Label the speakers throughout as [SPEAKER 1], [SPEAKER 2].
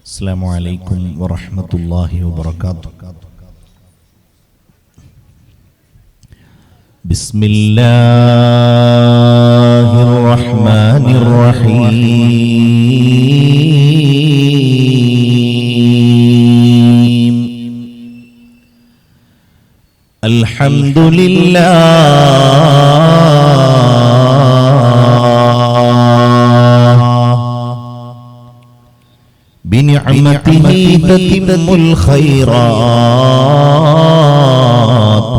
[SPEAKER 1] السلام عليكم ورحمة الله وبركاته. بسم الله الرحمن الرحيم. الحمد لله بنعمته تتم الخيرات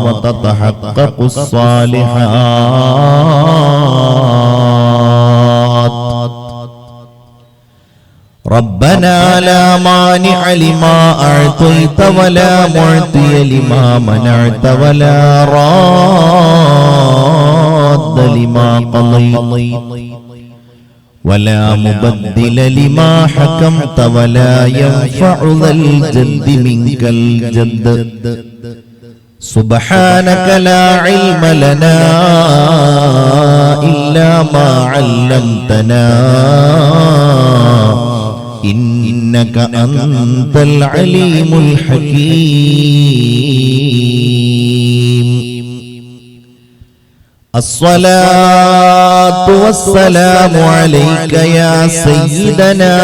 [SPEAKER 1] وتتحقق الصالحات. ربنا لا مانع لما أعطيت ولا معطي لما منعت ولا راد لما قضيت ولا مبدل لما حكمت ولا ينفع ذا الجد منك الجد. سبحانك لا علم لنا إلا ما علمتنا إنك أنت العليم الحكيم. الصلاة والسلام عليك يا سيدنا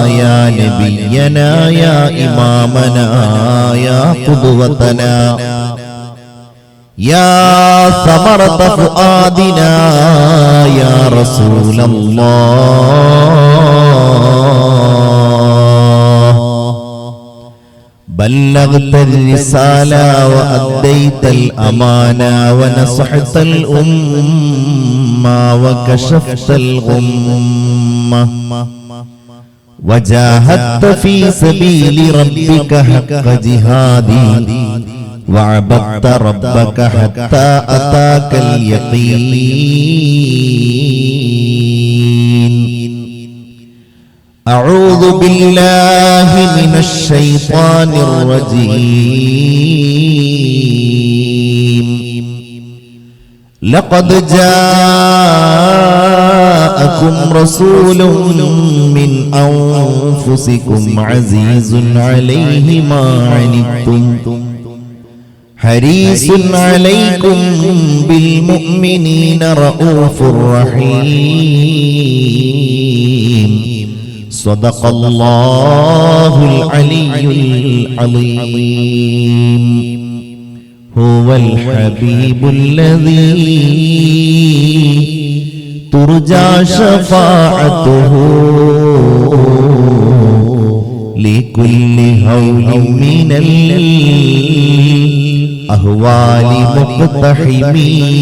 [SPEAKER 1] يا نبينا يا إمامنا يا قدوتنا يا ثمرة فؤادنا يا رسول الله. بلغت الرسالة وأديت الأمانة ونصحت الأمة وكشفت الغمة وجاهدت في سبيل ربك حق جهادي وعبدت ربك حتى أتاك اليقين. أعوذ بالله من الشيطان الرجيم. لقد جاءكم رسول من أنفسكم عزيز عليه ما عنتم حريص عليكم بالمؤمنين رؤوف رحيم. صدق الله العلي العظيم. هو الحبيب الذي ترجى شفاعته لكل هول من الأهوال مقتحمين.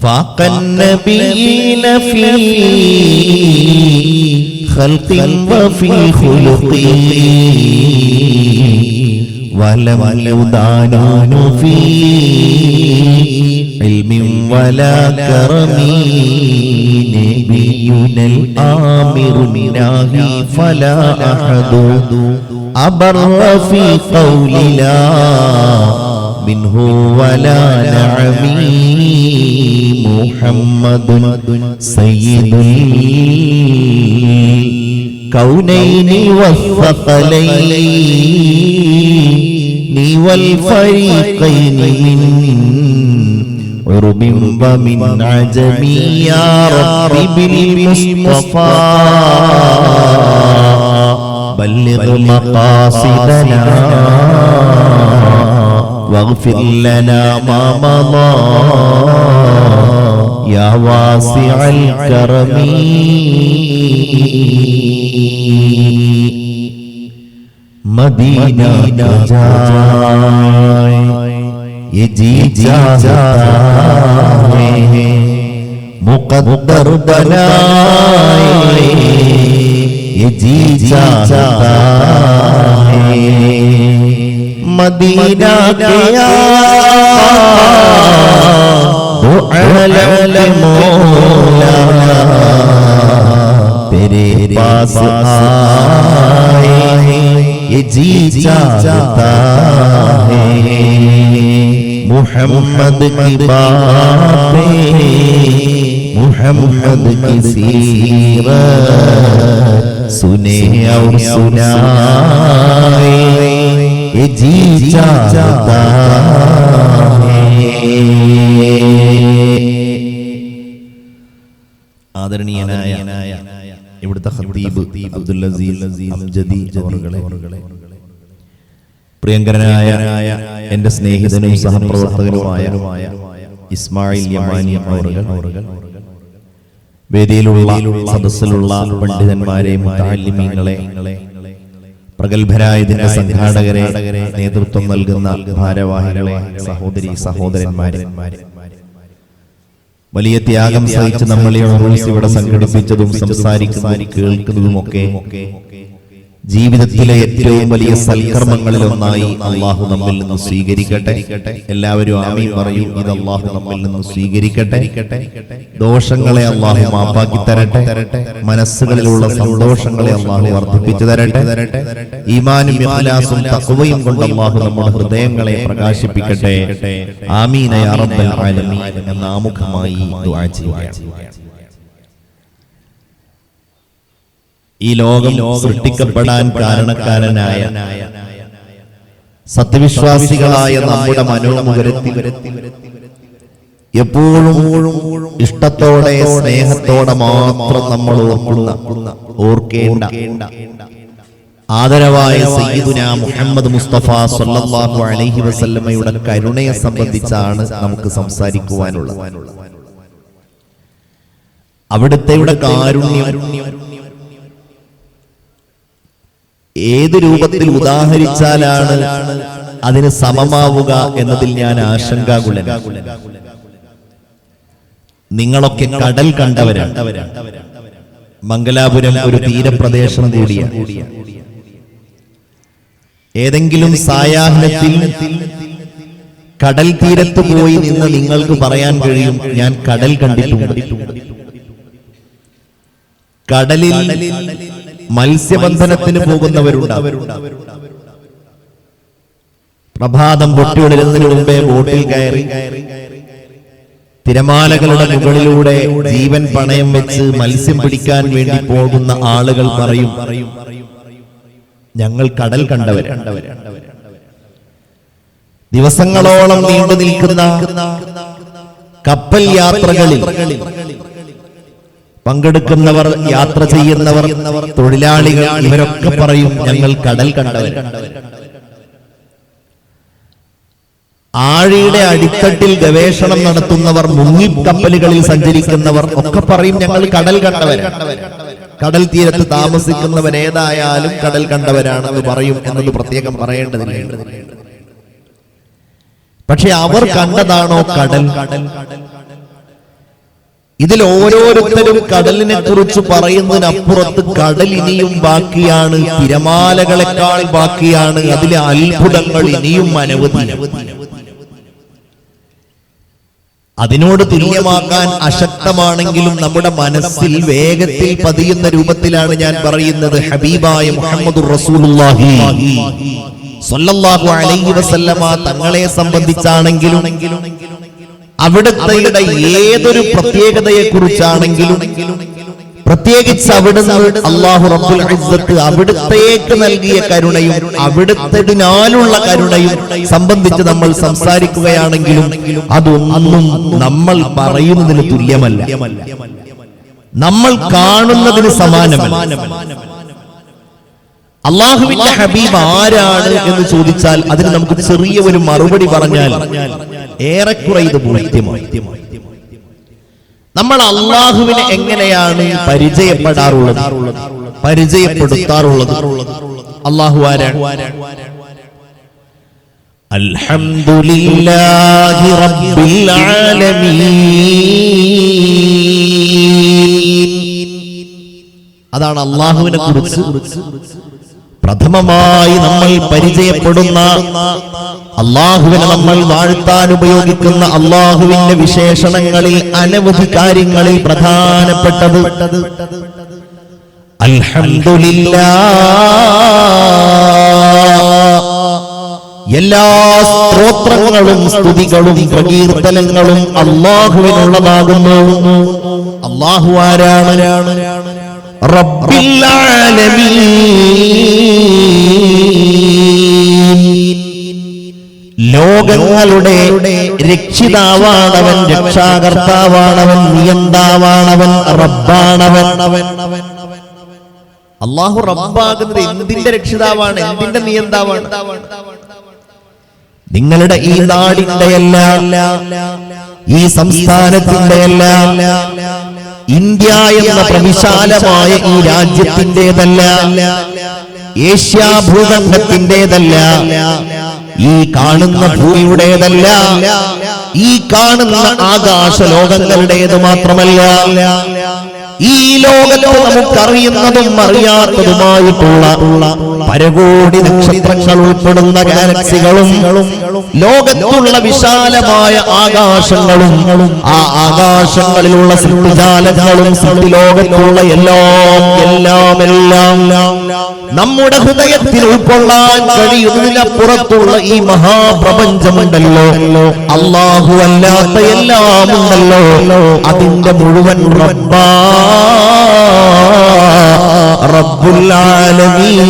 [SPEAKER 1] فاق النبيين في خلق وفي خلق ولم يدانون في علم ولا كرم. نبينا الآمر الناهي فلا أحد أبر في قول لا منه ولا نعمي. محمد سيد الكونين والثقلين والفريقين من عرب ومن عجم. يا رب بالمصطفى بلغ مقاصدنا واغفر لنا ما مضى يا واسع الكرم. مدینہ جائے یہ جی چاہتا ہے مقدر بنائے یہ جی چاہتا ہے. مدینہ گیا وہ عالم مولا تیرے پاس آئے یہ جی چاہتا ہے. محمد کی باتیں मुहम्मद की सीरत सुने और सुनाए ये जी चाहता है। ആദരണീയനായ ഇവിടുത്തെ ഖതീബ് അബ്ദുൽ അസീസ് അംജദി അവറുകളെ, പ്രിയങ്കരനായ എന്റെ സ്നേഹിതനും സഹപ്രവർത്തകനുമായ ഇസ്മായിൽ യമാനി അവറുകൾ, വേദിയിലുള്ള സദസ്സിലുള്ള പണ്ഡിതന്മാരെ, മുതഅല്ലിമീങ്ങളെ, പ്രഗത്ഭരായ ഇതിന്റെ സംഘാടകരെ, നേതൃത്വം നൽകുന്ന ഭാരവാഹികളെ, സഹോദരി സഹോദരന്മാരെ, വലിയ ത്യാഗം സഹിച്ച് നമ്മളെ ഇവിടെ സംഘടിപ്പിച്ചതും സംസാരിക്കുന്നതും കേൾക്കുന്നതുമൊക്കെ ജീവിതത്തിലെ ഏറ്റവും വലിയ സൽക്കർമ്മങ്ങളിലൊന്നായി അള്ളാഹു നമ്മിൽ നിന്ന് സ്വീകരിക്കട്ടെ. എല്ലാവരും ആമീൻ പറയൂ. ഇത് അള്ളാഹു നമ്മിൽ നിന്ന് സ്വീകരിക്കട്ടെ. ദോഷങ്ങളെ അള്ളാഹു മാപ്പാക്കി തരട്ടെ. മനസ്സുകളിലുള്ള സന്തോഷങ്ങളെ അള്ളാഹു വർദ്ധിപ്പിച്ചു തരട്ടെ. ഈമാനും ഇഖ്ലാസും തഖ്വയും കൊണ്ട് അള്ളാഹു നമ്മുടെ ഹൃദയങ്ങളെ പ്രകാശിപ്പിക്കട്ടെ. ആമീൻ യാ റബ്ബൽ ആലമീൻ എന്ന ആമുഖമായി ദുആ ചെയ്യുകയാണ്. ഈ ലോകം സൃഷ്ടിക്കപ്പെടാൻ കാരണക്കാരനായ സത്യവിശ്വാസികളായ നമ്മുടെ മനോമുഖരത്തിൽ എപ്പോഴും ഇഷ്ടത്തോടെ സ്നേഹത്തോടെ മാത്രം നമ്മൾ ഓർക്കേണ്ട ആദരവായ സയ്യിദുനാ മുഹമ്മദ് മുസ്തഫ സ്വല്ലല്ലാഹു അലൈഹി വസല്ലമയുടെ കരുണയെ സംബന്ധിച്ചാണ് നമുക്ക് സംസാരിക്കുവാനുള്ളത്. അവിടുത്തെയുടെ കാരുണ്യം ഏത് രൂപത്തിൽ ഉദാഹരിച്ചാലാണ് അതിന് സമമാവുക എന്നതിൽ ഞാൻ ആശങ്കാകുലനാണ്. നിങ്ങളൊക്കെ കടൽ കണ്ടവരാണ്. മംഗലാപുരം ഒരു തീരപ്രദേശം കൂടിയാണ്. ഏതെങ്കിലും സായാഹ്നത്തിൽ കടൽ തീരത്ത് പോയി നിന്ന് നിങ്ങൾക്ക് പറയാൻ കഴിയും, ഞാൻ കടൽ കണ്ടിട്ടുണ്ട്. കടലിൽ മത്സ്യബന്ധനത്തിന് പോകുന്നവരുണ്ടാവും. പ്രഭാതം പൊട്ടിയുണരുന്നതിന് മുമ്പേ ബോട്ടിൽ കയറി തിരമാലകളുടെ മുകളിലൂടെ ജീവൻ പണയം വെച്ച് മത്സ്യം പിടിക്കാൻ വേണ്ടി പോകുന്ന ആളുകൾ പറയും, ഞങ്ങൾ കടൽ കണ്ടവരാണ്. ദിവസങ്ങളോളം നീണ്ടു നിൽക്കുന്ന കപ്പൽ യാത്രകളിൽ പങ്കെടുക്കുന്നവർ, യാത്ര ചെയ്യുന്നവർ, തൊഴിലാളികൾ, ഇവരൊക്കെ പറയും ഞങ്ങൾ കടൽ കണ്ടവരാണ്. ആഴിയുടെ അടിത്തട്ടിൽ ഗവേഷണം നടത്തുന്നവർ, മുങ്ങിക്കപ്പലുകളിൽ സഞ്ചരിക്കുന്നവർ ഒക്കെ പറയും ഞങ്ങൾ കടൽ കണ്ടവരാണ്. കടൽ തീരത്ത് താമസിക്കുന്നവർ ഏതായാലും കടൽ കണ്ടവരാണെന്ന് പറയും എന്നത് പ്രത്യേകം പറയേണ്ടതില്ല. പക്ഷെ അവർ കണ്ടതാണോ കടൽ? ഇതിൽ ഓരോരുത്തരും കടലിനെ കുറിച്ച് പറയുന്നതിനപ്പുറത്ത് കടൽ ഇനിയും ബാക്കിയാണ്, തിരമാലകളെക്കാൾ ബാക്കിയാണ്, അതിലെ അത്ഭുതങ്ങൾ ഇനിയും അനവധി. അതിനോട് തുല്യമാക്കാൻ അശക്തമാണെങ്കിലും നമ്മുടെ മനസ്സിൽ വേഗത്തിൽ പതിയുന്ന രൂപത്തിലാണ് ഞാൻ പറയുന്നത്. ഹബീബായ മുഹമ്മദുർ റസൂലുള്ളാഹി സ്വല്ലല്ലാഹു അലൈഹി വസല്ലമ തങ്ങളെ സംബന്ധിച്ചാണെങ്കിലും അവിടുത്തെ ഏതൊരു പ്രത്യേകതയെ കുറിച്ചാണെങ്കിലും, പ്രത്യേകിച്ച് അവിടുന്ന് അല്ലാഹു റബ്ബുൽ ഇസ്സത്ത് അവിടുത്തേക്ക് നൽകിയ കരുണയും അവിടുത്തേതിനാലുള്ള കരുണയും സംബന്ധിച്ച് നമ്മൾ സംസാരിക്കുകയാണെങ്കിലും അതൊന്നും നമ്മൾ പറയുന്നതിന് തുല്യമല്ല, നമ്മൾ കാണുന്നതിന് സമാനമല്ല. അല്ലാഹുവിന്റെ ഹബീബ് ആരാണ് എന്ന് ചോദിച്ചാൽ അതിന് നമുക്ക് ചെറിയ ഒരു മറുപടി പറഞ്ഞാൽ ഏറെക്കുറെ ഇത് ബോധ്യമായി. നമ്മൾ അല്ലാഹുവിനെ എങ്ങനെയാണ് പരിചയപ്പെടാറുള്ളത്, പരിചയപ്പെടുത്താറുള്ളത്? അല്ലാഹു ആരാണ്? അൽഹംദുലില്ലാഹി റബ്ബിൽ ആലമീൻ. അതാണ് അല്ലാഹുവിനെ കുറിച്ച് പ്രഥമമായി നമ്മൾ പരിചയപ്പെടുന്ന, അല്ലാഹുവിനെ നമ്മൾ വാഴ്ത്താൻ ഉപയോഗിക്കുന്ന അല്ലാഹുവിന്റെ വിശേഷണങ്ങളിൽ അനവധി കാര്യങ്ങളിൽ പ്രധാനപ്പെട്ടത് അൽഹംദുലില്ലാഹ് എല്ലാ സ്തോത്രങ്ങളും സ്തുതികളും പ്രകീർത്തനങ്ങളും അല്ലാഹുവിനുള്ളതാകുന്നു. അല്ലാഹു ആരാണ്? റബ്ബിൽ ആലമീൻ. ലോകങ്ങളുടെ രക്ഷിതാവാണവൻ, രക്ഷാകർത്താവാണവൻ, നിയന്താവാണവൻ, റബ്ബാണവൻ. അല്ലാഹു റബ്ബാകുന്നത് എന്തിന്റെ രക്ഷിതാവാണ്, എന്തിന്റെ നിയന്താവാണ്? നിങ്ങളുടെ ഈ നാടിന്റെയല്ല, ഈ സംസ്ഥാനത്തിന്റെയല്ല, ഇന്ത്യ എന്ന പ്രവിശാലമായ ഈ രാജ്യത്തിന്റേതല്ല, ഏഷ്യാ ഭൂഖണ്ഡത്തിന്റേതല്ല, ഈ കാണുന്ന ഭൂമിയുടേതല്ല, ഈ കാണുന്ന ആകാശ ലോകങ്ങളുടേത് മാത്രമല്ല, ഈ ലോകത്ത് നമുക്കറിയുന്നതും അറിയാത്തതുമായിട്ടുള്ള പരകോടി നക്ഷത്രങ്ങൾ ഉൾപ്പെടുന്ന ഗാലക്സികളും ലോകത്തുള്ള വിശാലമായ ആകാശങ്ങളും ആ ആകാശങ്ങളിലുള്ള സൃഷ്ടിജാലങ്ങളും സൃഷ്ടിലോകത്തുള്ള എല്ലാം നമ്മുടെ ഹൃദയത്തിൽ ഉൾക്കൊള്ളാൻ കഴിയുന്നതിനപ്പുറത്തുള്ള ഈ മഹാപ്രപഞ്ചമുണ്ടല്ലോ, അല്ലാഹു അല്ലാത്ത എല്ലാം ഉണ്ടല്ലോ, അതിന്റെ മുഴുവൻ റബ്ബാ റബ്ബുൽ ആലമീൻ.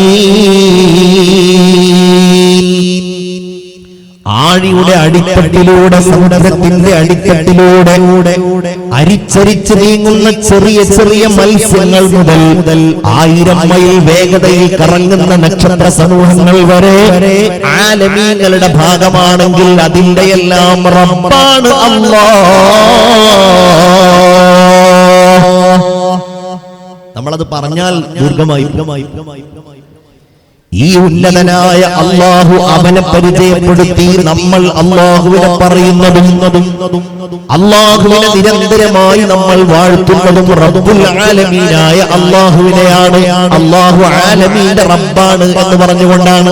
[SPEAKER 1] ആഴിയുടെ അടിത്തട്ടിലൂടെ, സമുദ്രത്തിന്റെ അടിത്തട്ടിലൂടെ അരിച്ചരിച്ച് നീങ്ങുന്ന ചെറിയ ചെറിയ മത്സ്യങ്ങൾ മുതൽ 1000 മൈൽ വേഗതയിൽ കറങ്ങുന്ന നക്ഷത്ര സമൂഹങ്ങൾ വരെ ആലമീങ്ങളുടെ ഭാഗമാണെങ്കിൽ അതിന്റെ എല്ലാം റബ്ബാണ് അല്ലാഹ്. നമ്മളത് പറഞ്ഞാൽ ദീർഘമായി. ഈ ഉന്നതനായ അല്ലാഹു അവനെ പരിചയപ്പെടുത്തി നമ്മൾ അല്ലാഹുവിനെ പറയുന്നതും അല്ലാഹുവിനെ നിരന്തരമായി നമ്മൾ വാഴ്ത്തുന്നതും റബ്ബുൽ ആലമീനായ അല്ലാഹുവിനെയാണ്. അല്ലാഹു ആലമീന്റെ റബ്ബാണ് എന്ന് പറഞ്ഞുകൊണ്ടാണ്.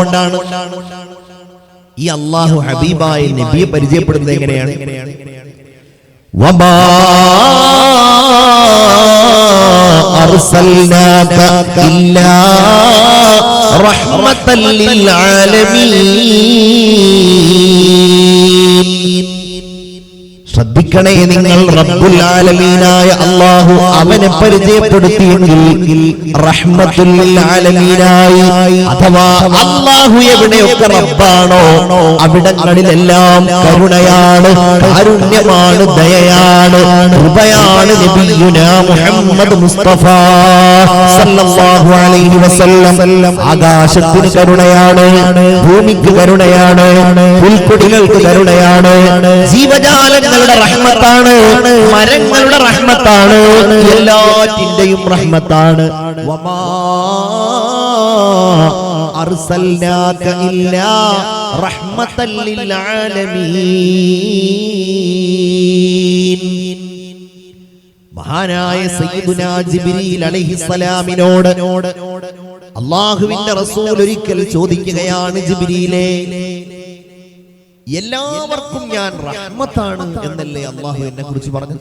[SPEAKER 1] ഈ അല്ലാഹു ഹബീബായ നബിയെ പരിചയപ്പെടുന്നത് എങ്ങനെയാണ്? വമാ അർസൽനാക ഇല്ലാ റഹ്മത്തൽ ലിൽ ആലമീൻ. ശ്രദ്ധിക്കണേ നിങ്ങൾ, റബ്ബുൽ ആലമീനായ അല്ലാഹു അവനെ പരിചയപ്പെടുത്തിയെങ്കിൽ റഹ്മത്തുൽ ലിൽ ആലമീനായി, അഥവാ അല്ലാഹു എവിടെയൊക്കെ റബ്ബാണോ അവിടങ്ങളിലെല്ലാം കരുണയാണ്, കാരുണ്യമാണ്, ദയയാണ്, കൃപയാണ്. നബിയുനാ മുഹമ്മദ് മുസ്തഫ സല്ലല്ലാഹു അലൈഹി വസല്ലം ആകാശത്തിന് കരുണയാണ്, ഭൂമിക്ക് കരുണയാണ്, പുൽക്കൊടികൾക്ക് കരുണയാണ്, ജീവജാലങ്ങളുടെ റഹ്മത്താണ്, മരങ്ങളുടെ റഹ്മത്താണ്, എല്ലാറ്റിന്റെയും റഹ്മത്താണ്. വമാ അർസൽനാക ഇല്ലാ റഹ്മത്തൽ ലിൽ ആലമീൻ. മഹാനായ സയ്യിദുനാ ജിബ്രീൽ അലൈഹിസ്സലാമിനോട് അല്ലാഹുവിന്റെ റസൂൽ ഒരിക്കൽ ചോദിക്കുകയാണ്, ജിബ്രീലേ, എല്ലാവർക്കും ഞാൻ റഹ്മത്താണ് എന്നല്ലേ അല്ലാഹു എന്നെ കുറിച്ച് പറഞ്ഞു?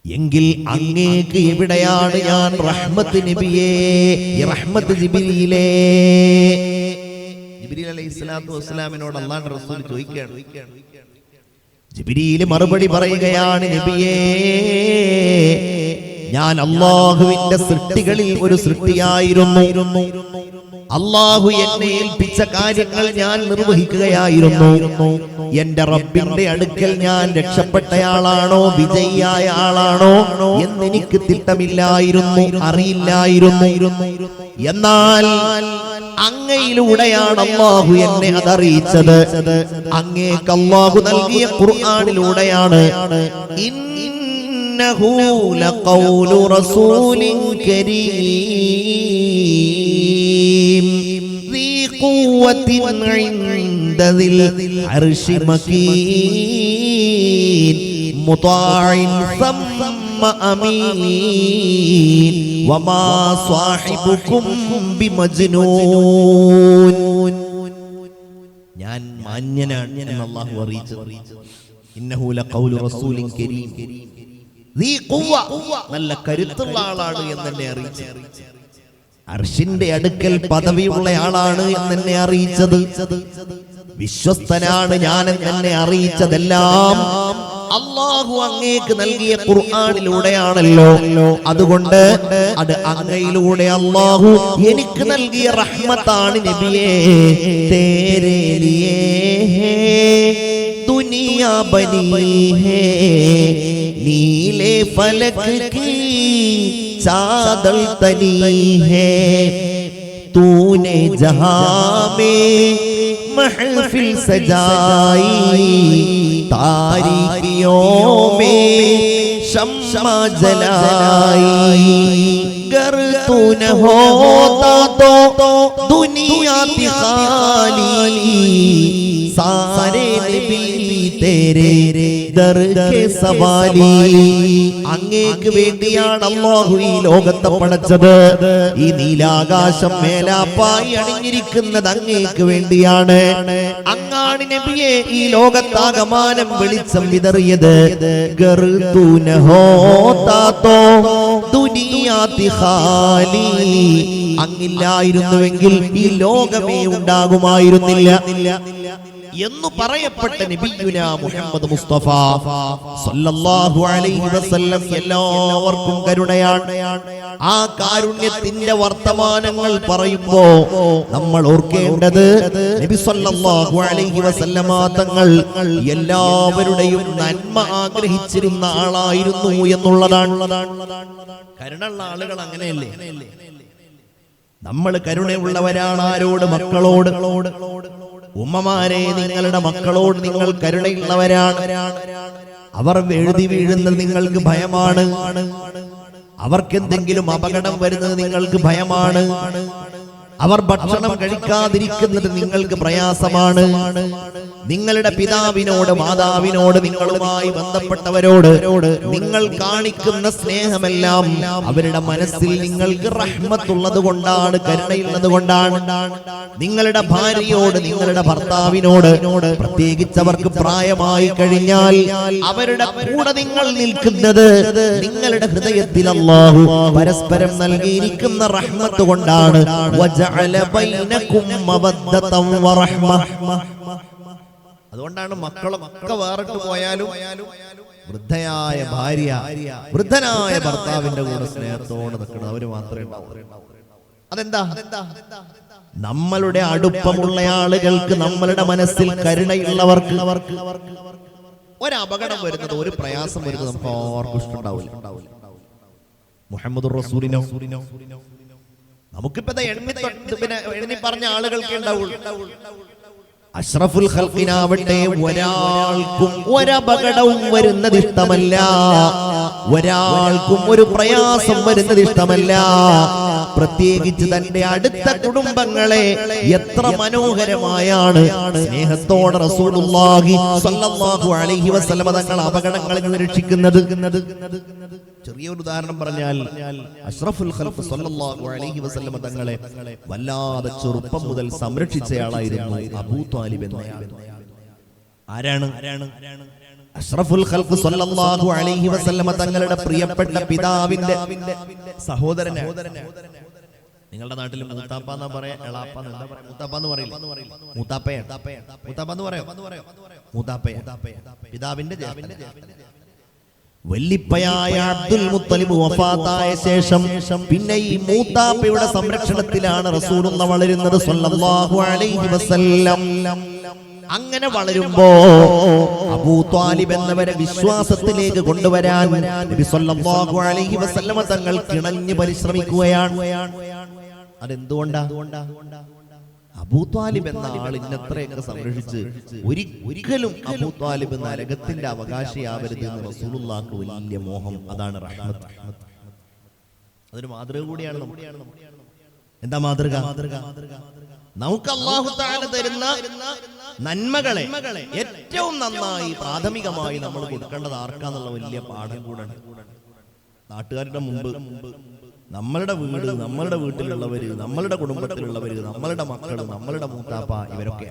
[SPEAKER 1] എങ്കിൽ അങ്ങേക്ക് എവിടെയാണ് ഞാൻ റഹ്മത്ത് നബിയേ, റഹ്മത്ത് ജിബ്രീലേ? ജിബ്രീൽ അലൈഹിസ്സലാത്തു വസ്സലാമിനോട് അല്ലാഹുവിന്റെ റസൂൽ ചോദിക്കുകയാണ്. ജിബ്രീൽ മറുപടി പറയുകയാണ്, നബിയേ, ഞാൻ അല്ലാഹുവിന്റെ സൃഷ്ടികളിൽ ഒരു സൃഷ്ടിയായിരുന്നു. അല്ലാഹു എന്നെ ഏൽപ്പിച്ച കാര്യങ്ങൾ ഞാൻ നിർവഹിക്കുകയായിരുന്നു. എന്റെ റബ്ബിന്റെ അടുക്കൽ ഞാൻ രക്ഷപ്പെട്ടയാളാണോ വിജയിയായ ആളാണോ എന്നെനിക്ക് തിട്ടമില്ലായിരുന്നു, അറിയില്ലായിരുന്നു. എന്നാൽ അങ്ങയിലൂടെയാണ് അല്ലാഹു എന്നെ അതറിയിച്ചത്. അങ്ങേക്ക് അല്ലാഹു നൽകിയ ഖുർആനിലൂടെയാണ്. ഇന്നഹു ലഖൗലു റസൂലിൻ കരീം ذي قوة عند ذي العرش مكين مطاع ثم أمين وما صاحبكم بمجنون. ഞാൻ മാന്യനാണ് എന്ന് അല്ലാഹു അറിയിച്ചു. ഇന്നഹു ലഖൗലു റസൂലിൻ കരീം ذي قوة, നല്ല കരുത്തുള്ള ആളാണ് എന്ന് എന്നെ അറിയിച്ചു. അർശിന്റെ അടുക്കൽ പദവിയുള്ള ആളാണ് എന്നെ അറിയിച്ചത്, വിശ്വസ്തനാണ് ഞാൻ എന്നെ അറിയിച്ചതെല്ലാം അല്ലാഹു അങ്ങേക്ക് നൽകിയ ഖുർആനിലൂടെയാണല്ലോ. അതുകൊണ്ട് അത് അങ്ങയിലൂടെ അല്ലാഹു എനിക്ക് നൽകിയ റഹ്മത്താണ് നബിയേ. തേരെ ലിയേ ദുനിയാ ബനി ഹേ नीले फलक की चादर तनी है, तूने जहां में महफिल सजाई, तारीकियों में शम्मा जलाई, गर तू न होता तो दुनिया थी खाली, सारे नबी तेरे दर के सवाली. അങ്ങേക്ക് വേണ്ടിയാണ് അല്ലാഹു ഈ ലോകത്തെ പടച്ചത്. ഈ നീലാകാശം മേലാപ്പായി അണിഞ്ഞിരിക്കുന്നത് അങ്ങേക്ക് വേണ്ടിയാണ്. അങ്ങാണ് നബിയെ ഈ ലോകത്താകമാനം വെളിച്ചം വിതറിയത്. ഗർ തൂ ന ഹോതാ തോ ദുനിയാ തി ഖാലി, അങ്ങില്ലായിരുന്നുവെങ്കിൽ ഈ ലോകമേ ഉണ്ടാകുമായിരുന്നില്ല എന്ന് പറയപ്പെട്ട നബിയുനാ മുഹമ്മദ് മുസ്തഫ സല്ലല്ലാഹു അലൈഹി വസല്ലം എല്ലാവർക്കും കരുണയാണ്. ആ കാരുണ്യത്തിന്റെ വർത്തമാനങ്ങൾ പറയുമ്പോ നമ്മൾ ഓർക്കേണ്ടത് നബി സല്ലല്ലാഹു അലൈഹി വസല്ലമ തങ്ങൾ എല്ലാവരുടെയും നന്മ ആഗ്രഹിച്ചിരുന്ന ആളായിരുന്നു എന്നുള്ളതാണ്. കരുണയുള്ള ആളുകൾ അങ്ങനെയല്ലേ? നമ്മൾ കരുണയുള്ളവരാണ് ആരോട്? മക്കളോട്. ഉമ്മമാരെ, നിങ്ങളുടെ മക്കളോട് നിങ്ങൾ കരുണയുള്ളവരാണ്. അവർ എഴുതി വീഴുന്നത് നിങ്ങൾക്ക് ഭയമാണ്. അവർക്കെന്തെങ്കിലും അപകടം വരുന്നത് നിങ്ങൾക്ക് ഭയമാണ്. അവർ ഭക്ഷണം കഴിക്കാതിരിക്കുന്നത് നിങ്ങൾക്ക് പ്രയാസമാണ്. നിങ്ങളുടെ പിതാവിനോട്, മാതാവിനോട്, നിങ്ങളുമായി ബന്ധപ്പെട്ടവരോട് നിങ്ങൾ കാണിക്കുന്ന സ്നേഹമെല്ലാം അവരുടെ മനസ്സിൽ നിങ്ങൾക്ക് റഹ്മത്തുള്ളത് കൊണ്ടാണ്, കരുണയുള്ളത് കൊണ്ടാണ്. നിങ്ങളുടെ ഭാര്യയോട്, നിങ്ങളുടെ ഭർത്താവിനോട്, പ്രത്യേകിച്ച് അവർക്ക് പ്രായമായി കഴിഞ്ഞാൽ അവരുടെ കൂടെ നിങ്ങൾ നിൽക്കുന്നത് നിങ്ങളുടെ ഹൃദയത്തിൽ അല്ലാഹു പരസ്പരം നൽകിയിരിക്കുന്ന റഹ്മത്ത് കൊണ്ടാണ്. അതുകൊണ്ടാണ് മക്കളൊക്കെ വേറിട്ട് പോയാലും വൃദ്ധയായ ഭാര്യ, വൃദ്ധനായ ഭർത്താവിന്റെ കൂടെ സ്നേഹത്തോടെ നിൽക്കണം. അവര് മാത്രമേ ഉണ്ടാവൂ. അതെന്താ? നമ്മളുടെ അടുപ്പമുള്ള ആളുകൾക്ക്, നമ്മളുടെ മനസ്സിൽ കരുണയുള്ളവർക്ക് ഒരപകടം വരുന്നത്, ഒരു പ്രയാസം വരുന്നത് നമുക്ക് ആർക്കും ഇഷ്ടമുണ്ടാവില്ല. മുഹമ്മദ് റസൂലിനോ നമുക്കിപ്പോ എണ്ണി പറഞ്ഞ ആളുകൾക്ക് ഉണ്ടാവുള്ളൂ. അഷ്റഫുൽ ഖൽഖിനാവട്ടെ ഒരാൾക്കും ഒരപകടവും വരുന്നത് ഇഷ്ടമല്ല, ഒരാൾക്കും ഒരു പ്രയാസം വരുന്നത് ഇഷ്ടമല്ല. പ്രത്യേകിച്ച് തന്റെ അടുത്ത കുടുംബങ്ങളെ എത്ര മനോഹരമായാണ് സ്നേഹത്തോടെ റസൂലുള്ളാഹി സ്വല്ലല്ലാഹു അലൈഹി വസല്ലം തങ്ങൾ അപകടങ്ങളിൽ നിന്ന് രക്ഷിക്കുന്നത്. ചെറിയൊരു ഉദാഹരണം പറഞ്ഞാൽ, അഷ്റഫുൽ ഖൽഖ് സ്വല്ലല്ലാഹു അലൈഹി വസല്ലം തങ്ങളെ വല്ലാതെ ചെറുപ്പം മുതൽ സംരക്ഷിച്ചയാളായിരുന്നു അബൂ ത്വാലിബ് എന്നയാൾ. ആരാണ്? അഷ്റഫുൽ ഖൽഖ് സ്വല്ലല്ലാഹു അലൈഹി വസല്ലം തങ്ങളുടെ പ്രിയപ്പെട്ട പിതാവിന്റെ സഹോദരനാണ്. നിങ്ങളുടെ നാട്ടിൽ മൂത്താപ്പ എന്നാ പറയാ, എളാപ്പ എന്താ പറയാ? മൂത്താപ്പ എന്ന് പറയില്ല, മൂത്താപ്പയ. മൂത്താപ്പ എന്ന് പറയോ? മൂത്താപ്പയ, പിതാവിന്റെ വല്ലിപ്പയായ അബ്ദുൽ മുത്തലിബ് വഫാത്തായ ശേഷം പിന്നെ ഈ മൂത്താപ്പയുടെ സംരക്ഷണത്തിലാണ് റസൂലുള്ളാഹി വളരുന്നത് സ്വല്ലല്ലാഹു അലൈഹി വസല്ലം. അങ്ങനെ വളരുമ്പോ അബൂ ത്വാലിബ് എന്നവരെ വിശ്വാസത്തിലേക്ക് കൊണ്ടുവരാൻ നബി സ്വല്ലല്ലാഹു അലൈഹി വസല്ലം തങ്ങൾ കിണഞ്ഞ് പരിശ്രമിക്കുകയാണ്. അതെന്തുകൊണ്ടാ? അബൂ ത്വാലിബ് എന്ന ആൾ ഇന്നത്രയൊക്കെ സംരക്ഷിച്ച് ഒരിക്കലും അബൂ ത്വാലിബ് നരകത്തിന്റെ അവകാശിയാവരുത് എന്ന് റസൂലുള്ളാഹിക്ക് വലിയ മോഹം. അതാണ് റഹ്മത്ത്. അതൊരു മാതൃക കൂടിയാണ്. എന്താ മാതൃക? നമുക്ക് അല്ലാഹു തആല തരുന്ന നന്മകളെ ഏറ്റവും നന്നായി പ്രാഥമികമായി നമ്മൾ കൊടുക്കേണ്ടത് ആർക്കാന്നുള്ള വലിയ പാഠം കൂടാണ്. നാട്ടുകാരുടെ മുമ്പ് നമ്മളുടെ വീട്, നമ്മളുടെ വീട്ടിലുള്ളവര്, നമ്മളുടെ കുടുംബത്തിലുള്ളവര്, നമ്മളുടെ മക്കള്, നമ്മളുടെ മൂത്താപ്പ, ഇവരൊക്കെ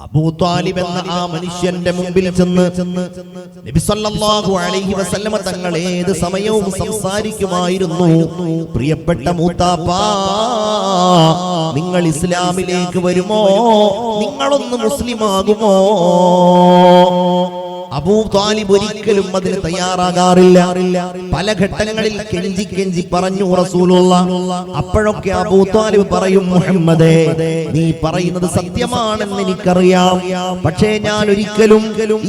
[SPEAKER 1] അബൂ ത്വാലിബ് എന്ന ആ മനുഷ്യന്റെ മുമ്പിൽ ചെന്ന് നബി സല്ലല്ലാഹു അലൈഹി വസല്ലമ തങ്ങൾ ഏത് സമയവും സംസാരിക്കുമായിരുന്നു, പ്രിയപ്പെട്ട മൂത്താപ്പാ, നിങ്ങൾ ഇസ്ലാമിലേക്ക് വരുമോ? നിങ്ങളൊന്ന് മുസ്ലിമാകുമോ? അബൂ ത്വാലിബ് ഒരിക്കലും അതിന് തയ്യാറാകാറില്ല. പല ഘട്ടങ്ങളിൽ കെഞ്ചി കെഞ്ചി പറഞ്ഞു റസൂലുള്ളാഹ്. അപ്പോഴൊക്കെ അബൂ ത്വാലിബ് പറയും, മുഹമ്മദേ, നീ പറയുന്നത് സത്യമാണെന്ന് എനിക്കറിയാം, പക്ഷേ ഞാൻ ഒരിക്കലും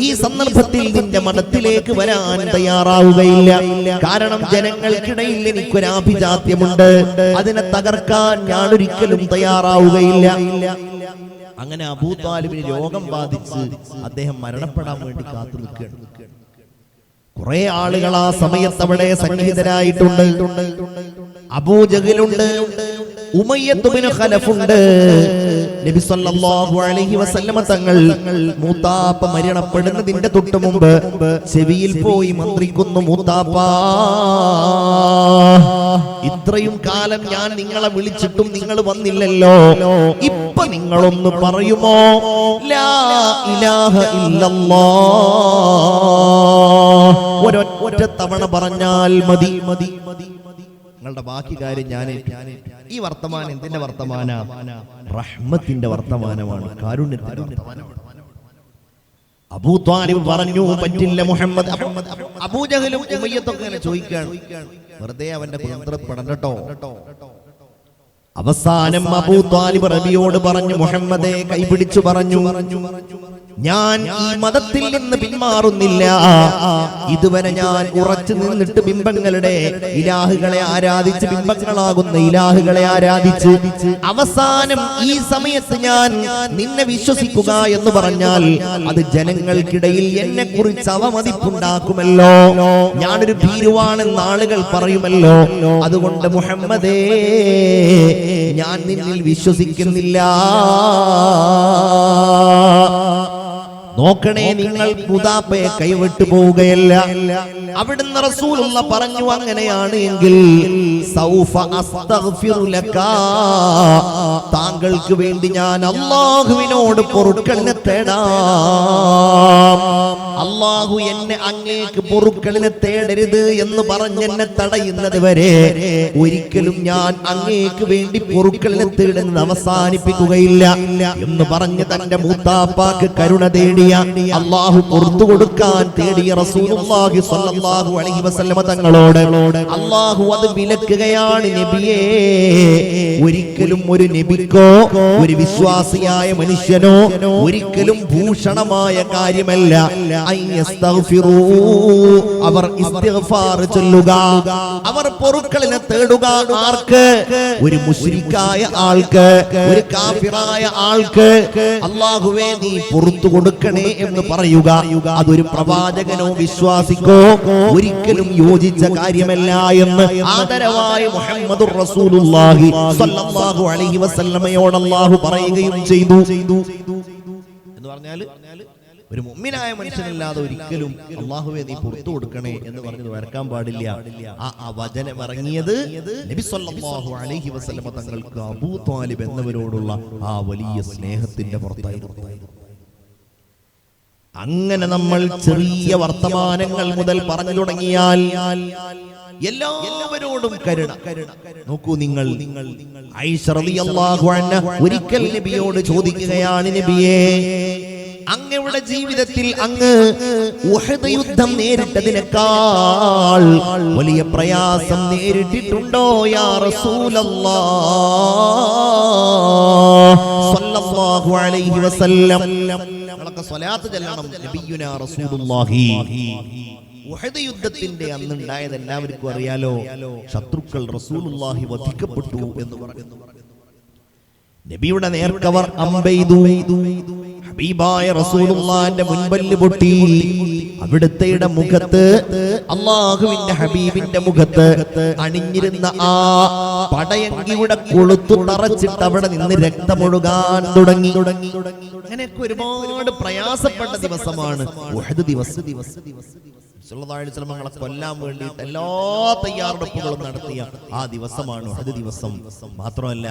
[SPEAKER 1] ഈ സന്ദർഭത്തിൽ നിന്റെ മതത്തിലേക്ക് വരാൻ തയ്യാറാവുകയില്ല. കാരണം ജനങ്ങൾക്കിടയിൽ എനിക്കൊരാഭിജാത്യമുണ്ട്, അതിനെ തകർക്കാൻ ഞാൻ ഒരിക്കലും തയ്യാറാവുകയില്ല. അങ്ങനെ അബൂ ത്വാലിബിന് രോഗം ബാധിച്ച് അദ്ദേഹം മരണപ്പെടാൻ വേണ്ടി കാത്തു നിൽക്കുകയാണ്. കുറെ ആളുകൾ ആ സമയത്ത് അവിടെ സന്നിഹിതരായിട്ടുണ്ട്. അബൂജഹലുണ്ട്, ഉമയ്യത്ത് ബിൻ ഖലഫുണ്ട്. നബി സല്ലല്ലാഹു അലൈഹി വസല്ലമ തങ്ങൾ മൂത്താപ്പ മരണപ്പെടുന്നതിന്റെ തൊട്ട് മുമ്പ് ചെവിയിൽ പോയി മന്ത്രിക്കുന്നു, മൂത്താപ്പാ, ഇത്രയും കാലം ഞാൻ നിങ്ങളെ വിളിച്ചിട്ടും നിങ്ങൾ വന്നില്ലല്ലോ, ഇപ്പൊ നിങ്ങളൊന്ന് പറയുമോ, ലാ ഇലാഹ ഇല്ലല്ലാഹ്, ഒരൊറ്റ തവണ പറഞ്ഞാൽ മതി. നിങ്ങളുടെ ബാക്കി കാര്യം ഞാൻ. ഈ വർത്തമാനം എന്തിന്റെ വർത്തമാന? റഹ്മത്തിന്റെ വർത്തമാനമാണ്, കാരുണ്യത്തിന്റെ വർത്തമാനമാണ്. അബൂ ത്വാലിബ് പറഞ്ഞു, പറ്റില്ല മുഹമ്മദ്. അബൂജഹലും ഉമയ്യത്തൊക്കെ ഇങ്ങനെ ചോദിക്കുകയാണ്, വെറുതെ അവന്റെ കുതന്ത്രപ്പെടണ്ടോ. അവസാനം അബൂ ത്വാലിബ് റബിയോട് പറഞ്ഞു, മുഹമ്മദേ, കൈപിടിച്ചു പറഞ്ഞു, ഞാൻ ഈ മതത്തിൽ നിന്ന് പിന്മാറുന്നില്ല. ഇതുവരെ ഞാൻ ഉറച്ചു നിന്നിട്ട് ബിംബങ്ങളുടെ ഇലാഹുകളെ ആരാധിച്ച്, ബിംബങ്ങളാകുന്ന ഇലാഹുകളെ ആരാധിച്ച്, അവസാനം ഈ സമയത്ത് ഞാൻ നിന്നെ വിശ്വസിക്കുക എന്ന് പറഞ്ഞാൽ അത് ജനങ്ങൾക്കിടയിൽ എന്നെ കുറിച്ച് അവമതിപ്പുണ്ടാക്കുമല്ലോ, ഞാനൊരു ഭീരുവാണെന്ന് ആളുകൾ പറയുമല്ലോ. അതുകൊണ്ട് മുഹമ്മദേ, ഞാൻ നിന്നിൽ വിശ്വസിക്കുന്നില്ല. നോക്കണേ, നിങ്ങൾ മുതാപ്പയെ കൈവിട്ടു പോവുകയല്ല. അവിടുന്ന് റസൂലുള്ള പറഞ്ഞു, അങ്ങനെയാണ് എങ്കിൽ സൗഫ അസ്തഗ്ഫിറു ലക, താങ്കൾക്ക് വേണ്ടി ഞാൻ അല്ലാഹുവിനോട് പൊറുക്കലിനെ തേടാം. അല്ലാഹു എന്നെ അങ്ങേക്ക് പൊറുക്കലിനെ തേടരുത് എന്ന് പറഞ്ഞ് എന്നെ തടയുന്നത് വരെ ഒരിക്കലും ഞാൻ അങ്ങേക്ക് വേണ്ടി പൊറുക്കലിനെ തേടുന്നത് അവസാനിപ്പിക്കുകയില്ല എന്ന് പറഞ്ഞ് തന്റെ മൂത്താപ്പാക്ക് കരുണ തേടിയ, അല്ലാഹു പുറത്തു കൊടുക്കാൻ തേടിയ റസൂലുള്ളാഹി സ്വല്ലല്ലാഹു അലൈഹി വസല്ലമ തങ്ങളോട് അല്ലാഹു അത് വിലക്കുകയാണ്, നബിയേ, ഒരിക്കലും ഒരു നബിക്കോ ഒരു വിശ്വാസിയായ മനുഷ്യനോ ഒരിക്കലും ഭൂഷണമായ കാര്യമല്ല അവർ ഇസ്തിഗ്ഫാർ ചൊല്ലുക, അവർ പൊറുക്കലിനെ തേടുക. ആർക്ക്? ഒരു മുശ്രിക്കായ ആൾക്ക്, ഒരു കാഫിറായ ആൾക്ക് അല്ലാഹുവേ നീ പുറത്തു കൊടുക്കണേ എന്ന് പറയുക. അതൊരു പ്രവാചകനോ വിശ്വാസിക്കോ ഒരിക്കലും യോജിച്ച കാര്യമല്ല എന്ന് ആദരവായ മുഹമ്മദുർ റസൂലുള്ളാഹി സ്വല്ലല്ലാഹു അലൈഹി വസല്ലമയോട് അല്ലാഹു പറയുകയും ചെയ്തു. എന്ന് പറഞ്ഞാൽ ഒരു മുഅ്മിനായ മനുഷ്യനല്ലാതെ ഒരിക്കലും അല്ലാഹുവേ നീ പുറത്തു കൊടുക്കണേ എന്ന് പറഞ്ഞത് വരക്കാൻ പാടില്ല. ആ വചനം ഇറങ്ങിയത് നബി സല്ലല്ലാഹു അലൈഹി വസല്ലമ തങ്ങൾക്ക് അബൂ ത്വാലിബ് എന്നവരോടുള്ള ആ വലിയ സ്നേഹത്തിന്റെ പുറത്തായിരുന്നു. അങ്ങനെ നമ്മൾ ചെറിയ വർത്തമാനങ്ങൾ മുതൽ പറഞ്ഞു തുടങ്ങിയാൽ എല്ലാവരോടും കരുണ. നോക്കൂ നിങ്ങൾ, ആയിഷ റളിയല്ലാഹു അൻഹ ഒരിക്കൽ നബിയോട് ചോദിക്കുകയാണ്, നബിയേ, അങ്ങയുടെ ജീവിതത്തിൽ അങ്ങ് ഉഹദ് യുദ്ധം നേരിട്ടതിനേക്കാൾ വലിയ പ്രയാസം നേരിട്ടിട്ടുണ്ടോ യാ റസൂലല്ലാഹ് സ്വല്ലല്ലാഹു അലൈഹി വസല്ലം? നമ്മളൊക്കെ സ്വലാത്ത് ചൊല്ലണം, നബിയുനാ റസൂലുള്ളാഹി. ഉഹദ് യുദ്ധത്തിന്റെ അന്നുണ്ടായത് എല്ലാവർക്കും അറിയാലോ. ശത്രുക്കൾ റസൂലുള്ളാഹി വധിക്കപ്പെട്ടു എന്ന് പറയുന്നു. നബിയുടെ നേർക്കവർ അമ്പെയ്തു. ഹബീബായ റസൂലുള്ളാഹിന്റെ മുൻപല്ല് പൊട്ടി. അവിടുത്തെ മുഖത്ത്, അല്ലാഹുവിന്റെ ഹബീബിന്റെ മുഖത്ത് അണിഞ്ഞിരുന്ന ആ പടയങ്കിയുടെ കൊളുത്തു തറച്ചിട്ട് അവിടെ നിന്ന് രക്തമൊഴുകാൻ തുടങ്ങി. അങ്ങനെയൊക്കെ ഒരുപാട് പ്രയാസപ്പെട്ട ദിവസമാണ് ഉഹദ് ദിവസം. സല്ലല്ലാഹു അലൈഹി വസല്ലം തങ്ങളെ കൊല്ലാൻ വേണ്ടിയിട്ട് എല്ലാ തയ്യാറെടുപ്പുകളും നടത്തിയ ആ ദിവസമാണ് ഉഹദ് ദിവസം. മാത്രമല്ല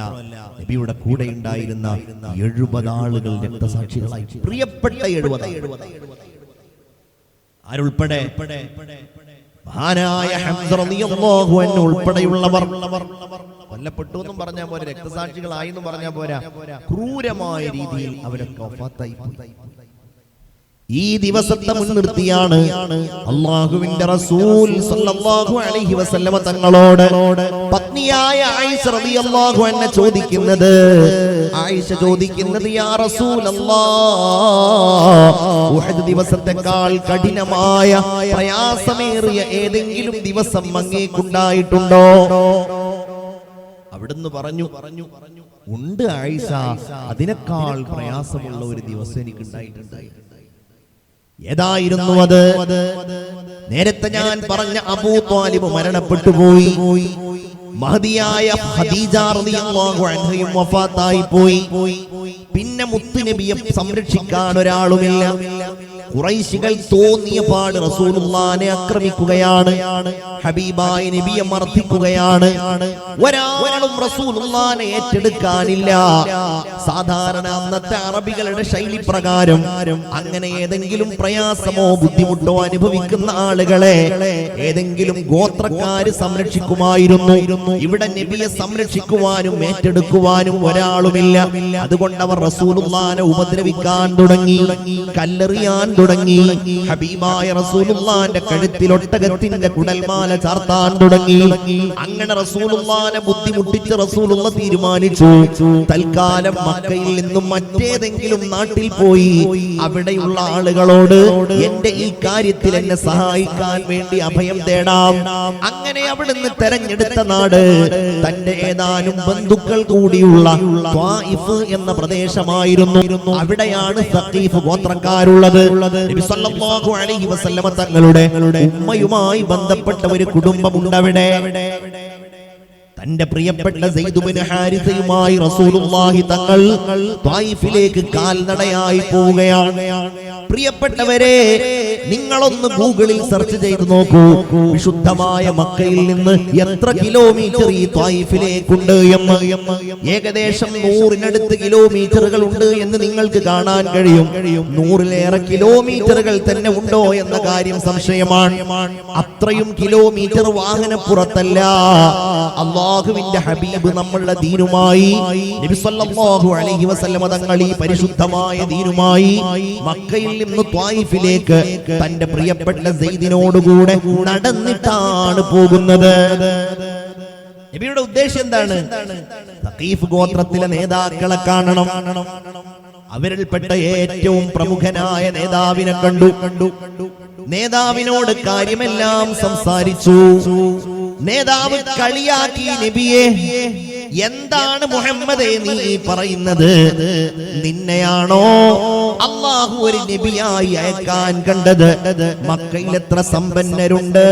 [SPEAKER 1] നബിയുടെ കൂടെ ഉണ്ടായിരുന്ന 70 ആളുകൾ രക്തസാക്ഷികളായി. പ്രിയപ്പെട്ട 70 ആരുൾപ്പെടെ മഹാനായ ഹംസ റളിയല്ലാഹു അൻഹു ഉൾപ്പെടെയുള്ളവർ കൊല്ലപ്പെട്ടു എന്നും പറഞ്ഞാൽ പോരാ, രക്തസാക്ഷികളായി എന്ന് പറഞ്ഞാൽ പോരാ, ക്രൂരമായ രീതിയിൽ അവരൊക്കെ വഫാത്തായി പോയി. ഈ ദിവസത്തെ മുൻനിർത്തിയാണ് അല്ലാഹുവിന്റെ റസൂൽ സല്ലല്ലാഹു അലൈഹി വസല്ലമ തങ്ങളോട് പത്നിയായ ആയിഷ റളിയല്ലാഹു അൻഹ ചോദിക്കുന്നത്, യാ റസൂലല്ലാഹ്, ഉഹദ് ദിവസത്തെക്കാൾ കഠിനമായ പ്രയാസമേറിയ ഏതെങ്കിലും ദിവസം അങ്ങേക്കുണ്ടായിട്ടുണ്ടോ? അവിടുന്ന് പറഞ്ഞു, ഉണ്ട് ആയിഷ, അതിനേക്കാൾ പ്രയാസമുള്ള ഒരു ദിവസം എനിക്കുണ്ടായിട്ടുണ്ട്. ഏതായിരുന്നു അത്? നേരത്തെ ഞാൻ പറഞ്ഞ അബൂ ത്വാലിബ് മരണപ്പെട്ടു പോയി. മഹദിയായ ഖദീജ റളിയല്ലാഹു അൻഹയും വഫാത്തായി പോയി. പിന്നെ മുത്തുനബിയെ സംരക്ഷിക്കാൻ ഒരാളുമില്ല. ഖുറൈശികൾ തോന്നിയ പാട് റസൂലുള്ളാഹിനെ ആക്രമിക്കുകയാണ്, ഹബീബായ നബിയെ മർദ്ദിക്കുകയാണ്. ഒരാളും റസൂലുള്ളാഹിനെ ഏറ്റെടുക്കാനില്ല. സാധാരണ അന്നത്തെ അറബികളുടെ ശൈലി പ്രകാരം അങ്ങനെ ഏതെങ്കിലും പ്രയാസമോ ബുദ്ധിമുട്ടോ അനുഭവിക്കുന്ന ആളുകളെ ഏതെങ്കിലും ഗോത്രക്കാര് സംരക്ഷിക്കുമായിരുന്നു. ഇവിടെ നബിയെ സംരക്ഷിക്കുവാനും ഏറ്റെടുക്കുവാനും ഒരാളുമില്ല. അതുകൊണ്ട് അവർ റസൂലുള്ളാഹിനെ ഉപദ്രവിക്കാൻ തുടങ്ങി, കല്ലെറിയാൻ തുടങ്ങി. ഹബീബായ റസൂലുള്ളാഹിന്റെ കഴുത്തിൽ ഒട്ടകത്തിന്റെ കുടൽമാല ചാർത്താൻ തുടങ്ങി. അങ്ങനെ റസൂലുള്ളാഹിനെ ബുദ്ധിമുട്ടിച്ച് റസൂലുള്ള തീരുമാനിച്ചു, തൽക്കാലം മക്കയിൽ നിന്നും മറ്റേതെങ്കിലും നാട്ടിൽ പോയി അവിടെയുള്ള ആളുകളോട് എന്റെ ഈ കാര്യത്തിൽ എന്നെ സഹായിക്കാൻ വേണ്ടി അഭയം തേടാം. അങ്ങനെ അവിടുന്ന് തെരഞ്ഞെടുത്ത നാട് തന്റെ ഏതാനും ബന്ധുക്കൾ കൂടിയുള്ള ത്വായിഫ് എന്ന പ്രദേശമായിരുന്നു. അവിടെയാണ് സഖീഫ് ഗോത്രക്കാരുള്ളത്. നബി സല്ലല്ലാഹു അലൈഹി വസല്ലമ തങ്ങളുടെ ഉമ്മയുമായി ബന്ധപ്പെട്ട ഒരു കുടുംബമുണ്ട് അവിടെ. തന്റെ പ്രിയപ്പെട്ട സെയ്ദ് ഇബ്നു ഹാരിസയുമായി റസൂലുള്ളാഹി തങ്ങൾ ത്വായിഫിലേക്ക് കാൽനടയായി പോവുകയാണ്. പ്രിയപ്പെട്ടവരെ, നിങ്ങളൊന്ന് ഗൂഗിളിൽ സെർച്ച് ചെയ്ത് നോക്കൂ, വിശുദ്ധമായ മക്കയിൽ നിന്ന് എത്ര കിലോമീറ്റർ ഈ ത്വായിഫിലേക്കുണ്ട് എന്ന്. ഏകദേശം 100-നടുത്ത് കിലോമീറ്ററുകൾ ഉണ്ട് എന്ന് നിങ്ങൾക്ക് കാണാൻ കഴിയും. 100-ലേറെ കിലോമീറ്ററുകൾ തന്നെ ഉണ്ടോ എന്ന കാര്യം സംശയമാണ്. അത്രയും കിലോമീറ്റർ വാഹനപ്പുറത്തല്ല അല്ലാഹുവിന്റെ ഹബീബ് നമ്മളുടെ ദീനുമായി, നബി സല്ലല്ലാഹു അലൈഹി വസല്ലമ തങ്ങൾ ഈ പരിശുദ്ധമായ ദീനുമായി മക്കയിൽ നിന്ന് ത്വായിഫിലേക്ക് തന്റെ പ്രിയപ്പെട്ട സെയ്ദിനോടുകൂടെ നടന്നിട്ടാണ് പോകുന്നത്. നബിയുടെ ഉദ്ദേശം എന്താണ്? സഖീഫ് ഗോത്രത്തിലെ നേതാക്കളെ കാണണം. അവരിൽപ്പെട്ട ഏറ്റവും പ്രമുഖനായ നേതാവിനെ കണ്ടു. നേതാവിനോട് കാര്യമെല്ലാം സംസാരിച്ചു. നേതാവ് കളിയാക്കി നബിയെ, എന്താണ് മുഹമ്മദേ നീ പറയുന്നത്? നിന്നെയാണോ അല്ലാഹു ഒരു നബിയായി അയക്കാൻ കണ്ടത്? മക്കയിൽ എത്ര സമ്പന്നരുണ്ട്,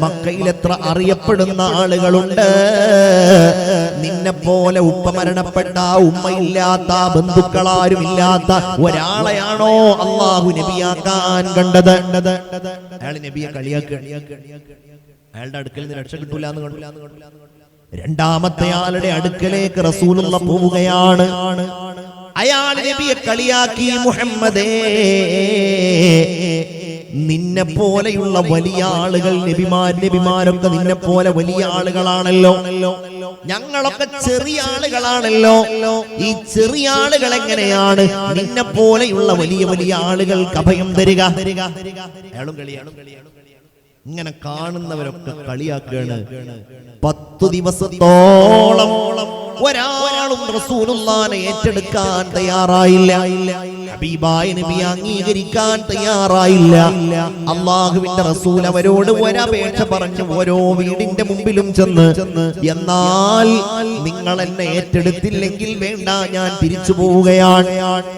[SPEAKER 1] മക്കയിൽ എത്ര അറിയപ്പെടുന്ന ആളുകളുണ്ട്. നിന്നെ പോലെ ഉപ്പ മരണപ്പെട്ട, ഉമ്മയില്ലാത്ത, ബന്ധുക്കളാരും ഇല്ലാത്ത ഒരാളെയാണോ അല്ലാഹു നബിയാക്കാൻ കണ്ടത്? അയാൾ നബിയെ കളിയാക്കുക. അയാളുടെ അടുക്കൽ നിന്ന് രക്ഷ കിട്ടൂല എന്ന് കണ്ടു. രണ്ടാമത്തെ ആളുടെ അടുക്കലേക്ക് റസൂലുള്ള പോവുകയാണ്. അയാൾ നബിയെ കളിയാക്കി, മുഹമ്മദേ, നിന്നെ പോലെയുള്ള വലിയ ആളുകൾ, നബിമാരൊക്കെ നിന്നെ പോലെ വലിയ ആളുകളാണല്ലോ, ഞങ്ങളൊക്കെ ചെറിയ ആളുകളാണല്ലോ. ഈ ചെറിയ ആളുകൾ എങ്ങനെയാണ് നിന്നെ പോലെയുള്ള വലിയ വലിയ ആളുകൾക്ക് അഭയം തരിക? അയാളും കളിയാണ്. ഇങ്ങനെ കാണുന്നവരൊക്കെ കളിയാക്കുകയാണ്. 10 ദിവസത്തോളം ഒരാളും റസൂലുള്ളാഹിനെ ഏറ്റെടുക്കാൻ തയ്യാറായില്ല. ഹബീബായ നബിയെ അംഗീകരിക്കാൻ തയ്യാറായില്ല. അല്ലാഹുവിന്റെ റസൂൽ അവരോട് ഒരപേക്ഷ പറഞ്ഞു, ഓരോ വീടിന്റെ മുമ്പിലും ചെന്ന്, എന്നാൽ നിങ്ങൾ എന്നെ ഏറ്റെടുത്തില്ലെങ്കിൽ വേണ്ട, ഞാൻ തിരിച്ചു പോവുകയാണ്.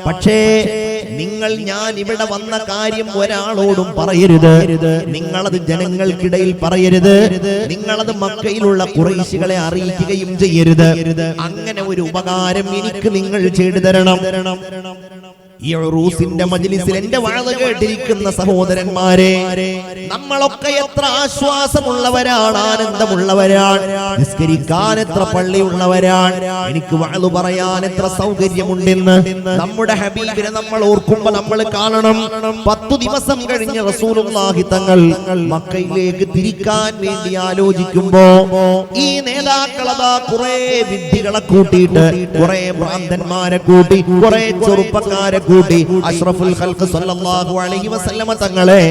[SPEAKER 1] പക്ഷേ നിങ്ങൾ ഞാൻ ഇവിടെ വന്ന കാര്യം ഒരാളോടും പറയരുത്. നിങ്ങളത് ജനങ്ങൾക്കിടയിൽ പറയരുത്. നിങ്ങളത് മക്കയിലുള്ള ഖുറൈശികളെ അറിയിക്കുകയും ചെയ്യരുത്. അങ്ങനെ ഒരു ഉപകാരം എനിക്ക് നിങ്ങൾ ചെയ്തു തരണം. ഈ ഉറൂസിന്റെ മജ്ലിസിൽ എന്റെ വാദ കേട്ടിരിക്കുന്ന സഹോദരന്മാരെ, നമ്മളൊക്കെ എത്ര ആശ്വാസമുള്ളവരാണ്, ആനന്ദമുള്ളവരാണ്, നിസ്കരിക്കാൻ എത്ര പള്ളിയുള്ളവരാണ്, എനിക്ക് വാദ പറയാൻ എത്ര സൗകര്യമുണ്ടെന്ന് നമ്മുടെ ഹബീബിനെ നമ്മൾ ഓർക്കുമ്പോൾ നമ്മൾ കാണണം. 10 ദിവസം കഴിഞ്ഞ് റസൂലുള്ളാഹി തങ്ങൾ മക്കയിലേക്ക് തിരിക്കാൻ വേണ്ടി ആലോചിക്കുമ്പോ ഈ നേതാക്കളതാ കുറെ വിഡ്ഢികളെ കൂട്ടിയിട്ട്, കുറെ ഭ്രാന്തന്മാരെ കൂട്ടി, കുറെ ചെറുപ്പക്കാരെ കൂട്ടി അഷ്റഫുൽ ഖൽഖ് സല്ലല്ലാഹു അലൈഹി വസല്ലമ തങ്ങളെ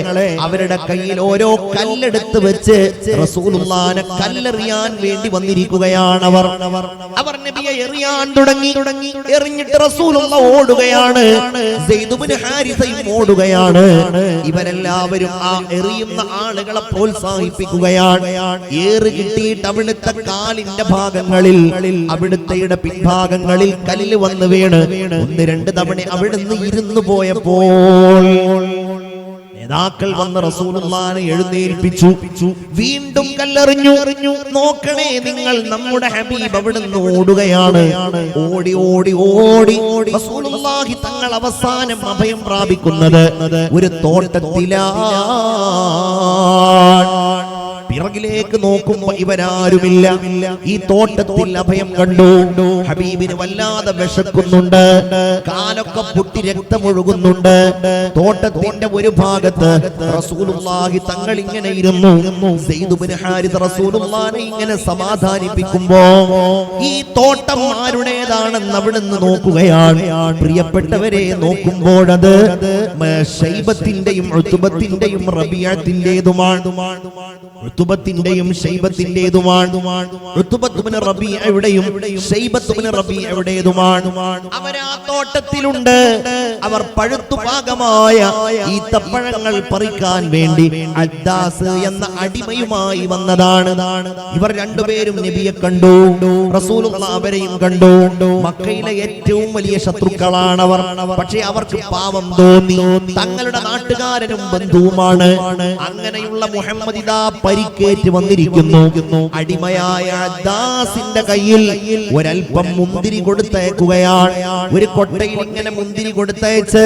[SPEAKER 1] അവരുടെ കയ്യിൽ ഓരോ കല്ലെടുത്ത് വെച്ച് റസൂലുള്ളാഹിനെ കല്ലെറിയാൻ വേണ്ടി വന്നിരിക്കുകയാണ്. അവർ നബിയെ എറിയാൻ തുടങ്ങി. എറിഞ്ഞിട്ട് റസൂലുള്ളാഹി ഓടുകയാണ്, സെയ്ദ് ഇബ്നു ഹാരിസയും ഓടുകയാണ്. ഇവരെല്ലാവരും ആ എറിയുന്ന ആളുകളെ പ്രോത്സാഹിപ്പിക്കുകയാണ്. ഏറ് കിട്ടിയിട്ട് അവിടുത്തെ കാലിന്റെ ഭാഗങ്ങളിൽ, അവിടുത്തെ പിൻഭാഗങ്ങളിൽ കല്ല് വന്ന് വീണ് 1-2 തവണ അവിടുന്ന് ഇരുന്നു പോയപ്പോൾ നേതാക്കൾ വന്ന് റസൂലുള്ളാഹിനെ എഴുന്നേൽപ്പിച്ചു. വീണ്ടും കല്ലെറിഞ്ഞു. നോക്കണേ നിങ്ങൾ, നമ്മുടെ ഹബീബ് അവിടുന്ന് ഓടുകയാണ്. ഓടി ഓടി ഓടി റസൂലുള്ളാഹി തങ്ങൾ അവസാനം അഭയം പ്രാപിക്കുന്നത് ഒരു തോട്ടത്തിലാണ്. പിറകിലേക്ക് നോക്കുമ്പോ ഇവരാരുമില്ല. ഈ തോട്ടത്തിൽ അഭയം കണ്ടു. ഹബീബിന് വല്ലാതെ വിശക്കുന്നുണ്ട്, കാലൊക്കെ പൊട്ടി രക്തമൊഴുകുന്നുണ്ട്. തോട്ടത്തിന്റെ ഒരു ഭാഗത്ത് റസൂലുള്ളാഹി തങ്ങൾ ഇങ്ങനെ ഇരുന്നു. സെയ്ദ് ഇബ്നു ഹാരിസ റസൂലുള്ളാഹിനെ ഇങ്ങനെ സമാധാനിപ്പിക്കുമ്പോ ഈ തോട്ടം ആരുടേതാണെന്ന് അവിടുന്ന് നോക്കുകയാണ്. പ്രിയപ്പെട്ടവരെ, നോക്കുമ്പോഴത് ശൈബത്തിന്റെയും ഉത്ബത്തിന്റെയും റബീഅത്തിന്റേതുമാണ്. ഉത്ബത്തിന്റെയും ശൈബത്തിന്റേതുമാണ്. ഉത്ബത്ത് ഇബ്നു റബീഅയുടെയും ശൈബത്ത് ഇബ്നു റബീഅയുടേതുമാണ്. അവർ ആ തോട്ടത്തിലുണ്ട്. അവർ പഴുത്തു പാകമായ ഈത്തപ്പഴങ്ങൾ പറിക്കാൻ വേണ്ടി അദ്ദാസ് എന്ന അടിമയുമായി വന്നതാണ്. ഇവർ രണ്ടുപേരും നബിയെ കണ്ടു, റസൂലുള്ളാഹി അവരെയും കണ്ടു. മക്കയിലെ ഏറ്റവും വലിയ ശത്രുക്കളാണ് അവർ. പക്ഷേ അവർക്ക് പാവം തോന്നി. തങ്ങളുടെ നാട്ടുകാരനും ബന്ധുവുമാണ്. അങ്ങനെയുള്ള മുഹമ്മദ് ഇദാ പരിക്കേറ്റ് വന്നിരിക്കുന്നു. അടിമയായ അദ്ദാസിന്റെ കയ്യിൽ ഒരൽപ്പം മുന്തിരി കൊടുത്തയക്കുകയാണ്. ഒരു കൊട്ടയിൽ ഇങ്ങനെ മുന്തിരി കൊടുത്തയച്ച്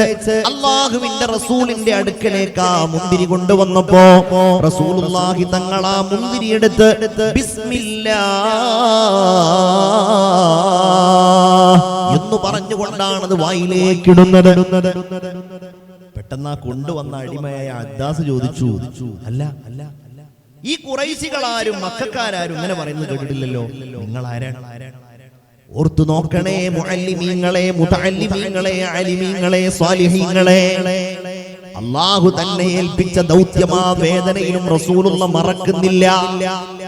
[SPEAKER 1] അല്ലാഹുവിന്റെ റസൂലിന്റെ അടുക്കലേക്ക് ആ മുന്തിരി കൊണ്ടുവന്നപ്പോ റസൂലുള്ളാഹി തങ്ങൾ ആ മുന്തിരി എടുത്ത് ബിസ്മില്ലാഹ് എന്ന് പറഞ്ഞുകൊണ്ടാണത് വായിലേക്കിടുന്നത്. പെട്ടെന്ന് ആ കൊണ്ടുവന്ന അടിമയായ അദ്ദാസ് ചോദിച്ചു, അല്ല ഈ ഖുറൈശികളാരും മക്കക്കാരും ഇങ്ങനെ പറയുന്നത് കേട്ടിട്ടില്ലല്ലോ, നിങ്ങൾ ആരാണ്? ഓർത്തു നോക്കണേ മുഅല്ലിമീങ്ങളെ, മുതഅല്ലിമീങ്ങളെ, അലിമീങ്ങളെ, സ്വാലിഹീങ്ങളെ. അല്ലാഹു തന്നെ ഏൽപ്പിച്ച ദൗത്യമാ വേദനയിലും റസൂലുള്ളാഹി മറക്കുന്നില്ല.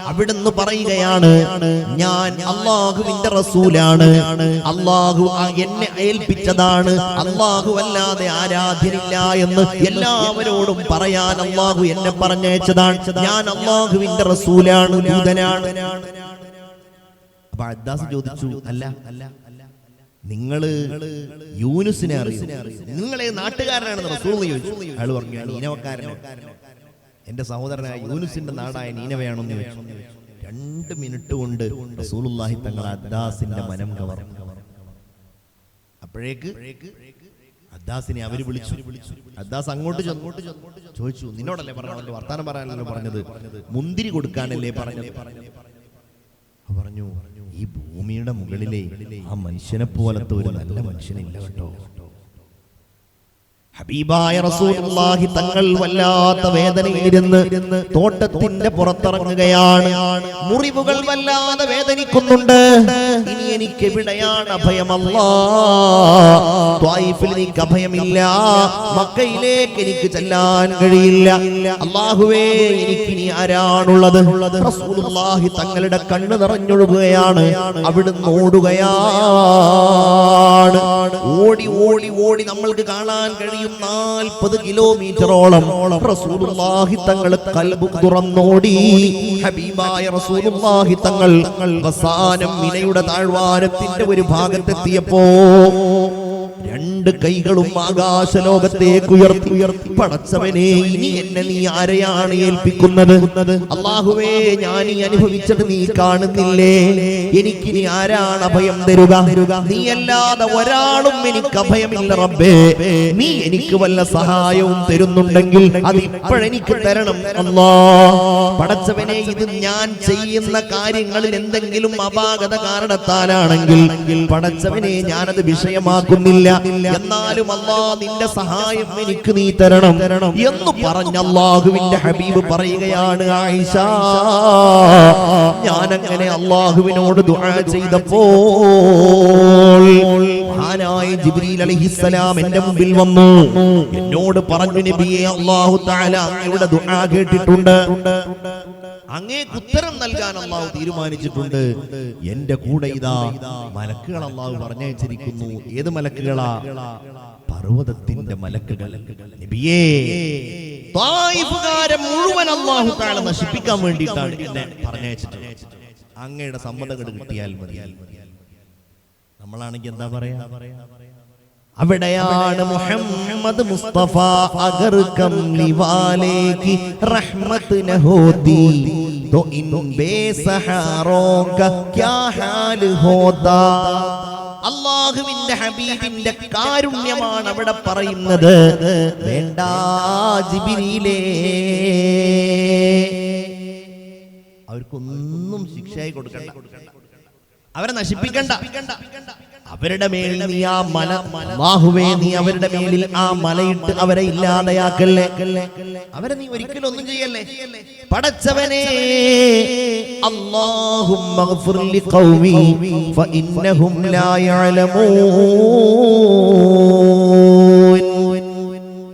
[SPEAKER 1] അവിടുന്ന് പറയുകയാണ്, ഞാൻ അല്ലാഹുവിന്റെ റസൂലാണ്, അല്ലാഹു എന്നെ ഏൽപ്പിച്ചതാണ്, അല്ലാഹു അല്ലാതെ ആരാധ്യനില്ല എന്ന് എല്ലാവരോടും പറയാൻ അല്ലാഹു എന്നെ പറഞ്ഞയച്ചതാണ്, ഞാൻ അല്ലാഹുവിന്റെ റസൂലാണ്, ദൂതനാണ്. അപ്പൊ അദ്ദാസ് ചോദിച്ചു, അല്ല നിങ്ങള് യൂനുസിനെ അറിയും, നിങ്ങളെ നാട്ടുകാരനാണെന്ന് റസൂൽ ചോദിച്ചു. അയാൾ പറഞ്ഞു, നീനവക്കാരനാണ്, എന്റെ സഹോദരനായ യൂനുസിന്റെ നാടായ നീനവയാണെന്ന് ചോദിച്ചു. 2 മിനിറ്റ് കൊണ്ട് റസൂലുള്ളാഹി തങ്ങൾ അദ്ദാസിന്റെ മനം കവർന്നു. അപ്പോഴേക്ക് അദ്ദാസിനെ അവര് വിളിച്ചു. അദ്ദാസ് അങ്ങോട്ട് ചോദിച്ചു, നിന്നോടല്ലേ പറഞ്ഞത്, വർത്താനം പറയാനല്ലോ പറഞ്ഞത്, മുന്തിരി കൊടുക്കാനല്ലേ പറഞ്ഞത്? പറഞ്ഞു, ഈ ഭൂമിയുടെ മുകളിലെ ആ മനുഷ്യനെ പോലത്തെ ഒരു നല്ല മനുഷ്യനില്ല കേട്ടോ. ഹബീബായ റസൂലുള്ളാഹി തങ്ങൾ വല്ലാത്ത വേദനയിലിരുന്ന് തോട്ടത്തിന്റെ പുറത്തിറങ്ങുകയാണ്. മുറിവുകൾ വല്ലാതെ വേദനിക്കുന്നുണ്ട്. ഇനി എനിക്ക് എവിടെയാണ് അഭയം? അല്ലാഹ്, ത്വായിഫിൽ എനിക്ക് അഭയമില്ല, മക്കയിലേക്ക് എനിക്ക് ചെല്ലാൻ കഴിയില്ല. അല്ലാഹുവേ, എനിക്കിനി ആരാണുള്ളത്? റസൂലുള്ളാഹി തങ്ങളുടെ കണ്ണ് നിറഞ്ഞൊഴുകുകയാണ്. അവിടുന്ന് ഓടുകയാണ്. ഓടി ഓടി ഓടി നമ്മൾക്ക് കാണാൻ കഴിയും 40 കിലോമീറ്ററോളം റസൂലുള്ളാഹി തങ്ങൾ ഖൽബ് തുറന്നോടി. ഹബീബായ റസൂലുള്ളാഹി തങ്ങൾ അവസാനം മിനയുടെ താഴ്വാരത്തിന്റെ ഒരു ഭാഗത്തെത്തിയപ്പോ രണ്ട് കൈകളും ആകാശലോകത്തേക്ക് ഉയർത്തി പടച്ചവനെ ഇനി എന്നെ നീ ആരെയാണ് ഏൽപ്പിക്കുന്നത്? അല്ലാഹുവേ, ഞാൻ ഈ അനുഭവിച്ചത് നീ കാണുന്നില്ലേ? എനിക്കിനി ആരാണ് അഭയം തരുക? നീയല്ലാതെ ഒരാളും എനിക്ക് അഭയമില്ല റബ്ബേ. നീ എനിക്ക് വല്ല സഹായവും തരുന്നുണ്ടെങ്കിൽ അത് ഇപ്പോഴെനിക്ക് തരണം അല്ലാഹ്. പടച്ചവനെ, ഇത് ഞാൻ ചെയ്യുന്ന കാര്യങ്ങളിൽ എന്തെങ്കിലും അപാകത കാരണത്താലാണെങ്കിൽ പടച്ചവനെ ഞാനത് വിഷയമാക്കുന്നില്ല. എന്നാലും അല്ലാഹ് നിന്റെ സഹായം എനിക്ക് നീ തരണം എന്ന് പറഞ്ഞ അല്ലാഹുവിന്റെ ഹബീബ് പറയുകയാണ്, ആയിഷ, ഞാനങ്ങനെ അല്ലാഹുവിനോട് ദുആ ചെയ്തപ്പോൾ മഹാനായ ജിബ്രീൽ അലൈഹിസ്സലാം എന്റെ മുമ്പിൽ വന്നു. എന്നോട് പറഞ്ഞു, നബിയെ, അല്ലാഹു തആല അങ്ങയുടെ ദുആ കേട്ടിട്ടുണ്ട്, അങ്ങേക്ക് ഉത്തരം നൽകാൻ അല്ലാഹു തീരുമാനിച്ചിട്ടുണ്ട്. എന്റെ കൂടെ ഇതാ മലക്കുകൾ അല്ലാഹു പറഞ്ഞയച്ചിരിക്കുന്നു. ഏത് മലക്കുകളാ? പർവ്വതത്തിന്റെ മലക്കുകൾ. നബിയേ, ത്വായിഫുകാരെ മുഴുവൻ അല്ലാഹു തആല നശിപ്പിക്കാൻ വേണ്ടിയിട്ടാണ് എന്നെ പറഞ്ഞയച്ചിട്ടുള്ളത്. അങ്ങയുടെ സമ്മതം കിട്ടിയാൽ മതി. നമ്മളാണെങ്കിൽ എന്താ പറയാ? അവിടെയാണ് മുഹമ്മദ് മുസ്തഫ അഗർ കംലി വാലേ കി റഹ്മത്ത് ന ഹോതി तो इन बेसहारों का क्या हाल होता. അല്ലാഹുവിന്റെ ഹബീബിന്റെ കാരുണ്യമാണ് അവിടെ പറയുന്നത്. വേണ്ട ജിബ്രീലേ, അവർക്കൊന്നും ശിക്ഷയായി കൊടുക്കണ്ട, അവരെ നശിപ്പിക്കണ്ട. അവരുടെ മേലിൽ നീ ആ മല, അല്ലാഹുവേ, നീ അവരുടെ മേലിൽ ആ മലയിട്ട് അവരെ ഇല്ലാതെയാക്കല്ലേ. അവരെ നീ ഒരിക്കലും ഒന്നും ചെയ്യല്ലേ. പടച്ചവനെ, അല്ലാഹുമ്മ ഗ്ഫിർ ലിഖൗമി ഫഇന്നഹും ലാ യഅലമൂൻ.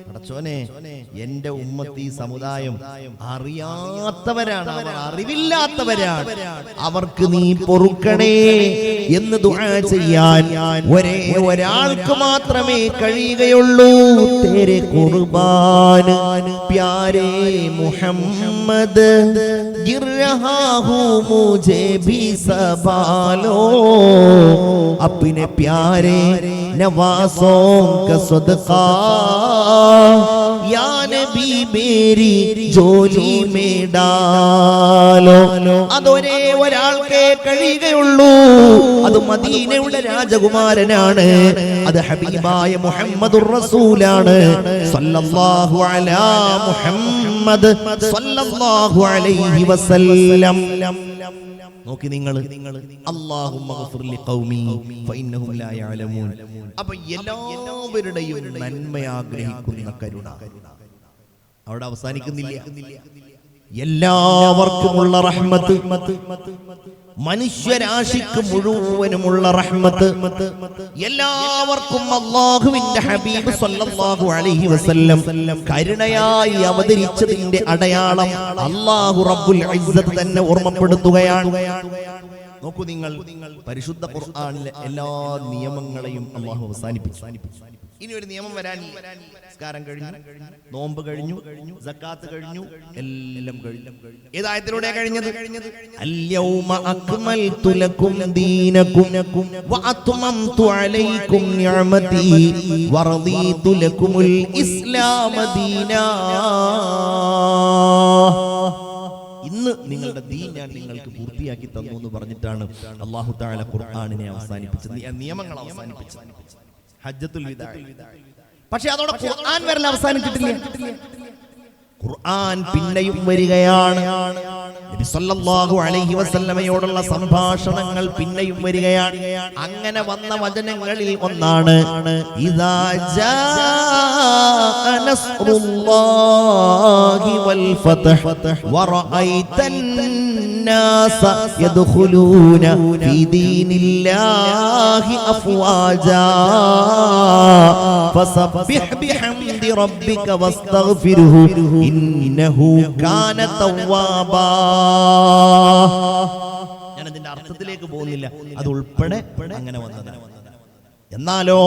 [SPEAKER 1] പടച്ചവനെ, എന്റെ ഉമ്മത്തി സമുദായം അറിയാത്തവരാണ്, അവർ അറിവില്ലാത്തവരാണ്, അവർക്ക് നീ പൊറുക്കണേ എന്ന് ദുആ ചെയ്യാൻ ഒരേ ഒരാൾക്ക് മാത്രമേ കഴിയുകയുള്ളൂ. തേരെ ഖുർബാൻ പ്യാരെ മുഹമ്മദ് गिर रहा हूँ मुझे भी संभालो अपने प्यारे नवासों का सदका या नबी मेरी ജോലി മേടാലോ. അതൊരേ ഒരാൾക്കേ കഴിയുകയുള്ളൂ. അത് മദീനയുടെ രാജകുമാരനാണ്. അത് ഹബീബായ മുഹമ്മദുർ റസൂലാണ് സല്ലല്ലാഹു അലാ മുഹമ്മദ് സല്ലല്ലാഹു അലൈഹി വസല്ലം. നോക്കി നിങ്ങൾ, അല്ലാഹുമ്മ ഗ്ഫിർ ലിഖൗമി ഫഇന്നഹും ലാ യഅലമൂൻ. അപ്പോൾ എല്ലാവരുടെയും നന്മ ആഗ്രഹിക്കുന്ന കരുണ അവിടെ അവസാനിക്കുന്നില്ല. എല്ലാവർക്കുമുള്ള റഹ്മത്ത്, മനുഷ്യരാശിക്ക് മുഴുവനുമുള്ള റഹ്മത്ത്, എല്ലാവർക്കും അല്ലാഹുവിന്റെ ഹബീബ് സല്ലല്ലാഹു അലൈഹി വസല്ലം കരുണയായി അവതരിച്ചതിന്റെ അടയാളം അല്ലാഹു റബ്ബുൽ ഇസ്സത്ത് തന്നെ ഓർമ്മപ്പെടുത്തുകയാണ്. നോക്കൂ നിങ്ങൾ, പരിശുദ്ധ ഖുർആനിലെ എല്ലാ നിയമങ്ങളെയും അല്ലാഹു അവസാനിപ്പിച്ചു. ഇനി ഒരു നിയമം വരാനില്ല. നിസ്കാരം കഴിഞ്ഞു, നോമ്പ് കഴിഞ്ഞു, സക്കാത്ത് കഴിഞ്ഞു, എല്ലാം കഴിഞ്ഞു. ഏതായത്തിലൂടെ കഴിഞ്ഞത്? അൽയൗമ അക്മൽതു ലക്കും ദീനകും വഅത്മംതു അലൈക്കും നിഅമതി വറദീതു ലക്കുമുൽ ഇസ്ലാമ ദീനാ. ഇന്ന് നിങ്ങളുടെ ദീൻ ഞാൻ നിങ്ങൾക്ക് പൂർത്തിയാക്കി തന്നു എന്ന് പറഞ്ഞിട്ടാണ് അല്ലാഹു തആല ഖുർആനിനെ അവസാനിപ്പിച്ചത്, നിയമങ്ങൾ അവസാനിപ്പിച്ചത് ഹജ്ജത്തുൽ വിദാ. പക്ഷേ അതോടെ ഖുർആൻ വരൽ അവസാനിച്ചിട്ടില്ല. ഖുർആൻ പിന്നെയും വരികയാണ്. നബി സല്ലല്ലാഹു അലൈഹി വസല്ലമയോടുള്ള സംഭാഷണങ്ങൾ പിന്നെയും വരികയാണ്. അങ്ങനെ വന്ന വചനങ്ങളിൽ ഒന്നാണ് ഇദാ ജാഅ നസ്റുല്ലാഹി വൽ ഫത്ഹ് വറഅയ്തൻ നാസ യദ്ഖുലൂന ഫീ ദീനില്ലാഹി അഫ്വാജാ ഫസബ്ബിഹ് ബിഹംദി റബ്ബിക വസ്തഗ്ഫിർഹു ഇന്നഹു കാന തവ്വാബാ. ഞാൻ അതിന്റെ അർത്ഥത്തിലേക്ക് പോകുന്നില്ല, അത് ഉൾപ്പെടെ അങ്ങനെ വന്നതാണ്. എന്നാലോ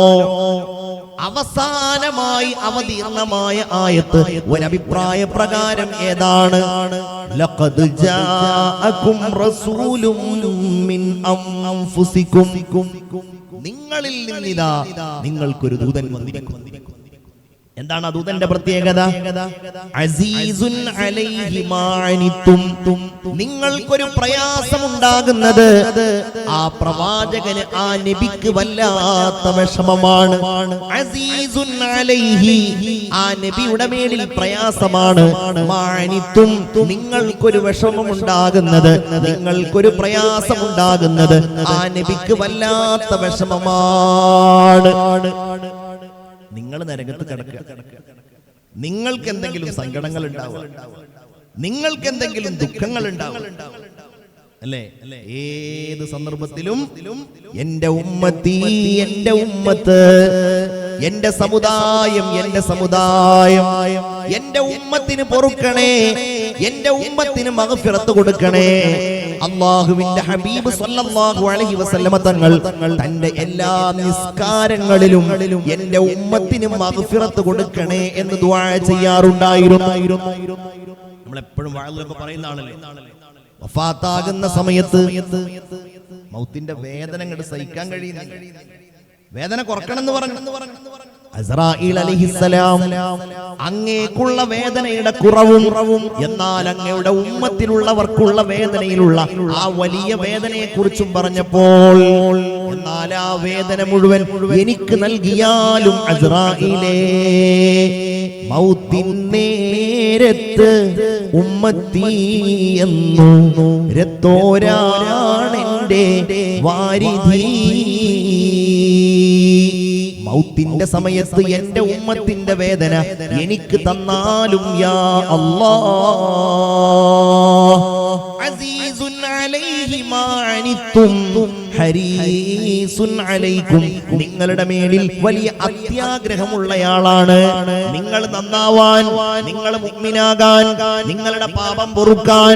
[SPEAKER 1] അവസാനമായി അവതീർണമായ ആയത്ത് ഒരഭിപ്രായ പ്രകാരം ഏതാണ്? ലഖദ് ജാഅകും റസൂലും മിൻ അൻഫുസികും നിങ്ങളിൽ നിന്നിതാ നിങ്ങൾക്കൊരു ദൂതൻ വന്നിരിക്കുന്നു. എന്താണ് ആ ദൂതന്റെ പ്രത്യേകത? അസീസുൻ അലൈഹി മാ അനിത്തും, നിങ്ങൾക്കൊരു പ്രയാസമുണ്ടാകുന്നത് ആ പ്രവാചകന്, ആ നബിക്ക് വല്ലാത്ത വിഷമമാണ്. അസീസുൻ അലൈഹി, ആ നബിയുടെ മേലിൽ പ്രയാസമാണ്. മാ അനിത്തും, നിങ്ങൾക്കൊരു വിഷമമുണ്ടാകുന്നത്, നിങ്ങൾക്കൊരു പ്രയാസമുണ്ടാകുന്നത് ആ നബിക്ക് വല്ലാത്ത വിഷമമാണ്. നിങ്ങൾ നരകത്ത് കിടക്കുക, നിങ്ങൾക്ക് എന്തെങ്കിലും സങ്കടങ്ങൾ ഉണ്ടാവുക, നിങ്ങൾക്ക് എന്തെങ്കിലും ദുഃഖങ്ങൾ ഉണ്ടാവും അല്ലേ? ഏത് സന്ദർഭത്തിലും എന്റെ ഉമ്മത്തി, എന്റെ ഉമ്മത്ത്, എന്റെ സമുദായം, എന്റെ സമുദായം, എന്റെ ഉമ്മത്തിന് പൊറുക്കണേ, എന്റെ ഉമ്മത്തിന് മഗ്ഫിറത്ത് കൊടുക്കണേ. അല്ലാഹുവിന്റെ ഹബീബ് സല്ലല്ലാഹു അലൈഹി വസല്ലമ തങ്ങൾ തന്റെ എല്ലാ നിസ്കാരങ്ങളിലും എന്റെ ഉമ്മത്തിന് മഗ്ഫിറത്ത് കൊടുക്കണേ എന്ന് ദുആ ചെയ്യാറുണ്ടായിരുന്നു. നമ്മളെപ്പോഴും വഅലിലൊക്കെ പറയുന്നതാണല്ലോ, വഫാത്താകുന്ന സമയത്ത് മൗത്തിന്റെ വേദന അങ്ങോട്ട് സഹിക്കാൻ കഴിയുന്നില്ല, വേദന കുറക്കണം എന്ന് പറഞ്ഞു അസ്രാഈൽ അലൈഹിസ്സലാം, അങ്ങേക്കുള്ള വേദനയുടെ കുറവും എന്നാൽ അങ്ങയുടെ ഉമ്മത്തിലുള്ളവർക്കുള്ള വേദനയിലുള്ള ആ വലിയ വേദനയെ കുറിച്ചും പറഞ്ഞപ്പോൾ, എന്നാൽ ആ വേദന മുഴുവൻ എനിക്ക് നൽകിയാലും അസ്രാഈലേ, മൗത്തിൻ നേരത്ത് ഉമ്മത്തി എന്നു രത്തോരാണെന്റെ വാരിധി. മൗത്തിന്റെ സമയത്ത് എന്റെ ഉമ്മത്തിന്റെ വേദന എനിക്ക് തന്നാലും യാ അല്ലാഹ്, അസീസുൻ അലൈഹി മാ അനിത്തും ഹരീസുൻ അലൈക്കും, നിങ്ങളുടെ മേലിൽ വലിയ അത്യാഗ്രഹമുള്ളയാളാണ്. നിങ്ങൾ നന്നാവാൻ, നിങ്ങൾ മുഅ്മിനാകാൻ, നിങ്ങളുടെ പാപം പൊറുക്കാൻ,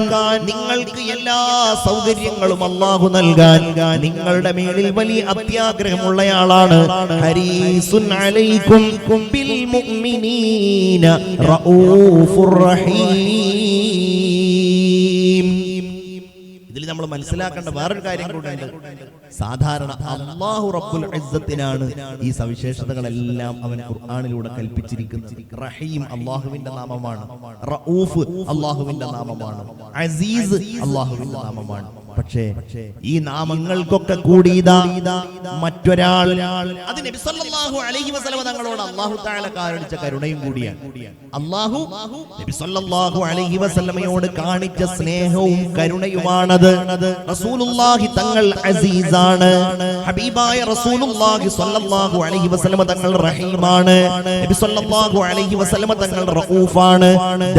[SPEAKER 1] നിങ്ങൾക്ക് എല്ലാ സൗകര്യങ്ങളും അല്ലാഹു നൽകാൻ നിങ്ങളുടെ മേലിൽ വലിയ അത്യാഗ്രഹമുള്ളയാളാണ്. ഹരീസുൻ അലൈക്കും ബിൽ മുഅ്മിനീന റഊഫുർ റഹീം. ഇതിൽ നമ്മൾ മനസ്സിലാക്കേണ്ട വേറൊരു കാര്യം കൂടെ ഉണ്ട്. സാധാരണ അല്ലാഹു റബ്ബുൽ ഇസ്സത്തിനാണ് ഈ സവിശേഷതകളെല്ലാം അവൻ ഖുർആനിലൂടെ കൽപ്പിച്ചിരിക്കുന്നത്. റഹീം അല്ലാഹുവിന്റെ നാമമാണ്, റഊഫ് അല്ലാഹുവിന്റെ നാമമാണ്, അസീസ് അല്ലാഹുവിന്റെ നാമമാണ്. പക്ഷേ ഈ നാമങ്ങൾക്കൊക്കെ കൂടി മറ്റൊരാൾ, അത് നബി സല്ലല്ലാഹു അലൈഹി വസല്ലം തങ്ങളോട് അല്ലാഹു തആല കാണിച്ച കരുണയും കൂടിയാണ്. അല്ലാഹു നബി സല്ലല്ലാഹു അലൈഹി വസല്ലമയോട് കാണിച്ച സ്നേഹവും കരുണയുമാണത്. റസൂലുള്ളാഹി തങ്ങൾ അസീസാണ്, ഹബീബായ റസൂലുള്ളാഹി സ്വല്ലല്ലാഹു അലൈഹി വസല്ലമ തങ്ങൾ റഹീമാണ്, നബി സല്ലല്ലാഹു അലൈഹി വസല്ലമ തങ്ങൾ റഊഫാണ്,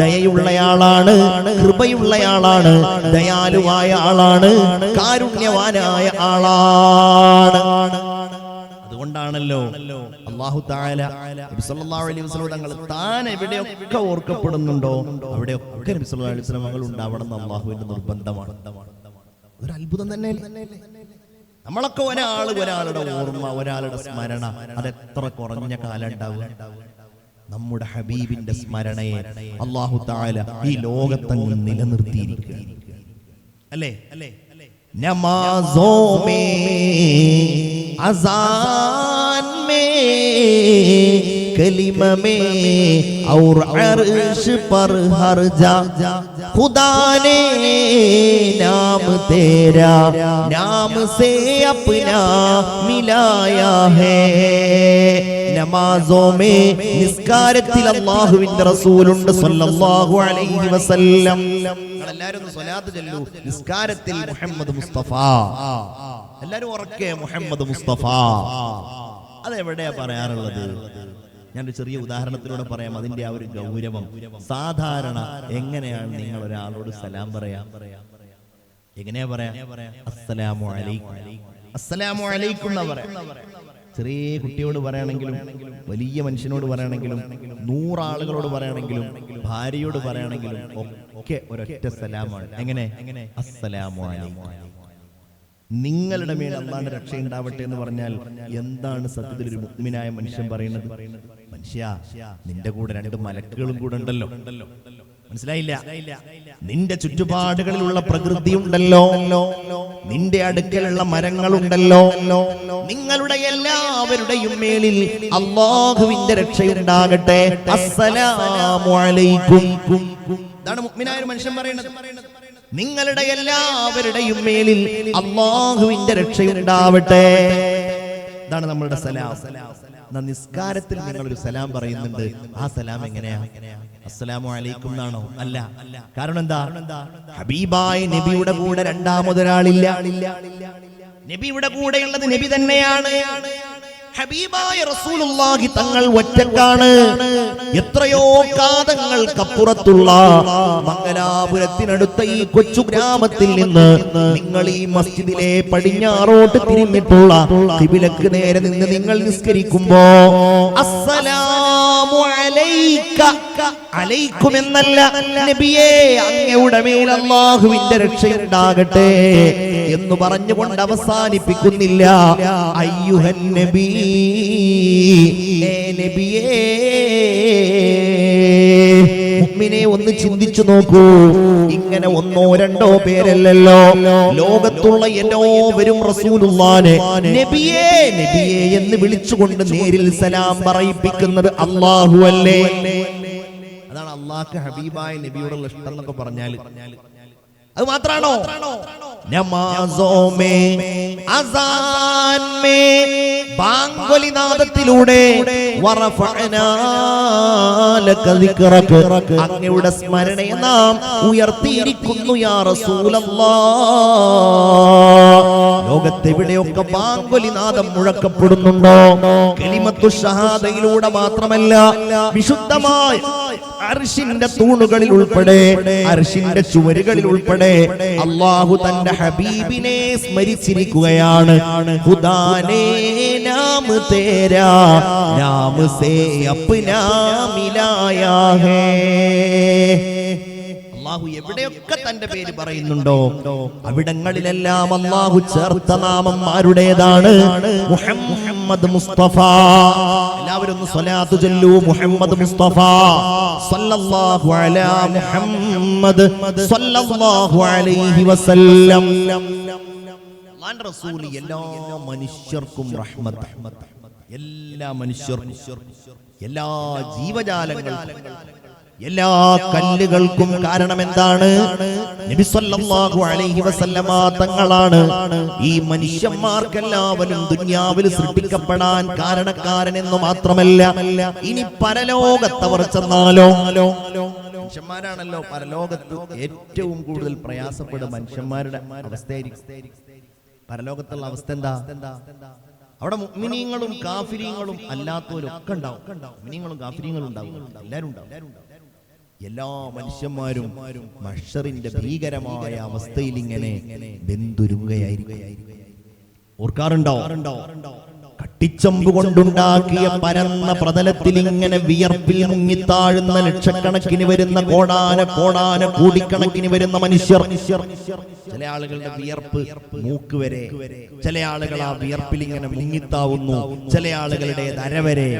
[SPEAKER 1] ദയയുള്ളയാളാണ്, കൃപയുള്ളയാളാണ്, ദയാലുവായ ആളാണ്, കാരുണ്യവാനായ ആളാണ്. അതുകൊണ്ടാണല്ലോ അല്ലാഹു തആല നബി സല്ലല്ലാഹു അലൈഹി വസല്ലം തങ്ങൾ താൻ എവിടെയൊക്കെ ഓർക്കപ്പെടുന്നുണ്ടോ അവിടെയൊക്കെ നബി സല്ലല്ലാഹു അലൈഹി വസല്ലം തങ്ങൾ ഉണ്ടാവണം എന്ന് അല്ലാഹുവിന്റെ നിർബന്ധമാണ്. ഒരു അത്ഭുതം തന്നെ. നമ്മളൊക്കെ ഒരാളുടെ ഓർമ്മ, ഒരാളുടെ സ്മരണ, അത് എത്ര കുറഞ്ഞ കാലം ഉണ്ടാവുക. നമ്മുടെ ഹബീബിന്റെ സ്മരണയെ അല്ലാഹു തആല ഈ ലോകത്തങ്ങ് നിലനിർത്തിയിരിക്കുക അല്ലേ? നമാസോ മേ അസാൻ മേ कलिमा में और अर्श पर हर जा खुदा ने नाम तेरा नाम से अपना मिलाया है नमाजों में നിസ്കാരത്തിൽ അല്ലാഹുവിന്റെ റസൂലുണ്ട് സല്ലല്ലാഹു അലൈഹി വസല്ലം എല്ലാവരും സ്വലാത്ത് ചൊല്ലൂ നിസ്കാരത്തിൽ മുഹമ്മദ് മുസ്തഫ എല്ലാവരും ഉറക്കെ മുഹമ്മദ് മുസ്തഫ അതെവിടെയാ പറയാറുള്ളത് ഞാനൊരു ചെറിയ ഉദാഹരണത്തിലൂടെ പറയാം അതിന്റെ ആ ഒരു ഗൗരവം സാധാരണ എങ്ങനെയാണ് നിങ്ങൾ ഒരാളോട് സലാം പറയാ എങ്ങനെയാ പറയാ അസ്സലാമു അലൈക്കും അസ്സലാമു അലൈക്കും എന്നാ പറയാ ചെറിയ കുട്ടിയോട് പറയുകയാണെങ്കിലും വലിയ മനുഷ്യനോട് പറയുകയാണെങ്കിലും 100 ആളുകളോട് പറയുകയാണെങ്കിലും ഭാര്യയോട് പറയുകയാണെങ്കിലും ഒക്കെ ഒരൊറ്റ സലാമാണ് എങ്ങനെ അസ്സലാമു അലൈക്കും നിങ്ങളുടെ മേൽ അല്ലാഹുവിന്റെ രക്ഷ ഉണ്ടാവട്ടെ എന്ന് പറഞ്ഞാൽ എന്താണ് സത്യത്തിൽ ഒരു മുഅ്മിനായ മനുഷ്യൻ പറയുന്നത് മനുഷ്യ നിന്റെ കൂടെ 2 മലക്കുകളും കൂടെ ഉണ്ടല്ലോ മനസ്സിലായില്ല? നിന്റെ ചുറ്റുപാടുകളിലുള്ള പ്രകൃതി ഉണ്ടല്ലോ, നിന്റെ അടുക്കലുള്ള മരങ്ങളുണ്ടല്ലോ, നിങ്ങളുടെ എല്ലാവരുടെയും മേലിൽ അല്ലാഹുവിന്റെ രക്ഷയുണ്ടാകട്ടെ. അസ്സലാമു അലൈക്കും. ഇതാണ് മുഅ്മിനായ ഒരു മനുഷ്യൻ പറയുന്നത്. നിങ്ങളുടെ എല്ലാവരുടെയും മേലിൽ അല്ലാഹുവിന്റെ രക്ഷയുണ്ടാവട്ടെ. ഇതാണ് നമ്മളുടെ സലാം. നിസ്കാരത്തിൽ നിങ്ങൾ ഒരു സലാം പറയുന്നുണ്ട്. ആ സലാം എങ്ങനെയാ? അസ്സലാമു അലൈക്കും എന്നാണോ? അല്ല. കാരണം എന്താ? ഹബീബായ നബിയുടെ കൂടെ രണ്ടാമതൊരാളില്ല. നബിയുടെ കൂടെയുള്ളത് നബി തന്നെയാണ്. ഹബീബായ റസൂലുള്ളാഹി തങ്ങൾ ഒറ്റക്കാണ്. എത്രയോ കാതങ്ങൾക്കപ്പുറത്തുള്ള മംഗലാപുരത്തിനടുത്ത ഈ കൊച്ചു ഗ്രാമത്തിൽ നിന്ന് നിങ്ങൾ ഈ മസ്ജിദിലെ പടിഞ്ഞാറോട്ട് തിരിഞ്ഞിട്ടുള്ള ഖിബിലക്ക് നേരെ നിന്ന് നിങ്ങൾ നിസ്കരിക്കുമ്പോ അസ്സലാമു അലൈക, അലൈക്കും എന്നല്ല നബിയേ അങ്ങയുടെ മേൽ അല്ലാഹുവിന്റെ രക്ഷയുണ്ടാകട്ടെ എന്ന് പറഞ്ഞുകൊണ്ട് അവസാനിപ്പിക്കുന്നില്ല. അയ്യുഹൻ നബി, നബിയേ. മുഅ്മിനെ ഒന്ന് ചിന്തിച്ചു നോക്കൂ. ഇങ്ങനെ ഒന്നോ രണ്ടോ പേരല്ലല്ലോ, ലോകത്തുള്ള എല്ലാവരും റസൂലുള്ളാഹിനെ നബിയേ നബിയേ എന്ന് വിളിച്ചുകൊണ്ട് നേരിൽ സലാം പറയിപ്പിക്കുന്നത് അല്ലാഹു അല്ലേ? അതാണ് അല്ലാഹുക്ക് ഹബീബായ നബിയോടുള്ള ഇഷ്ടം എന്നൊക്കെ പറഞ്ഞാൽ. അത് മാത്രാണോ? നമാസോ മേ അസാൻ മേ ബാങ്കുലിനാദത്തിലൂടെ വറഫഅനാ ലക ദിക്റക, അങ്ങയുടെ സ്മരണയെ നാം ഉയർത്തിയിരിക്കുന്നു യാ റസൂലല്ലാഹ്. ലോകത്തെവിടെയൊക്കെ ബാങ്കുലിനാദം മുഴക്കപ്പെടുന്നുണ്ടോ, കലിമത്തു ഷഹാദയിലൂടെ മാത്രമല്ല, വിശുദ്ധമായ അർശിന്റെ തൂണുകളിൽ ഉൾപ്പെടെ, അർശിന്റെ ചുവരുകളിൽ ഉൾപ്പെടെ അല്ലാഹു തന്റെ ഹബീബിനെ സ്മരിച്ചിരിക്കുകയാണ്. ഖുദാനേ നാം തേരാ നാം സേ അപ്നാ മിലായാ ഹേ. അല്ലാഹു എവിടെയൊക്കെ തന്റെ പേര് പറയുന്നുണ്ടോ അവിടങ്ങളിലെല്ലാം അല്ലാഹു ചേർത്ത നാമം ആരുടേതാണ്? മുഹമ്മദ് മുസ്തഫ. എല്ലാവരും ഒന്ന് സ്വലാത്ത് ചൊല്ലൂ. മുഹമ്മദ് മുസ്തഫ സല്ലല്ലാഹു അലാ മുഹമ്മദ് സല്ലല്ലാഹു അലൈഹി വസല്ലം. അല്ലാഹുവിന്റെ റസൂൽ എല്ലാ മനുഷ്യർക്കും റഹ്മത്ത്. എല്ലാ മനുഷ്യർക്കും, എല്ലാ ജീവജാലങ്ങൾക്കും, എല്ലാ കല്ലുകൾക്കും കാരണം എന്താണ്? നബി സല്ലല്ലാഹു അലൈഹി വസല്ലമ തങ്ങളാണ്. ഈ മനുഷ്യന്മാർക്കെല്ലാവരും ദുനിയാവിൽ സൃഷ്ടിക്കപ്പെടാൻ കാരണക്കാരൻ എന്ന് മാത്രമല്ല, ഇനി പരലോകത്തവർ ചെന്നാലോ, മനുഷ്യന്മാരാണല്ലോ പരലോകത്ത് ഏറ്റവും കൂടുതൽ പ്രയാസപ്പെടുന്ന മനുഷ്യന്മാരുടെ അവസ്ഥയായിരിക്കും. പരലോകത്തുള്ള അവസ്ഥ എന്താ? അവിടെ മുഅ്മിനീങ്ങളും കാഫിരീങ്ങളും അല്ലാത്തവരും ഒക്കെ ഉണ്ടാവും. മുഅ്മിനീങ്ങളും കാഫിരീങ്ങളും ഉണ്ടാവും, എല്ലാവരും ഉണ്ടാവും. എല്ലാ മനുഷ്യന്മാരും മഹ്ശറിന്റെ ഭീകരമായ അവസ്ഥയിൽ ഇങ്ങനെ ബന്ധുരുകയായിരിക്കും. ഓർക്കാറുണ്ടോ? കട്ടിച്ചമ്പ് കൊണ്ടുണ്ടാക്കിയ പരന്ന പ്രതലത്തിൽ ഇങ്ങനെ വിയർപ്പിൽ മുങ്ങിത്താഴുന്ന ലക്ഷക്കണക്കിന് വരുന്ന കോടാന കോടിക്കണക്കിന് വരുന്ന മനുഷ്യർ. ചില ആളുകളുടെ വിയർപ്പ് മൂക്ക് വരെ, ചില ആളുകൾ ആ വിയർപ്പിൽ ഇങ്ങനെ മുങ്ങിത്താവുന്നു, ചില ആളുകളുടെ അരവരെ.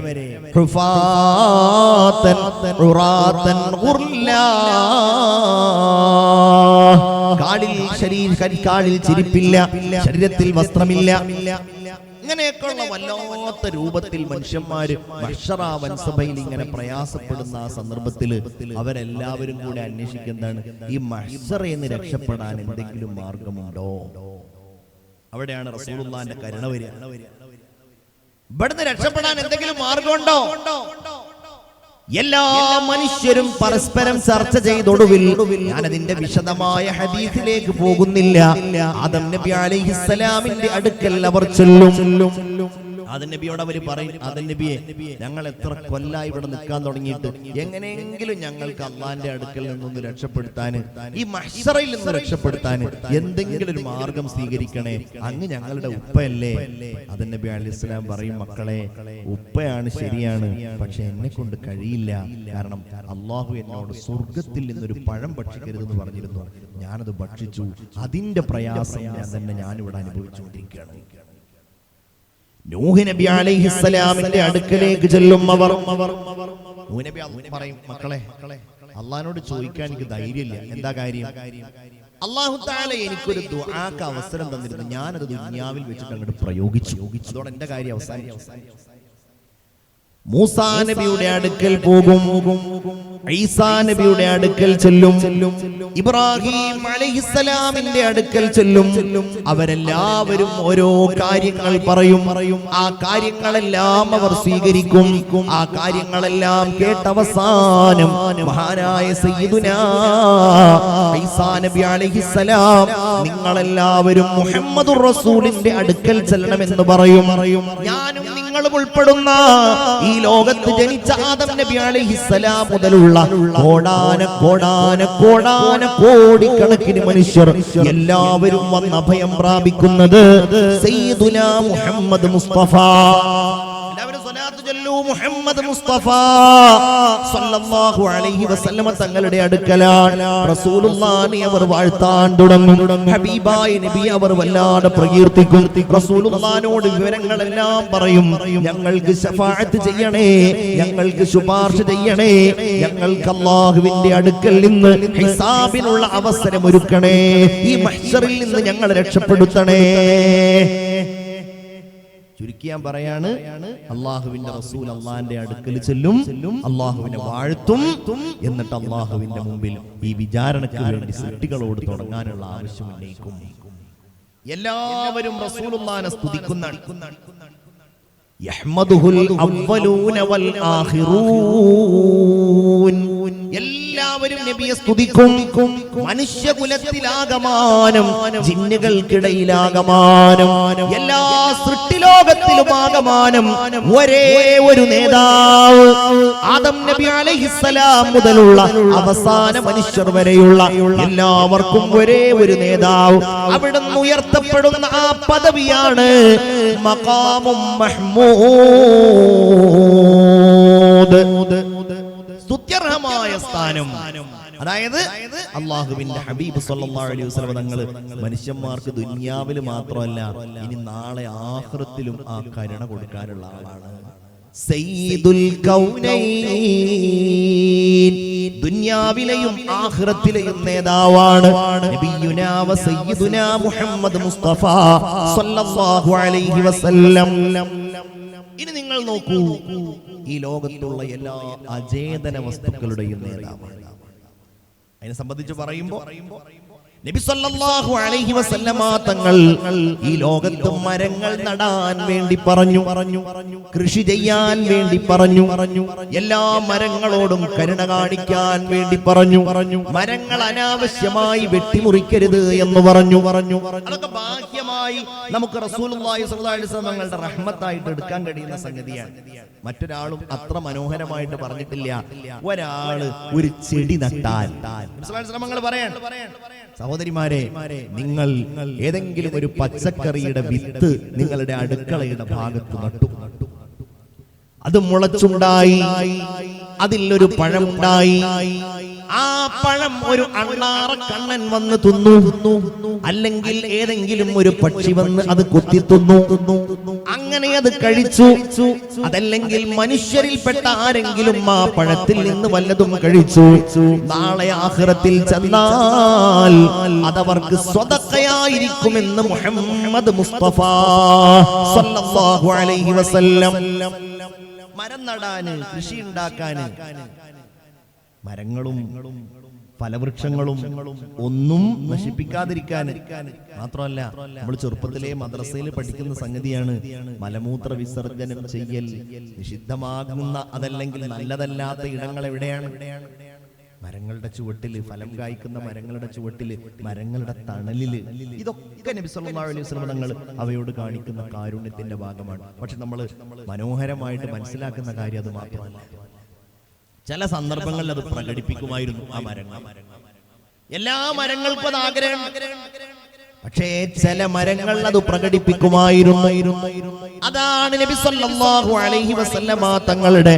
[SPEAKER 1] കാലിൽ ചിരിപ്പില്ല, ശരീരത്തിൽ വസ്ത്രമില്ല. ഇങ്ങനെയൊക്കെയുള്ള വല്ലാത്ത രൂപത്തിൽ മനുഷ്യന്മാര് മഹ്ശറാ വൻസഭയിൽ ഇങ്ങനെ പ്രയാസപ്പെടുന്ന ആ സന്ദർഭത്തിൽ അവരെല്ലാവരും കൂടെ അന്വേഷിക്കുന്നതാണ്, ഈ മഹ്ശറയിൽ നിന്ന് രക്ഷപ്പെടാൻ എന്തെങ്കിലും മാർഗമുണ്ടോ? അവിടെയാണ് റസൂലുള്ളാഹിന്റെ കരുണ വരിക. ഇവിടുന്ന് രക്ഷപ്പെടാൻ എന്തെങ്കിലും മാർഗമുണ്ടോ? എല്ലാ മനുഷ്യരും പരസ്പരം ചർച്ച ചെയ്തൊടുവിൽ, ഞാനതിന്റെ വിശദമായ ഹദീസിലേക്ക് പോകുന്നില്ല, ആദം നബി അലൈഹിസ്സലാമിന്റെ അടുക്കൽ അവർ ചെല്ലും. ആദം നബിയോട് അവർ പറയും, ആദം നബിയെ, ഞങ്ങൾ എത്ര കൊല്ലായി ഇവിടെ നിൽക്കാൻ തുടങ്ങിയിട്ട് എങ്ങനെയെങ്കിലും ഞങ്ങൾക്ക് അള്ളാന്റെ അടുക്കൽ നിന്നൊന്ന് രക്ഷപ്പെടുത്താൻ, ഈ മഹ്ശറയിൽ നിന്ന് രക്ഷപ്പെടുത്താൻ എന്തെങ്കിലും ഒരു മാർഗം സ്വീകരിക്കണേ, അങ്ങ് ഞങ്ങളുടെ ഉപ്പയല്ലേ? ആദം നബി അലൈഹിസ്സലാം പറയും, മക്കളെ, ഉപ്പയാണ് ശരിയാണ്, പക്ഷെ എന്നെ കൊണ്ട് കഴിയില്ല. കാരണം അള്ളാഹു എന്നോട് സ്വർഗത്തിൽ നിന്നൊരു പഴം ഭക്ഷിക്കരുതെന്ന് പറഞ്ഞിരുന്നു, ഞാനത് ഭക്ഷിച്ചു, അതിന്റെ പ്രയാസം ഞാനിവിടെ അനുഭവിച്ചുകൊണ്ടിരിക്കുകയാണ്. നൂഹ് നബി അലൈഹിസ്സലാമിന്റെ അടുക്കലേക്ക് ചെല്ലും അവർ. നൂഹ് നബി പറയും, മക്കളെ, അള്ളാഹിനോട് ചോദിക്കാൻ എനിക്ക് ധൈര്യമില്ല. എന്താ കാര്യം? അല്ലാഹു തആല എനിക്കൊരു ദുആക്ക് അവസരം തന്നിരുന്നു, ഞാനത് ദുനിയാവിൽ വെച്ചിട്ട് അങ്ങോട്ട് പ്രയോഗിച്ചു. അതോടെ എന്റെ കാര്യം അവസാനിച്ചു. മൂസാ നബിയുടെ അടുക്കൽ പോകും, ഈസാ നബിയുടെ അടുക്കൽ ചെല്ലും, ഇബ്രാഹിം അലൈഹിസ്സലാമിന്റെ അടുക്കൽ ചെല്ലും. അവരെല്ലാവരും ഓരോ കാര്യങ്ങൾ പറയും. ആ കാര്യങ്ങളെല്ലാം അവർ സ്വീകരിക്കും. ആ കാര്യങ്ങളെല്ലാം കേട്ടവസാനം മഹാനായ സയ്യിദുനാ ഈസാ നബി അലൈഹിസ്സലാം നിങ്ങളെല്ലാവരും മുഹമ്മദുർ റസൂലിന്റെ അടുക്കൽ ചെല്ലണമെന്ന് പറയും. ഞാനും നിങ്ങളും ഉൾപ്പെടുന്ന ഈ ലോകത്ത് ജനിച്ച ആദം നബി അലൈഹിസ്സലാം മുതലുള്ള കോടിക്കണക്കിന് മനുഷ്യർ എല്ലാവരും വന്ന് അഭയം പ്രാപിക്കുന്നത് സയ്യിദുനാ മുഹമ്മദ് മുസ്തഫ. മുഹമ്മദ് മുസ്തഫ സല്ലല്ലാഹു അലൈഹി വസല്ലമ തങ്ങളുടെ അടുക്കലാണ്. റസൂലുള്ളാഹിനെ അവർ വാഴ്ത്താൻ തുടങ്ങും. ഹബീബായ നബി അവർ വല്ലാതെ പ്രകീർത്തിക്കും. റസൂലുള്ളാഹിനോട് വിവരങ്ങളെല്ലാം പറയും. ഞങ്ങൾക്ക് ശഫാഅത്ത് ചെയ്യണേ, ഞങ്ങൾക്ക് ശുപാർശ ചെയ്യണേ, ഞങ്ങൾക്ക് അല്ലാഹുവിന്റെ അടുക്കൽ നിന്ന് ഹിസാബിനുള്ള അവസരം ഒരുക്കണേ, ഈ മഹ്ശറിൽ നിന്ന് ഞങ്ങളെ രക്ഷപ്പെടുത്തണേ. ചുരുക്കിയാൻ പറയാണ്, അള്ളാഹുവിന്റെ റസൂൽ അള്ളാഹിന്റെ അടുക്കൽ ചെല്ലും, അള്ളാഹുവിനെ വാഴ്ത്തും. എന്നിട്ട് അള്ളാഹുവിന്റെ മുമ്പിൽ ഈ വിചാരണയ്ക്ക് വേണ്ടി സൃഷ്ടികളോട് തുടങ്ങാനുള്ള ആവശ്യം ഉന്നയിക്കും. എല്ലാവരും റസൂലുള്ളാഹിനെ സ്തുതിക്കുന്നതാണ്. യഹ്മദുഹുൽ അവ്വലൂന വൽ ആഖിറൂൻ. എല്ലാവരും നബിയെ സ്തുതിക്കും. മനുഷ്യകുലത്തിലാകമാനം, ജിന്നുകൾക്കിടയിലാകമാനം, എല്ലാ സൃഷ്ടിലോകത്തിലും ആകമാനം ഒരേ ഒരു നേതാവ്, ആദം നബി അലൈഹിസ്സലാം മുതലുള്ള അവസാന മനുഷ്യർ വരെയുള്ള എല്ലാവർക്കും ഒരേ ഒരു നേതാവ്. അവിടുന്ന് ഉയർത്തപ്പെടുന്ന ആ പദവിയാണ് മഖാമും മഹ്മൂദ്, സ്തുത്യർഹമായ സ്ഥാനം. അതായത് അല്ലാഹുവിന്റെ ഹബീബ് സല്ലല്ലാഹു അലൈഹി വസല്ലം തങ്ങൾ മനുഷ്യന്മാർക്ക് ദുനിയാവിൽ മാത്രമല്ല ഇനി നാളെ ആഖിറത്തിലും ആ കരുണ കൊടുക്കാനുള്ള ആളാണ്. സയ്യിദുൽ കൗനൈൻ, ദുനിയാവിലെയും ആഖിറത്തിലെയും നേതാവാണ് നബിയുനാ വ സയ്യിദുനാ മുഹമ്മദ് മുസ്തഫ സല്ലല്ലാഹു അലൈഹി വസല്ലം. ഇനി നിങ്ങൾ നോക്കൂ, ഈ ലോകത്തുള്ള എല്ലാ അചേതന വസ്തുക്കളുടെയും നേതാവ്. അതിനെ സംബന്ധിച്ച് പറയുമ്പോൾ നബി സല്ലല്ലാഹു അലൈഹി വസല്ലമ തങ്ങൾ ഈ ലോകത്ത് മരങ്ങൾ നടാൻ വേണ്ടി പറഞ്ഞു, കൃഷി ചെയ്യാൻ വേണ്ടി പറഞ്ഞു, എല്ലാ മരങ്ങളോടും കരുണ കാണിക്കാൻ വേണ്ടി പറഞ്ഞു, മരങ്ങൾ അനാവശ്യമായി വെട്ടിമുറിക്കരുത് എന്ന് പറഞ്ഞു. അതൊക്കെ ബാഹ്യമായി നമുക്ക് റസൂലുള്ളാഹി സ്വല്ലല്ലാഹു അലൈഹി വസല്ലം തങ്ങളുടെ റഹ്മത്തായിട്ട് എടുക്കാൻ കഴിയുന്ന സംഗതിയാണ്. മറ്റൊരാളും അത്ര മനോഹരമായിട്ട് പറഞ്ഞിട്ടില്ല. ഒരാള് ഒരു ചെടി നട്ടാൽ, സഹോദരിമാരെ, നിങ്ങൾ ഏതെങ്കിലും ഒരു പച്ചക്കറിയുടെ വിത്ത് നിങ്ങളുടെ അടുക്കളയുടെ ഭാഗത്ത് നട്ടു, അത് മുളച്ചുണ്ടായി, അതിലൊരു പഴമുണ്ടായി. ആ പഴം ഒരു അണ്ണാറ കണ്ണൻ വന്ന് തിന്നു, അല്ലെങ്കിൽ ഏതെങ്കിലും ഒരു പക്ഷി വന്ന് അത് കൊത്തി തിന്നു, അങ്ങനെ അത് കഴിച്ചു. അതല്ലെങ്കിൽ മനുഷ്യരിൽപ്പെട്ട ആരെങ്കിലും ആ പഴത്തിൽ നിന്ന് വല്ലതും കഴിച്ചു. നാളെ ആഖിറത്തിൽ ചെന്നാൽ അതവർക്ക് സ്വതക്കയായിരിക്കുമെന്ന് മുഹമ്മദ് മുസ്തഫ സല്ലല്ലാഹു അലൈഹി വസല്ലം. മരം നടാന്, കൃഷി ഉണ്ടാക്കാന്, മരങ്ങളും ഫലവൃക്ഷങ്ങളും ഒന്നും നശിപ്പിക്കാതിരിക്കാൻ മാത്രമല്ല, നമ്മൾ ചെറുപ്പത്തിലെ മദ്രസയിൽ പഠിക്കുന്ന സംഗതിയാണ് മലമൂത്ര വിസർജനം ചെയ്യൽ നിഷിദ്ധമാകുന്ന, അതല്ലെങ്കിൽ നല്ലതല്ലാത്ത ഇടങ്ങൾ എവിടെയാണ്? മരങ്ങളുടെ ചുവട്ടില്, ഫലം കായ്ക്കുന്ന മരങ്ങളുടെ ചുവട്ടില്, മരങ്ങളുടെ തണലില്. ഇതൊക്കെ നബി സല്ലല്ലാഹു അലൈഹി വസല്ലം തങ്ങൾ അവയോട് കാണിക്കുന്ന കാരുണ്യത്തിന്റെ ഭാഗമാണ്. പക്ഷെ നമ്മൾ മനോഹരമായിട്ട് മനസ്സിലാക്കുന്ന കാര്യം അത് മാത്രമല്ല. ചില സന്ദർഭങ്ങളിൽ അത് പ്രകടിപ്പിക്കുമായിരുന്നു. ആ മരങ്ങൾ, എല്ലാ മരങ്ങൾക്കും അത് ആഗ്രഹം. പക്ഷേ ചില മരങ്ങൾ അത് പ്രകടിപ്പിക്കുമായിരുന്നു. അതാണ് നബി സല്ലല്ലാഹു അലൈഹി വസല്ലമ തങ്ങളുടെ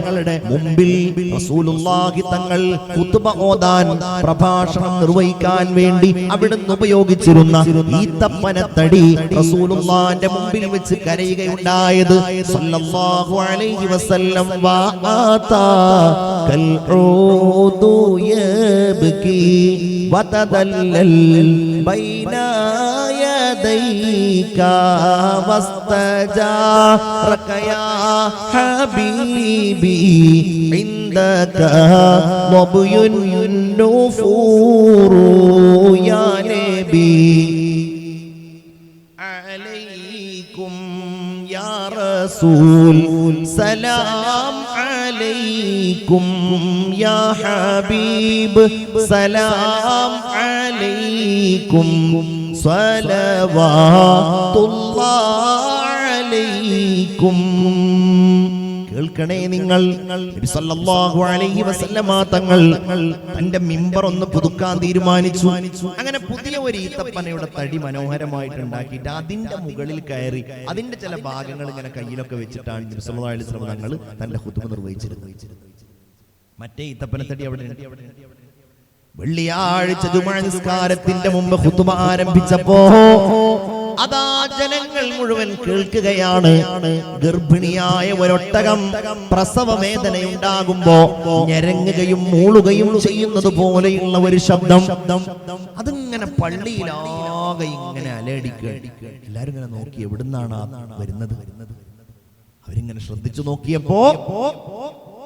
[SPEAKER 1] മുമ്പിൽ റസൂലുള്ളാഹി തങ്ങൾ ഖുത്ബ ഓതാൻ, പ്രഭാഷണം നിർവഹിക്കാൻ വേണ്ടി അവിടുന്ന് ഉപയോഗിച്ചിരുന്ന ഈത്തപ്പനത്തടി റസൂലുള്ളാഹിന്റെ മുമ്പിൽ വെച്ച് കരയുകയുണ്ടായത്. സല്ലല്ലാഹു അലൈഹി വസല്ലം വആതാ കൽ ഊദു യബ്കി വതദല്ലൽ ബൈനാ يديك واستجارك يا حبيبي عندك ضبي النفور يا نبي عليكم يا رسول سلام عليكم يا حبيب سلام عليكم സ്വലവാത്തുല്ലാഹി അലൈക്കും. കേൾക്കണേ നിങ്ങൾ, നബി സല്ലല്ലാഹു അലൈഹി വസല്ലമ തങ്ങൾ തന്റെ മിമ്പർ ഒന്ന് പുതുക്കാൻ തീരുമാനിച്ചു. അങ്ങനെ പുതിയ ഒരു ഈത്തപ്പനയുടെ തടി മനോഹരമായിട്ട് ഉണ്ടാക്കിയിട്ട് അതിന്റെ മുകളിൽ കയറി അതിന്റെ ചില ഭാഗങ്ങൾ ഇങ്ങനെ കയ്യിലൊക്കെ വെച്ചിട്ടാണ് നബി സല്ലല്ലാഹു അലൈഹി വസല്ലം തങ്ങൾ തന്റെ ഖുതുബ നിർവഹിച്ചിരുന്നത്. മറ്റേ ഈത്തപ്പനത്തടി അവിടെ വെള്ളിയാഴ്ച ജുമുഅ നിസ്കാരത്തിന്റെ മുമ്പ് ഖുതുബ ആരംഭിച്ചപ്പോ അതാ ജനങ്ങൾ മുഴുവൻ കേൾക്കുകയാണ്. ഗർഭിണിയായ ഒരൊട്ടകം പ്രസവ വേദനയുണ്ടാകുമ്പോ ഞരങ്ങുകയും മൂളുകയും ചെയ്യുന്നത് പോലെയുള്ള ഒരു ശബ്ദം അതിങ്ങനെ പള്ളിയിലാകെ ഇങ്ങനെ അലയടിക്കുക. എല്ലാരും ഇങ്ങനെ നോക്കി എവിടുന്നാണ് വരുന്നത്. അവരിങ്ങനെ ശ്രദ്ധിച്ചു നോക്കിയപ്പോ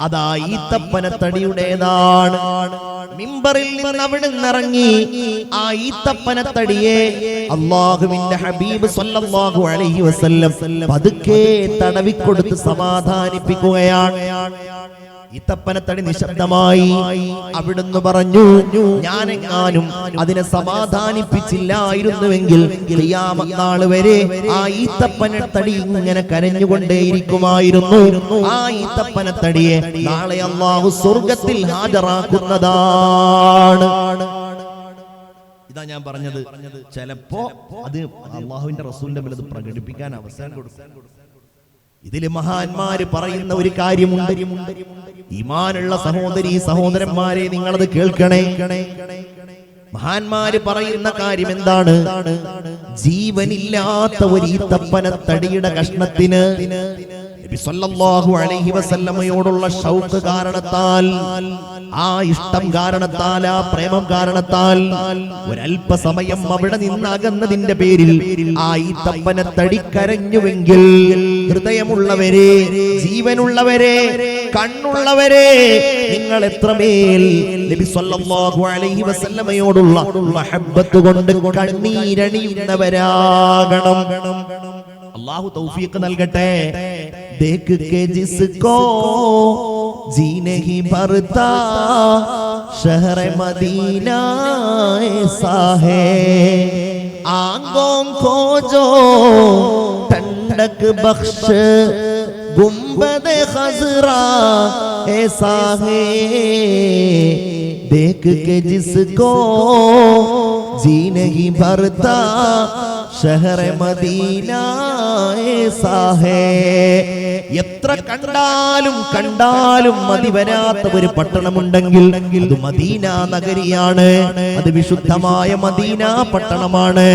[SPEAKER 1] അതാ ഈത്തപ്പനത്തടിയുടേതാണ്. മിമ്പറിൽ നിന്ന് അവിടുന്ന് ഇറങ്ങി ആ ഈത്തപ്പനത്തടിയെ അല്ലാഹുവിന്റെ ഹബീബ് സല്ലല്ലാഹു അലൈഹി വസല്ലം പതുക്കെ തടവിക്കൊടുത്ത് സമാധാനിപ്പിക്കുകയാണ്. ഈത്തപ്പനത്തടി നിശബ്ദമായി. അവിടുന്ന് പറഞ്ഞു, ഞാനെങ്ങാനും അതിനെ സമാധാനിപ്പിച്ചില്ലായിരുന്നുവെങ്കിൽ ഖിയാമത്ത് നാൾ വരെ ആ ഈത്തപ്പനത്തടി ഇങ്ങനെ കരഞ്ഞുകൊണ്ടേയിരിക്കുമായിരുന്നു. ആ ഈത്തപ്പനത്തടിയെ നാളെ അല്ലാഹു സ്വർഗ്ഗത്തിൽ ഹാജരാക്കുന്നതാണ്. ഇതാ ഞാൻ പറഞ്ഞത്, ചിലപ്പോ അത് അല്ലാഹുവിന്റെ റസൂലിന്റെ മേൽ അത് പ്രകടിപ്പിക്കാൻ അവസരം കൊടുക്കും. ഇതില് മഹാന്മാര് പറയുന്ന ഒരു കാര്യമുണ്ട്. ഈമാനുള്ള സഹോദരീ സഹോദരന്മാരെ, നിങ്ങളത് കേൾക്കണേ. മഹാന്മാര് പറയുന്ന കാര്യം എന്താണ്? ജീവനില്ലാത്ത ഒരു ഈത്തപ്പനത്തടിയുടെ കഷ്ണത്തിന് നബി സല്ലല്ലാഹു അലൈഹി വസല്ലമയോടുള്ള ഷൗഖ് കാരണത്താൽ, ആ ഇഷ്ടം കാരണത്താൽ, ആ പ്രേമം കാരണത്താൽ ഒരല്പസമയം അവിടെ നിന്ന് അകന്നതിന്റെ പേരിൽ ആ ഈത്തപ്പനത്തടി കരഞ്ഞുവെങ്കിൽ, ഹൃദയമുള്ളവരെ, ജീവനുള്ളവരെ, കണ്ണുള്ളവരെ, നിങ്ങൾ എത്രമേൽ നബി സല്ലല്ലാഹു അലൈഹി വസല്ലമയോടുള്ള മഹബ്ബത്ത് കൊണ്ട് കണ്ണീരണിയുന്നവരാകണം. അല്ലാഹു തൗഫീഖ് നൽകട്ടെ. देख के जिसको जी नहीं भरता शहर मदीना ऐसा है, आंखों को जो ठंडक बख्श गुंबद खजरा ऐसा है, देख के जिसको जी नहीं भरता शहर मदीना ऐसा है. എത്ര കണ്ടാലും കണ്ടാലും മതി വരാത്ത ഒരു പട്ടണമുണ്ടെങ്കിൽ അത് മദീന നഗരിയാണ്. അത് വിശുദ്ധമായ മദീന പട്ടണമാണ്.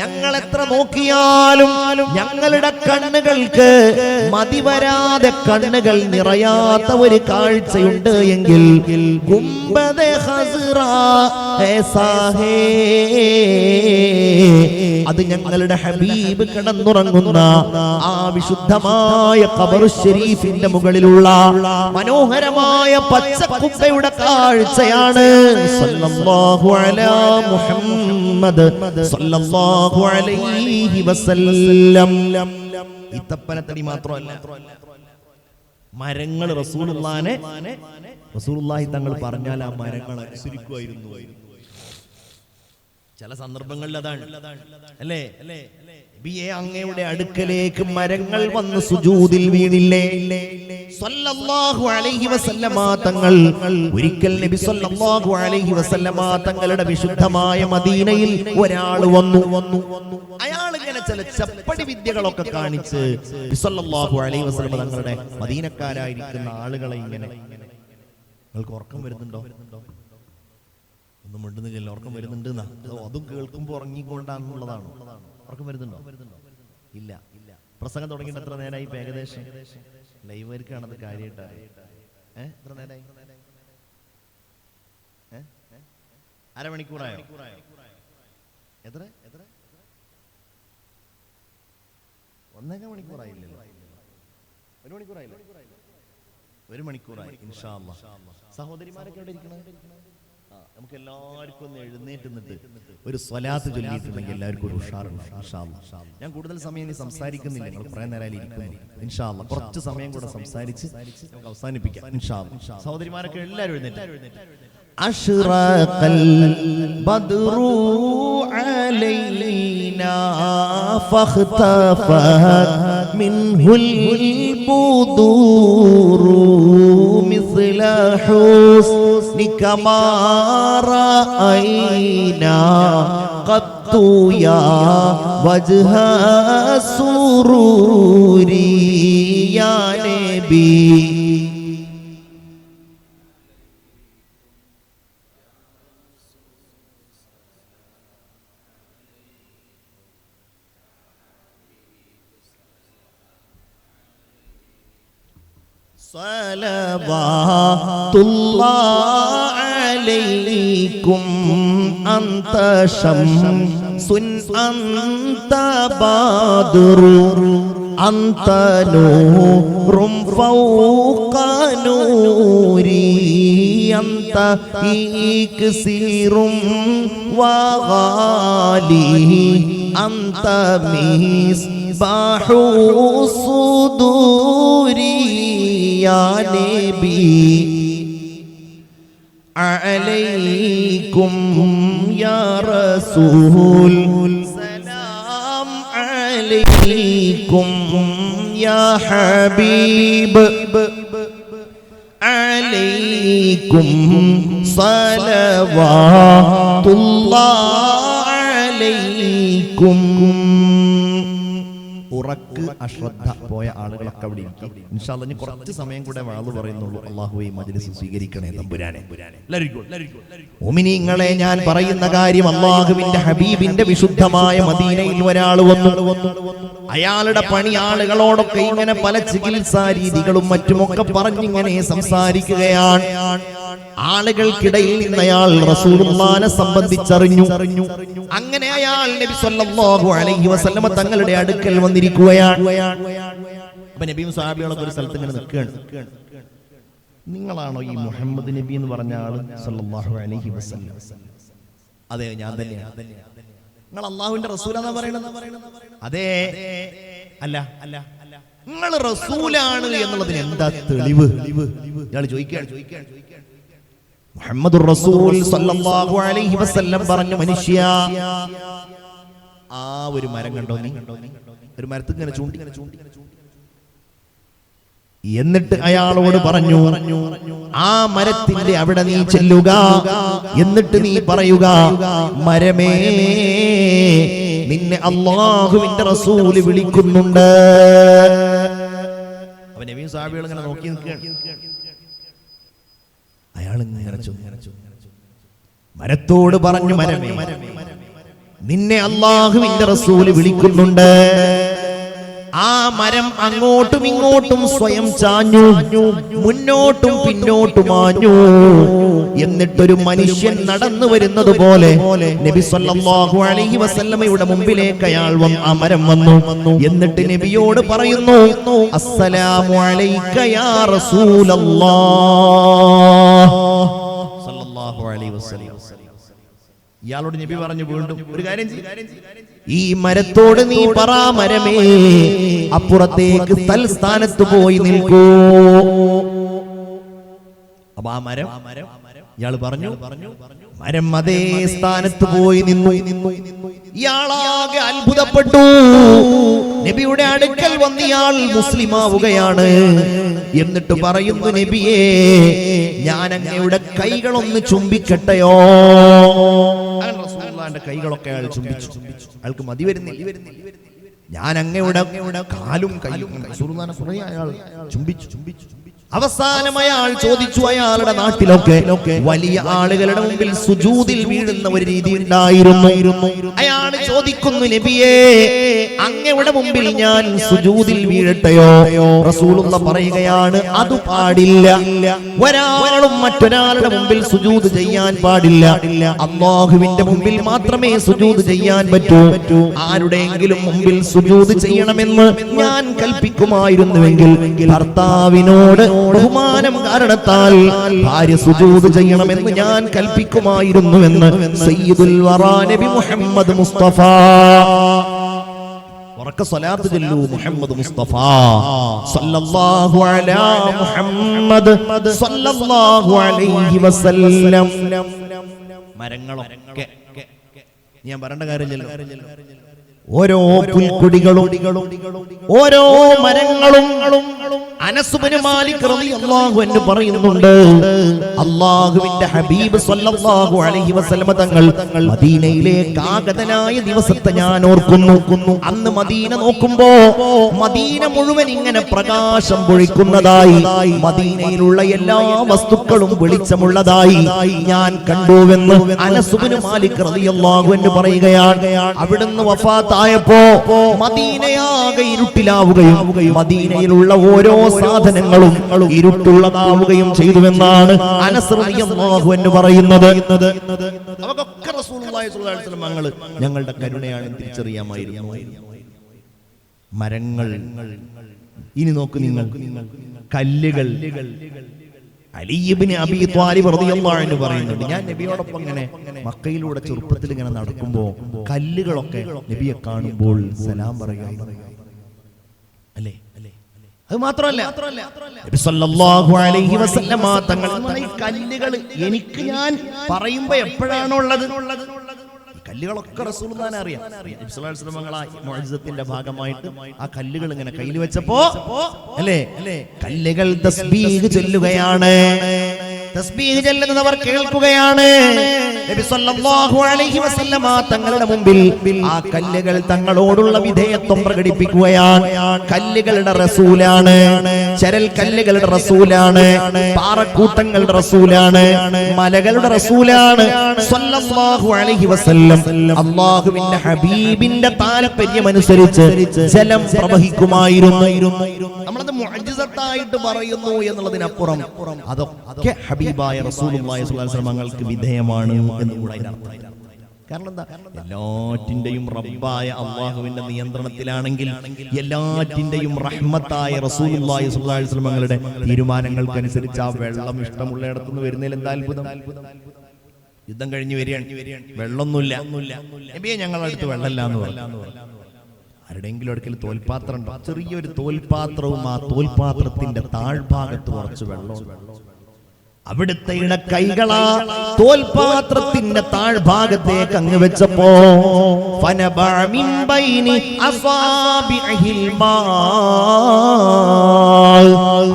[SPEAKER 1] ഞങ്ങൾ എത്ര നോക്കിയാലും ഞങ്ങളുടെ കണ്ണുകൾക്ക് മതി വരാതെ, കണ്ണുകൾ നിറയാത്ത ഒരു കാഴ്ചയുണ്ട് എങ്കിൽ ഗുംബദെ ഖസ്റ ऐसा है, അത് ഞങ്ങളുടെ ഹബീബ് കിടന്നുറങ്ങുന്ന ആ വിശുദ്ധമായ ഖബർ ശരീഫിന്റെ മുകളിലുള്ള മനോഹരമായ പച്ചക്കുപ്പയുടെ കാഴ്ചയാണ്. സല്ലല്ലാഹു അലാ മുഹമ്മദ് സല്ലല്ലാഹു അലൈഹി വസല്ലം. ഈത്തപ്പനത്തടി മാത്രമല്ല, മരങ്ങൾ റസൂലുള്ളാഹി തങ്ങൾ പറഞ്ഞാൽ ആ മരങ്ങൾ അനുസരിക്കുമായിരുന്നു. ചില സന്ദർഭങ്ങളിൽ അതാണ് അല്ലേ? നബിയെ അങ്ങയുടെ അടുക്കലേക്ക് മരങ്ങൾ വന്ന് സുജൂദിൽ വീണില്ലേ? സല്ലല്ലാഹു അലൈഹി വസല്ലമ തങ്ങൾ ഒരിക്കൽ നബി സല്ലല്ലാഹു അലൈഹി വസല്ലമ തങ്ങളുടെ വിശുദ്ധമായ മദീനയിൽ ഒരാൾ വന്നു. അയാൾ ഇങ്ങനെ ചില ചപ്പടി വിദ്യകളൊക്കെ കാണിച്ച് നബി സല്ലല്ലാഹു അലൈഹി വസല്ലമ തങ്ങളുടെ മദീനക്കാരായിരിക്കുന്ന ആളുകളെ ഇങ്ങനെ, നിങ്ങൾക്ക് ഉറക്കം വരുന്നുണ്ടോ? ഒന്നും മിണ്ടുന്നില്ല. ഉറക്കം വരുന്നുണ്ട്. അതും കേൾക്കുമ്പോൾ ഉറങ്ങിക്കൊണ്ടാണെന്നുള്ളതാണ്. ഉറക്കം വരുന്നുണ്ടോ? ഇല്ല. പ്രസംഗം തുടങ്ങിയിട്ട് എത്ര നേരമായി? ഏകദേശം ലൈവായിരിക്കാണത് കാര്യമായിട്ട്. എത്ര നേരമായി? അരമണിക്കൂറായോ? എത്ര? 1.5 മണിക്കൂറായില്ലല്ലോ. 1 മണിക്കൂറായില്ല. 1 മണിക്കൂറായി. ഇൻഷാ അല്ലാഹ്. സഹോദരിമാരൊക്കെ എവിടെ ഇരിക്കണം? നമുക്ക് എല്ലാവർക്കും ഒന്ന് എഴുന്നേറ്റ് നിന്നിട്ട് ഒരു സ്വലാത്ത് ചൊല്ലിയിട്ടുണ്ടെങ്കിൽ എല്ലാവർക്കും ഒരു ഉഷാറുണ്ട്. ഇൻഷാ അല്ലാഹ്. ഞാൻ കൂടുതൽ സമയം ഇനി സംസാരിക്കുന്നില്ല. നിങ്ങൾ കുറെ നേരം ഇരിക്കുന്നു. ഇൻഷാ അല്ലാഹ് കുറച്ച് സമയം കൂടെ സംസാരിച്ച് നമുക്ക് അവസാനിപ്പിക്കാം. ഇൻഷാ അല്ലാഹ്. സഹോദരിമാരൊക്കെ എല്ലാവരും എഴുന്നേറ്റ്. അശ്റഖൽ ബദ്റു അലൈനാ ഫഖ്തഫത് മിൻഹുൽ ബുദൂറു മിസ്ല ഹുസ്നിക മാ റഅയ്നാ ഖത്തു യാ വജ്ഹ സുറൂരി യാ നബി. സ്വലവാതുല്ലാഹ് അലൈക്കും അന്ത ശംസുൻ അന്ത ബദ്റു അന്ത നൂറും ഫൗഖ നൂരി അന്ത ഇക്സിറും വഗാലി അന്ത മിസ്ബാഹു സുദൂരി യാ നബി. അലൈക്കും യാ റസൂൽ സലാം അലൈക്കും യാ ഹബീബ് അലൈക്കും സ്വലവാതുല്ലാഹ് അലൈക്കും. ഉറക്ക് അശ്രദ്ധ പോയ ആളുകളൊക്കെ അവിടെ ഇരിക്കും. ഇൻഷാ അല്ലാഹ് ഇനി കുറച്ച് സമയം കൂടെ വാള് പറയുന്നുള്ളൂ. അല്ലാഹുവേ മജ്‌ലിസ് സ്വീകരിക്കണേ തമ്പുരാനെ. മുഅ്മിനീങ്ങളെ, ഞാൻ പറയുന്ന കാര്യം, അല്ലാഹുവിന്റെ ഹബീബിന്റെ വിശുദ്ധമായ മദീനയിൽ ഒരാൾ വന്നു. അയാളുടെ പണി ആളുകളോടൊക്കെ ഇങ്ങനെ പല ചികിത്സാ രീതികളും മറ്റുമൊക്കെ പറഞ്ഞിങ്ങനെ സംസാരിക്കുകയാണ്. ആളുകൾക്കിടയിൽ നിന്ന് അയാൾ റസൂലുള്ളാഹിനെ സംബന്ധിച്ചറിഞ്ഞു. അങ്ങനെ അയാൾ നബി സല്ലല്ലാഹു അലൈഹി വസല്ലമ തങ്ങളുടെ അടുക്കൽ വന്നിരിക്കുകയാണ്. അപ്പൊ നബിയും സ്വഹാബികളൊക്കെ ഒരു സ്ഥലത്ത് ഇങ്ങനെ നിൽക്കുകയാണ്. നിങ്ങളാണോ ഈ മുഹമ്മദ് നബി എന്ന് പറഞ്ഞ ആള് സല്ലല്ലാഹു അലൈഹി വസല്ലം? അതെ, ഞാൻ തന്നെയാണ്. നിങ്ങൾ അള്ളാഹുവിന്റെ റസൂലാണെന്നാ പറയണത്? അതെ. അല്ല, നിങ്ങൾ റസൂലാണ് എന്നുള്ളതിന് എന്താ തെളിവ്? ഇയാൾ ചോദിക്കുകയാണ്. മുഹമ്മദുർ റസൂൽ സല്ലല്ലാഹു അലൈഹി വസല്ലം പറഞ്ഞു, മനുഷ്യ, ആ ഒരു മരം കണ്ടോ നീ? ഒരു മരത്തിൽ ഇങ്ങനെ ചൂണ്ടി. എന്നിട്ട് അയാളോട് പറഞ്ഞു, ആ മരത്തിന്റെ അവിടെ നീ ചെല്ലുക. എന്നിട്ട് നീ പറയുക, മരമേ, നിന്നെ അല്ലാഹുവിന്റെ റസൂല് വിളിക്കുന്നുണ്ട്. അപ്പൊ നബിയും സ്വഹാബികളും ഇങ്ങനെ നോക്കി നിൽക്കുകയാണ്. അയാൾ മരത്തോട് പറഞ്ഞു, മരമേ, നിന്നെ അല്ലാഹുവിന്റെ റസൂല് വിളിക്കുന്നുണ്ട്. ആ മരം അങ്ങോട്ടും ഇങ്ങോട്ടും സ്വയം ചാഞ്ഞു, മുന്നോട്ടും പിന്നോട്ടും ആഞ്ഞു. എന്നിട്ടൊരു മനുഷ്യൻ നടന്നു വരുന്നത് പോലെ നബി സല്ലല്ലാഹു അലൈഹി വസല്ലമയുടെ മുമ്പിലേക്ക് അയാൾ ആ മരം വന്നു. എന്നിട്ട് നബിയോട് പറയുന്നു, അസ്സലാമു അലൈക യാ റസൂലല്ലാഹ് സല്ലല്ലാഹു അലൈഹി വസല്ലം. ഇയാളോട് നബി പറഞ്ഞു, വീണ്ടും ഒരു കാര്യം ചെയ്യ്, ഈ മരത്തോട് നീ പറ, മരമേ, അപ്പുറത്തേക്ക് തൽസ്ഥാനത്ത് പോയി നിൽക്കൂ. അപ്പൊ ആ മരം ഇയാൾ പറഞ്ഞു മരം അതേ സ്ഥാനത്ത് പോയി നിന്നു. ഇയാളാകെ അത്ഭുതപ്പെട്ടു. നബിയുടെ അടുക്കൽ വന്ന് ഇയാൾ മുസ്ലിമാവുകയാണ്. എന്നിട്ട് പറയുന്നു, നബിയേ, ഞാൻ അങ്ങയുടെ കൈകളൊന്ന് ചുംബിക്കട്ടെയോ? റസൂലുള്ളാഹിന്റെ കൈകളൊക്കെ അയാൾ ചുംബിച്ചു. അയാൾക്ക് മതി വരുന്നില്ല. ഞാൻ അങ്ങയുടെ കാലും കൈയും റസൂലുള്ളാഹിനെ കുറേ അയാൾ ചുംബിച്ചു. അവസാനം അയാൾ ചോദിച്ചു, അയാളുടെ നാട്ടിലൊക്കെ വലിയ ആളുകളുടെ മുമ്പിൽ സുജൂദിൽ വീഴുന്ന ഒരു രീതി ഉണ്ടായിരുന്നു. അയാൾ ചോദിക്കുന്നു, നബിയേ, അങ്ങയുടെ മുമ്പിൽ ഞാൻ സുജൂദിൽ വീഴട്ടെയോ? റസൂലുള്ള പറയുകയാണ്, അത് പാടില്ല. ഒരാളും മറ്റൊരാളുടെ മുമ്പിൽ സുജൂദ് ചെയ്യാൻ പാടില്ല. അല്ലാഹുവിന്റെ മുമ്പിൽ മാത്രമേ സുജൂദ് ചെയ്യാൻ പറ്റൂ. ആരുടെയെങ്കിലും മുമ്പിൽ സുജൂദ് ചെയ്യണമെന്ന് ഞാൻ കൽപ്പിക്കുമായിരുന്നുവെങ്കിൽ ഭർത്താവിനോട് ബഹുമാനം കാരണത്താൽ ഭാര്യ സുജൂദ് ചെയ്യണമെന്ന് ഞാൻ കൽപ്പിക്കുമായിരുന്നുവെന്ന് സയ്യിദുൽ വറാ നബി മുഹമ്മദ് മുസ്തഫ. ഉറക്കെ സ്വലാത്ത് ചൊല്ലൂ, മുഹമ്മദ് മുസ്തഫ സല്ലല്ലാഹു അലാ മുഹമ്മദ് സല്ലല്ലാഹു അലൈഹി വസല്ലം. മരങ്ങളൊക്കെ ഞാൻ പറയേണ്ട കാര്യമില്ലല്ലോ. ഓരോ പുൽക്കൊടികളും ഓരോ മരങ്ങളും അനസ് ഇബ്നു മാലിക് റളിയല്ലാഹു അൻഹു പറയുന്നുണ്ട്, അല്ലാഹുവിന്റെ ഹബീബ് സ്വല്ലല്ലാഹു അലൈഹി വസല്ലം തങ്ങൾ മദീനയിലേക്ക് ആഗതനായ ദിവസത്തെ ഞാൻ ഓർക്കുന്നു. അന്ന് മദീന നോക്കുമ്പോ മദീന മുഴുവൻ ഇങ്ങനെ പ്രകാശം പൊഴിക്കുന്നതായി, മദീനയിലുള്ള എല്ലാ വസ്തുക്കളും വെളിച്ചമുള്ളതായി ഞാൻ കണ്ടുവെന്ന് അനസ് ഇബ്നു മാലിക് റളിയല്ലാഹു അൻഹു പറയുകയാണ്. അവിടുന്ന് വഫാത്തായപ്പോ മദീനയാകെ ഇരുട്ടിലാവുകയും മദീനയിലുള്ള ഓരോ സാധനങ്ങളും ഇരുട്ടുള്ളതാവുകയും ചെയ്തുവെന്നാണ് അനസ് റളിയല്ലാഹു അൻഹു പറയുന്നത്. അവർക്ക് റസൂലുള്ളാഹി സ്വല്ലല്ലാഹു അലൈഹി വസല്ലം ഞങ്ങളുടെ കരുണയാണ് തിരിച്ചറിയാമായിരുന്നു. മരങ്ങൾ, ഇനി നോക്ക് നിങ്ങൾ, കല്ലുകൾ. അലി ഇബ്നു അബീ ത്വാലിബ് റളിയല്ലാഹു അൻഹു പറയുന്നുണ്ട്, ഞാൻ നബിയോടൊപ്പം ഇങ്ങനെ മക്കയിലൂടെ ചെറുപ്പത്തിൽ ഇങ്ങനെ നടക്കുമ്പോ കല്ലുകളൊക്കെ നബിയെ കാണുമ്പോൾ സലാം പറയുകയായിരുന്നു. അല്ലേ? അത് മാത്രമല്ല, നബി സല്ലല്ലാഹു അലൈഹി വസല്ലമ തങ്ങൾ ഈ കല്ലുകൾ എനിക്ക് ഞാൻ പറയുമ്പോ എപ്പോഴാണുള്ളത്? കല്ലുകളൊക്കെ റസൂലുള്ളാഹിനെ അറിയാം. നബി സല്ലല്ലാഹു അലൈഹി വസല്ലം മുഅ്ജിസത്തിന്റെ ഭാഗമായിട്ട് ആ കല്ലുകൾ ഇങ്ങനെ കയ്യിൽ വെച്ചപ്പോ അല്ലേ, കല്ലുകൾ തസ്ബീഹ് ചൊല്ലുകയാണ്. തസ്ബീഹ് ചൊല്ലുന്നവർ കേൾക്കുകയാണ്. നബി സല്ലല്ലാഹു അലൈഹി വസല്ലമ തങ്ങളുടെ മുമ്പിൽ ആ കല്ലുകൾ തങ്ങളോടുള്ള വിധേയത്വം പ്രകടിപ്പിക്കുകയാണ്. കല്ലുകളുടെ റസൂലാണ്, ചരൽ കല്ലുകളുടെ റസൂലാണ്, പാറക്കൂട്ടങ്ങളുടെ റസൂലാണ്, മലകളുടെ റസൂലാണ് സല്ലല്ലാഹു അലൈഹി വസല്ലം. അല്ലാഹുവിന്റെ ഹബീബിന്റെ താൽപര്യമനുസരിച്ച് ജലം പ്രവഹിക്കുമായിരുന്നു. നമ്മളത് മുഅ്ജിസത്തായിട്ട് പറയുന്നു എന്നുള്ളതിനപ്പുറം അതൊക്കെ ഹബീബായ റസൂലുള്ളാഹി സ്വല്ലല്ലാഹു അലൈഹി വസല്ലം തങ്ങൾക്ക് വിധേയമാണ് എന്ന് കൂടെ അതിനർത്ഥം. കാരണം എന്താ? എല്ലാറ്റിന്റെയും റബ്ബായ അല്ലാഹുവിന്റെ നിയന്ത്രണത്തിലാണെങ്കിൽ എല്ലാറ്റിന്റെയും റഹ്മത്തായ റസൂലുള്ളാഹി സ്വല്ലല്ലാഹു അലൈഹി വസല്ലം തങ്ങളുടെ തീരുമാനങ്ങൾക്കനുസരിച്ച് ആ വെള്ളം ഇഷ്ടമുള്ളയിടത്തുനിന്ന് വരുന്നതിൽ എന്താ അത്ഭുതം? യുദ്ധം കഴിഞ്ഞ് വരികയാണ്, വെള്ളമൊന്നുമില്ല. നബിയെ, ഞങ്ങളുടെ അടുത്ത് വെള്ളമില്ല എന്ന് പറഞ്ഞു. ആരുടെയെങ്കിലും അടുക്കൽ തോൽപാത്രം ഉണ്ടോ? ചെറിയൊരു തോൽപാത്രവും ആ തോൽപാത്രത്തിന്റെ താഴ്ഭാഗത്ത് കുറച്ച് വെള്ളമുണ്ട്. അവിടുത്തെ കൈകളാ തോൽപാത്രത്തിന്റെ താഴ്ഭാഗത്തേക്ക് അങ്ങ് വെച്ചപ്പോ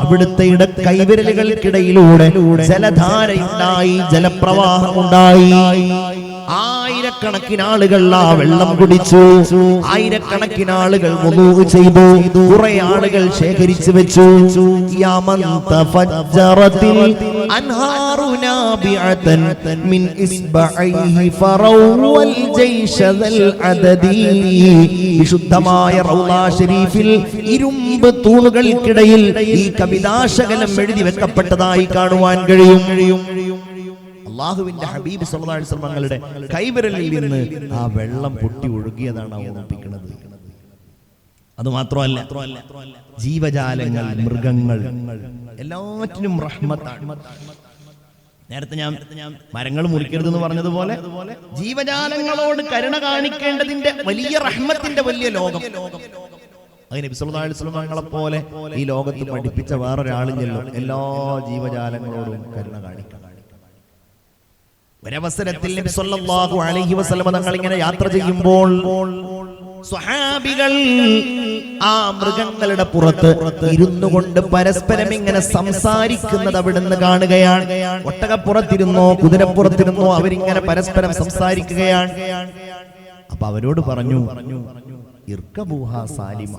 [SPEAKER 1] അവിടുത്തെ കൈവിരലുകൾക്കിടയിലൂടെ ജലധാരയുണ്ടായി, ജലപ്രവാഹമുണ്ടായി. ആയിരക്കണക്കിന് ആളുകൾ ആ വെള്ളം കുടിച്ചു, ആയിരക്കണക്കിന് ആളുകൾ വുളൂ ചെയ്തു, കുറെ ആളുകൾ ശേഖരിച്ചു വെച്ചു. വിശുദ്ധമായ റൗള ഷരീഫിൽ ഇരുമ്പ് തൂണുകൾക്കിടയിൽ ഈ കവിതാശകലം എഴുതി വെക്കപ്പെട്ടതായി കാണുവാൻ കഴിയും. അല്ലാഹുവിന്റെ ഹബീബ് സല്ലല്ലാഹു അലൈഹി വസല്ലം തങ്ങളുടെ കൈവിരലിൽ നിന്ന് ആ വെള്ളം പൊട്ടി ഒഴുകിയതാണ് ഓർമ്മിപ്പിക്കുന്നത്. അത് മാത്രമല്ല, ജീവജാലങ്ങൾ, മൃഗങ്ങൾ, എല്ലാറ്റിനും റഹ്മത്താണ്. നേരത്തെ ഞാൻ മരങ്ങൾ മുറിക്കരുതെന്ന് പറഞ്ഞതുപോലെ ജീവജാലങ്ങളോട് കരുണ കാണിക്കേണ്ടതിന്റെ വലിയ റഹ്മത്തിന്റെ വലിയ ലോകം. അത് നബി സല്ലല്ലാഹു അലൈഹി വസല്ലം തങ്ങളെ പോലെ ഈ ലോകത്ത് പഠിപ്പിച്ച വേറൊരാളില്ലല്ലോ. എല്ലാ ജീവജാലങ്ങളോടും കരുണ കാണിക്കണം. ഒരവസരത്തിൽ നബി സല്ലല്ലാഹു അലൈഹി വസല്ലം തങ്ങൾ ഇങ്ങനെ യാത്ര ചെയ്യുമ്പോൾ സ്വഹാബികൾ ആ മൃഗങ്ങളുടെ പുറത്ത് ഇരുന്നു കൊണ്ട് പരസ്പരം ഇങ്ങനെ സംസാരിക്കുന്നത് അവിടുന്ന് കാണുകയാണ്. ഒട്ടകപ്പുറത്തിരുന്നോ കുതിരപ്പുറത്തിരുന്നോ അവരിങ്ങനെ പരസ്പരം സംസാരിക്കുകയാണ്. അപ്പൊ അവരോട് പറഞ്ഞു, ഇർക്കബൂഹ സാലിമ,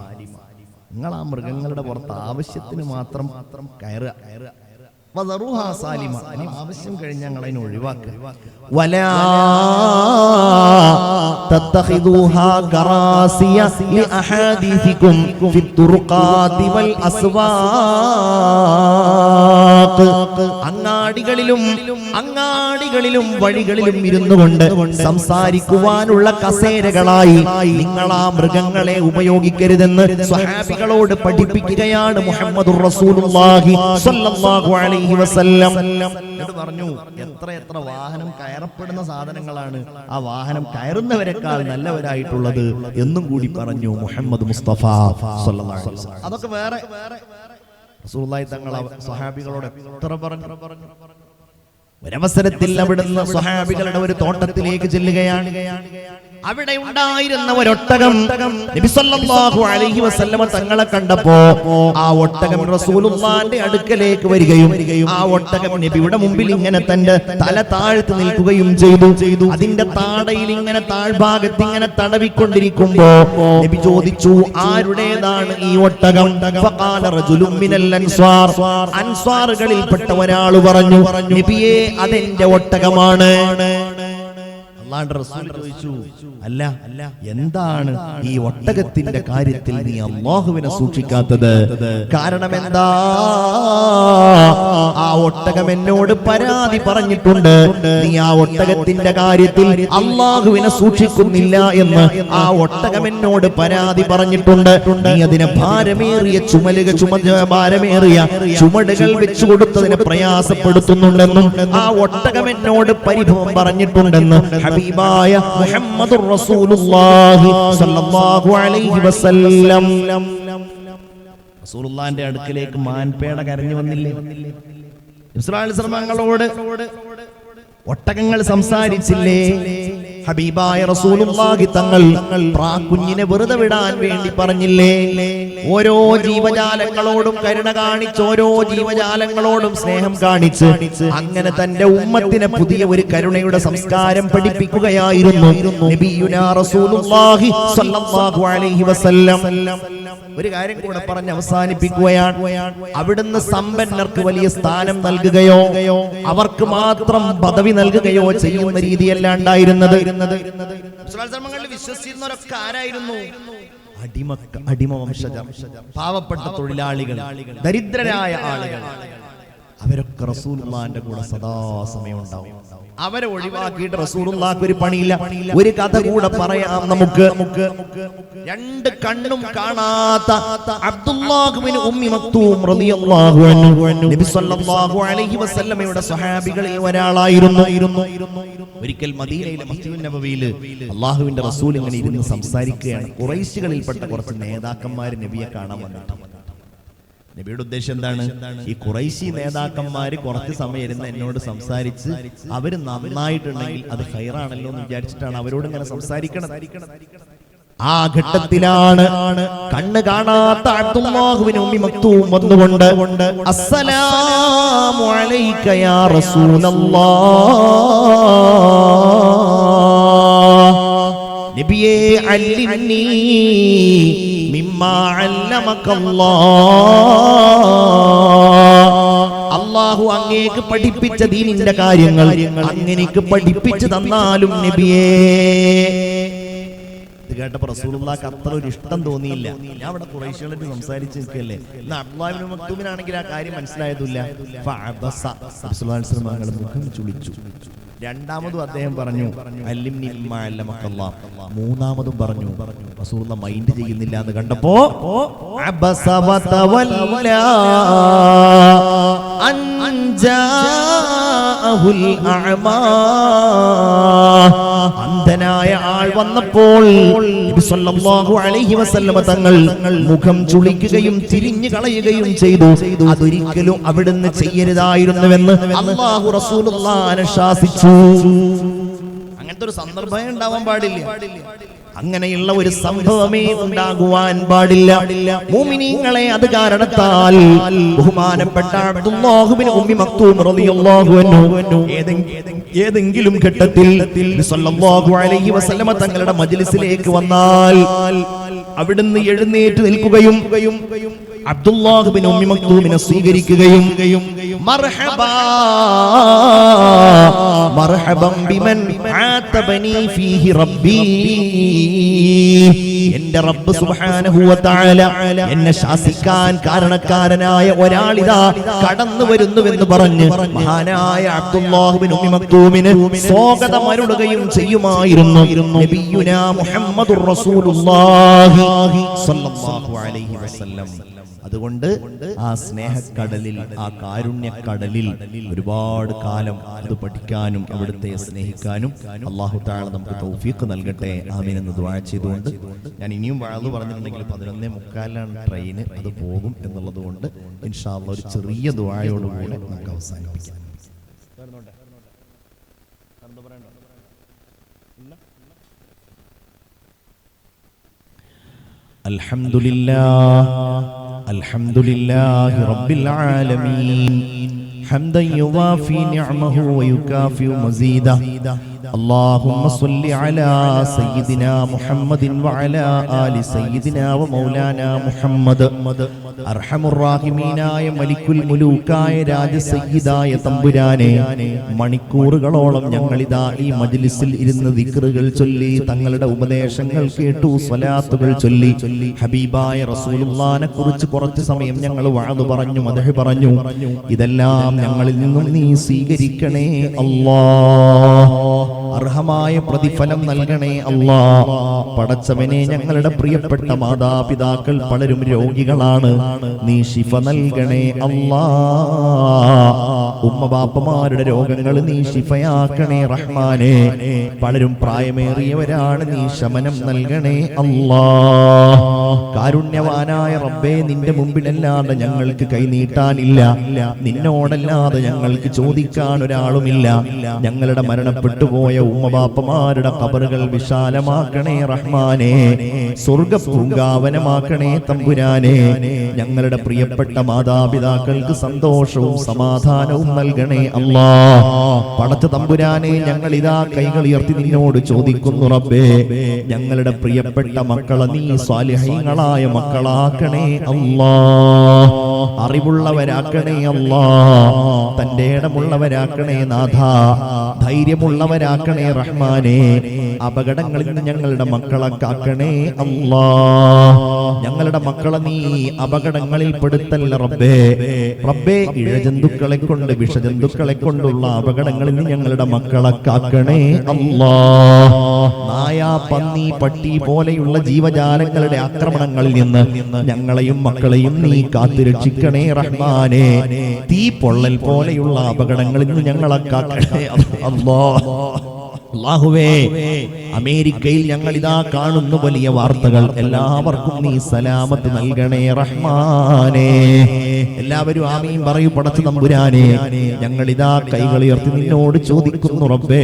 [SPEAKER 1] നിങ്ങൾ ആ മൃഗങ്ങളുടെ പുറത്ത് ആവശ്യത്തിന് മാത്രം കയറുക, വദറുഹ സാലിമ, ആവശ്യം കഴിഞ്ഞാൽ ഞങ്ങൾ അതിനെ ഒഴിവാക്കുക. വലാ തത്തഖിദൂഹാ ഖറാസിയ ലിഅഹാദീസികും ഫിത്തുറുഖാതി വൽ അസ്വാഖ്. അങ്ങാടികളിലും വഴികളിലും ഇരുന്നുകൊണ്ട് സംസാരിക്കുവാനുള്ള കസേരകളായി നിങ്ങൾ ആ മൃഗങ്ങളെ ഉപയോഗിക്കരുതെന്ന് സ്വഹാബികളോട് പഠിപ്പിക്കുകയാണ് മുഹമ്മദുർ റസൂലുള്ളാഹി സ്വല്ലല്ലാഹു അലൈഹി വസല്ലം. പറഞ്ഞു, എത്ര വാഹനം കയറപ്പെടുന്ന സാധനങ്ങളാണ് ആ വാഹനം കയറുന്നവരെക്കാൾ നല്ലവരായിട്ടുള്ളത് എന്നും കൂടി പറഞ്ഞു മുഹമ്മദ് മുസ്തഫ സ്വല്ലല്ലാഹു അലൈഹി വസല്ലം. അതൊക്കെ വേറെ റസൂലുള്ളാഹി തങ്ങൾ സ്വഹാബികളോട് എത്ര പറഞ്ഞു. ഒരവസരത്തിൽ അവിടുന്ന് സ്വഹാബികളുടെ ഒരു തോട്ടത്തിലേക്ക് ചെല്ലുകയാണ്. അവിടെ ഉണ്ടായിരുന്ന ഒരൊട്ടകം നബി സല്ലല്ലാഹു അലൈഹി വസല്ലമ തങ്ങളെ കണ്ടപ്പോ ആ ഒട്ടകം റസൂലുള്ളാഹിന്റെ അടുക്കലേക്ക് വരികയും ആ ഒട്ടകം നബിയുടെ മുമ്പിൽ ഇങ്ങനെ തന്റെ തല താഴ്ത്തി നിൽക്കുകയും ചെയ്തു. അതിന്റെ താടയിൽ ഇങ്ങനെ താഴ്ഭാഗത്ത് ഇങ്ങനെ തടവിക്കൊണ്ടിരിക്കുമ്പോ നബി ചോദിച്ചു, ആരുടേതാണ് ഈ ഒട്ടകം? ഫഖാല റജുലുൻ മിനൽ അൻസ്വാർ, അൻസ്വാറുകളിൽപ്പെട്ട ഒരാൾ പറഞ്ഞു, നബിയേ അതെന്റെ ഒട്ടകമാണ്. അല്ലാഹുവിന്റെ റസൂൽ ചോദിച്ചു, അല്ല എന്താണ് ഈ ഒട്ടകത്തിന്റെ കാര്യത്തിൽ നീ അല്ലാഹുവിനെ സൂക്ഷിക്കാത്തത്? കാരണം എന്താ? ആ ഒട്ടകം എന്നോട് പരാതി പറഞ്ഞിട്ടുണ്ട്, നീ ആ ഒട്ടകത്തിന്റെ കാര്യത്തിൽ അല്ലാഹുവിനെ സൂക്ഷിക്കുന്നില്ല എന്ന് ആ ഒട്ടകം എന്നോട് പരാതി പറഞ്ഞിട്ടുണ്ട്. നീ അതിനെ ഭാരമേറിയ ചുമടുകൾ വെച്ചു കൊടുത്തതിനെ പ്രയാസപ്പെടുത്തുന്നുണ്ടെന്നും ആ ഒട്ടകം എന്നോട് പരിഭവം പറഞ്ഞിട്ടുണ്ടെന്ന് ഹബീബായ മുഹമ്മദുർ റസൂലുള്ളാഹി സ്വല്ലല്ലാഹു അലൈഹി വസല്ലം. റസൂലുള്ളാഹിന്റെ അടുക്കലേക്ക് മാൻപേട കരഞ്ഞു വന്നില്ലേ? ഇസ്രായേൽ ഒട്ടകങ്ങൾ സംസാരിച്ചില്ലേ? ഹബീബായ റസൂലുള്ളാഹി തങ്ങൾ കുഞ്ഞിനെ വെറുതെ വിടാൻ വേണ്ടി പറഞ്ഞില്ലേ? ഓരോ ജീവജാലങ്ങളോടും കരുണ കാണിച്ച്, ഓരോ ജീവജാലങ്ങളോടും സ്നേഹം കാണിച്ച് അങ്ങനെ തന്റെ ഉമ്മത്തിനെ പുതിയ ഒരു കരുണയുടെ സംസ്കാരം പഠിപ്പിക്കുകയായിരുന്നു നബിയുനാ റസൂലുള്ളാഹി സ്വല്ലല്ലാഹു അലൈഹി വസല്ലം. ഒരു കാര്യം കൂടെ പറഞ്ഞ് അവസാനിപ്പിക്കുകയാണ്. അവിടുന്ന് സമ്പന്നർക്ക് വലിയ സ്ഥാനം നൽകുകയോ അവർക്ക് മാത്രം പദവി നൽകുകയോ ചെയ്യുന്ന രീതിയല്ല ഉണ്ടായിരുന്നത്. വിശ്വസിക്കുന്നവരൊക്കെ ആരായിരുന്നു? അടിമ വംശജർ, പാവപ്പെട്ട തൊഴിലാളികൾ, ദരിദ്രരായ ആളുകൾ. അവരൊക്കെ റസൂലുള്ളാഹിന്റെ കൂടെ സദാസമയം ഉണ്ടാവും. അവരെ ഒഴിവാക്കിയിട്ട് റസൂലുള്ളാഹിക്ക് ഒരു പണിയില്ല. ഒരു കഥ കൂടെ പറയാം നമുക്ക്. രണ്ട് കണ്ണും കാണാത്ത അബ്ദുല്ലാഹ് ഇബ്നു ഉമ്മി മക്തൂം റളിയല്ലാഹു അൻഹു നബി സല്ലല്ലാഹു അലൈഹി വസല്ലമയുടെ സ്വഹാബികളിൽ ഒരാളായിരുന്നു. ഒരിക്കൽ മദീനയിലെ മസ്ജിദുൻ നബവിയിൽ അല്ലാഹുവിന്റെ റസൂൽ ഇങ്ങനെ ഇരുന്ന് സംസാരിക്കുകയാണ്. ഖുറൈശികളിൽപ്പെട്ട കുറച്ച് നേതാക്കന്മാർ നബിയെ കാണാൻ വന്നിട്ടുണ്ട്. നബിയുടെ ഉദ്ദേശം എന്താണ്? ഈ ഖുറൈശി നേതാക്കന്മാര് കുറച്ച് സമയം ഇരുന്ന് എന്നോട് സംസാരിച്ച് അവര് നന്നായിട്ടുണ്ടെങ്കിൽ അത് ഖൈറാണല്ലോ എന്ന് വിചാരിച്ചിട്ടാണ് അവരോട് ഇങ്ങനെ സംസാരിക്കണം. ആ ഘട്ടത്തിലാണ് കണ്ണ് കാണാത്ത അബ്ദുല്ലാഹ് ഇബ്നു ഉമ്മി മക്തൂം വന്നുകൊണ്ട് അസ്സലാമു അലൈക യാ റസൂലല്ലാഹ്, നബിയേ അല്ലിംനി മിമ്മാ അല്ലമകല്ലാഹ്, അല്ലാഹു അങ്ങേക്ക് പഠിപ്പിച്ച ദീനിന്റെ കാര്യങ്ങൾ അങ്ങേക്ക് പഠിപ്പിച്ചു തന്നാലും നബിയേ. ഇത് കേട്ടപ്പോൾ റസൂലുള്ളാഹിക്ക് അത്ര ഒരു ഇഷ്ടം തോന്നിയില്ല. ഞാൻ അവിടെ ഖുറൈശികളായിട്ട് സംസാരിച്ച് നിൽക്കല്ലേ. എന്നാൽ അബ്ദുല്ലാഹ് ഇബ്നു മക്തൂമിനാണെങ്കിൽ ആ കാര്യം മനസ്സിലായതില്ല. ഫഅബസ, റസൂലുള്ളാഹി സ്വല്ലല്ലാഹു അലൈഹി വസല്ലം മുഖം ചുളിച്ചു. രണ്ടാമതും അദ്ദേഹം പറഞ്ഞു അല്ലിംനി മിമ്മാ അല്ലമകല്ലാഹ്. മൂന്നാമതും പറഞ്ഞു. റസൂലുള്ളാഹി മൈൻഡ് ചെയ്യുന്നില്ല എന്ന് കണ്ടപ്പോ അബസ വതവല്ല അൻ ജാഅഹുൽ അഅമാ, അന്ധനായ ആൾ ആൾ വന്നപ്പോൾ നബി സല്ലല്ലാഹു അലൈഹി വസല്ലമ തങ്ങൾ മുഖം ചുളിക്കുകയും തിരിഞ്ഞു കളയുകയും ചെയ്തു. അതൊരിക്കലും അവിടുന്ന് ചെയ്യരുതായിരുന്നുവെന്ന് അല്ലാഹു റസൂലുള്ളാഹിനെ ശാസിച്ചു. അങ്ങനത്തെ ഒരു സന്ദർഭം ഉണ്ടാവാൻ പാടില്ല. അങ്ങനെയുള്ള ഒരു സംഭവമേ ഉണ്ടാകുവാൻ പാടില്ല. മുഅ്മിനീങ്ങളെ അത് കാരണത്താൽ ബഹുമാനപ്പെട്ട അബ്ദുല്ലാഹ് ഇബ്നു ഉമ്മി മക്തൂം റളിയല്ലാഹു അൻഹു ഏതെങ്കിലും ഘട്ടത്തിൽ സല്ലല്ലാഹു അലൈഹി വസല്ലമ തങ്ങളുടെ മജ്ലിസിലേക്ക് വന്നാൽ അവിടുന്ന് എഴുന്നേറ്റ് നിൽക്കുകയും അബ്ദുല്ലാഹ് ഇബ്നു ഉമ്മി മക്തൂമിനെ സ്വീകരിക്കുകയും മർഹബാ മർഹബൻ ബിമൻ ആതബനി ഫീഹി റബ്ബി, എന്റെ റബ്ബ് സുബ്ഹാനഹു വ തആല എന്നെ ശാസിക്കാൻ കാരണക്കാരനായ ഒരാളിതാ കടന്നു വരുന്നുവെന്ന് പറഞ്ഞ് മഹാനായ അബ്ദുല്ലാഹ് ഇബ്നു ഉമ്മി മക്തൂമിന് സ്വാഗതം അരുളുകയും ചെയ്യുമായിരുന്നു നബിയുനാ മുഹമ്മദുർ റസൂലുള്ളാഹി സ്വല്ലല്ലാഹു അലൈഹി വസല്ലം. അതുകൊണ്ട് ആ സ്നേഹക്കടലിൽ, ആ കാരുണ്യക്കടലിൽ ഒരുപാട് കാലം അത് പഠിക്കാനും അവിടുത്തെ സ്നേഹിക്കാനും അല്ലാഹു തആല നമുക്ക് തൗഫീഖ് നൽകട്ടെ. ആമീൻ എന്ന് ദുആ ചെയ്തുകൊണ്ട് ഞാൻ ഇനിയും വാഴ് പറഞ്ഞിട്ടുണ്ടെങ്കിൽ 11:45 ട്രെയിന് അത് പോകും എന്നുള്ളത് കൊണ്ട് ഇൻഷാ അല്ലാഹ് ഒരു ചെറിയ ദുആയോടുകൂടെ നമുക്ക് അവസാനിപ്പിക്കാം. അൽഹംദുലില്ലാഹി റബ്ബിൽ ആലമീൻ ഹംദൻ യുവാഫി നിഅമഹു വയുകാഫി മസീദ. اللهم صل على سيدنا محمد وعلى آل سيدنا ومولانا محمد. അർഹമുറാഹിമീനായ മലിക്കുൽ മുലൂക്കായ രാജസയ്യിദായ തമ്പുരാനെ, മണിക്കൂറുകളോളം ഞങ്ങളിതാ ഈ മജ്ലിസിൽ ഇരുന്ന് ദിക്റുകൾ ചൊല്ലി തങ്ങളുടെ ഉപദേശങ്ങൾ കേട്ടു, സ്വലാത്തുകൾ ചൊല്ലി ഹബീബായ റസൂലുള്ളാഹിനെ കുറിച്ച് കുറച്ച് സമയം ഞങ്ങൾ വഅദ് പറഞ്ഞു, മദ്ഹ് പറഞ്ഞു. ഇതെല്ലാം ഞങ്ങളിൽ നിന്നും നീ സ്വീകരിക്കണേ അല്ലാഹ്. അർഹമായ പ്രതിഫലം നൽകണേ അല്ലാഹ്. പടച്ചവനെ, ഞങ്ങളുടെ പ്രിയപ്പെട്ട മാതാപിതാക്കൾ പലരും രോഗികളാണ്, നീ ശിഫ നൽകണേ അല്ലാഹ്. ഉമ്മ ബാപ്പമാരുടെ രോഗങ്ങൾ നീ ശിഫയാക്കണേ റഹ്മാനെ. പലരും പ്രായമേറിയവരാണ്, നീ ശമനം നൽകണേ അല്ലാഹ്. കാരുണ്യവാനായ റബ്ബേ, നിന്റെ മുമ്പിലല്ലാതെ ഞങ്ങൾക്ക് കൈനീട്ടാനില്ല, നിന്നോടല്ലാതെ ഞങ്ങൾക്ക് ചോദിക്കാൻ ഒരാളുമില്ല. ഞങ്ങളുടെ മരണപ്പെട്ടു പോയ ഉമ്മബാപ്പമാരുടെ ഖബറുകൾ വിശാലമാക്കണേ റഹ്മാനെ, സ്വർഗ്ഗപൂങ്കാവനമാക്കണേ തമ്പുരാനെ. ഞങ്ങളുടെ പ്രിയപ്പെട്ട മാതാപിതാക്കൾക്ക് സന്തോഷവും സമാധാനവും നൽകണേ അല്ലാഹ്. പടച്ച തമ്പുരാനെ, ഞങ്ങൾ ഇതാ കൈകൾ ഉയർത്തി നിന്നോട് ചോദിക്കുന്നു റബ്ബേ, ഞങ്ങളുടെ പ്രിയപ്പെട്ട മക്കളെ നീ സ്വാലിഹീങ്ങളായ മക്കളാക്കണേ അല്ലാഹ്. അറിവുള്ളവരാക്കണേ അല്ലാഹ്, തന്റെ ഇടമുള്ളവരാക്കണേ നാഥ, ധൈര്യമുള്ളവരാക്കണേ റഹ്മാനെ. അപകടങ്ങളിൽ നിന്ന് ഞങ്ങളുടെ മക്കളെ കാക്കണേ അല്ലാഹ്. ഞങ്ങളുടെ മക്കളെ നീ അപകടങ്ങളിൽ പെടുത്തല്ല റബ്ബേ. റബ്ബേ, ഇഴജന്തുക്കളെ കൊണ്ട്, വിഷജന്തുക്കളെ കൊണ്ടുള്ള അപകടങ്ങളിൽ നിന്ന് ഞങ്ങളുടെ മക്കളെ കാക്കണേ അല്ലാഹ്. നായ, പന്നി, പട്ടി പോലെയുള്ള ജീവജാലങ്ങളുടെ ആക്രമണങ്ങളിൽ നിന്ന് ഞങ്ങളെയും മക്കളെയും നീ കാത്തുരക്ഷിക്കണേ റഹ്മാനെ. തീ പൊള്ളൽ പോലെയുള്ള അപകടങ്ങളിൽ നിന്ന് ഞങ്ങളെ കാക്കണേ അല്ലാഹ്. അല്ലാഹുവേ, അമേരിക്കയിൽ ഞങ്ങൾ ഇതാ കാണുന്ന വലിയ വാർത്തകൾ, എല്ലാവർക്കും നീ സലാമത്ത് നൽകണേ റഹ്മാനെ. എല്ലാവരും ആമീൻ പറയൂ പടച്ച തമ്പുരാനെ. ഞങ്ങൾ ഇതാ കൈകൾ ഉയർത്തി നിന്നോട് ചോദിക്കുന്നു റബ്ബേ,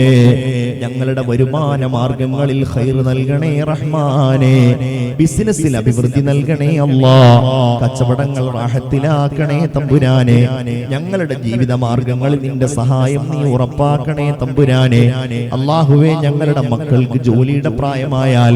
[SPEAKER 1] ഞങ്ങളുടെ വരുമാന മാർഗങ്ങളിൽ ഖൈർ നൽകണേ റഹ്മാനെ. ബിസിനസ്സിൽ അഭിവൃദ്ധി നൽകണേ അല്ലാഹ്. കച്ചവടങ്ങൾ റാഹത്തിലാക്കണേ തമ്പുരാനെ. ഞങ്ങളുടെ ജീവിത മാർഗങ്ങളിൽ നിന്റെ സഹായം നീ ഉറപ്പാക്കണേ തമ്പുരാനെ. അല്ലാഹുവേ, ഞങ്ങളുടെ മക്കൾക്ക് ജോലിയുടെ പ്രായമായാൽ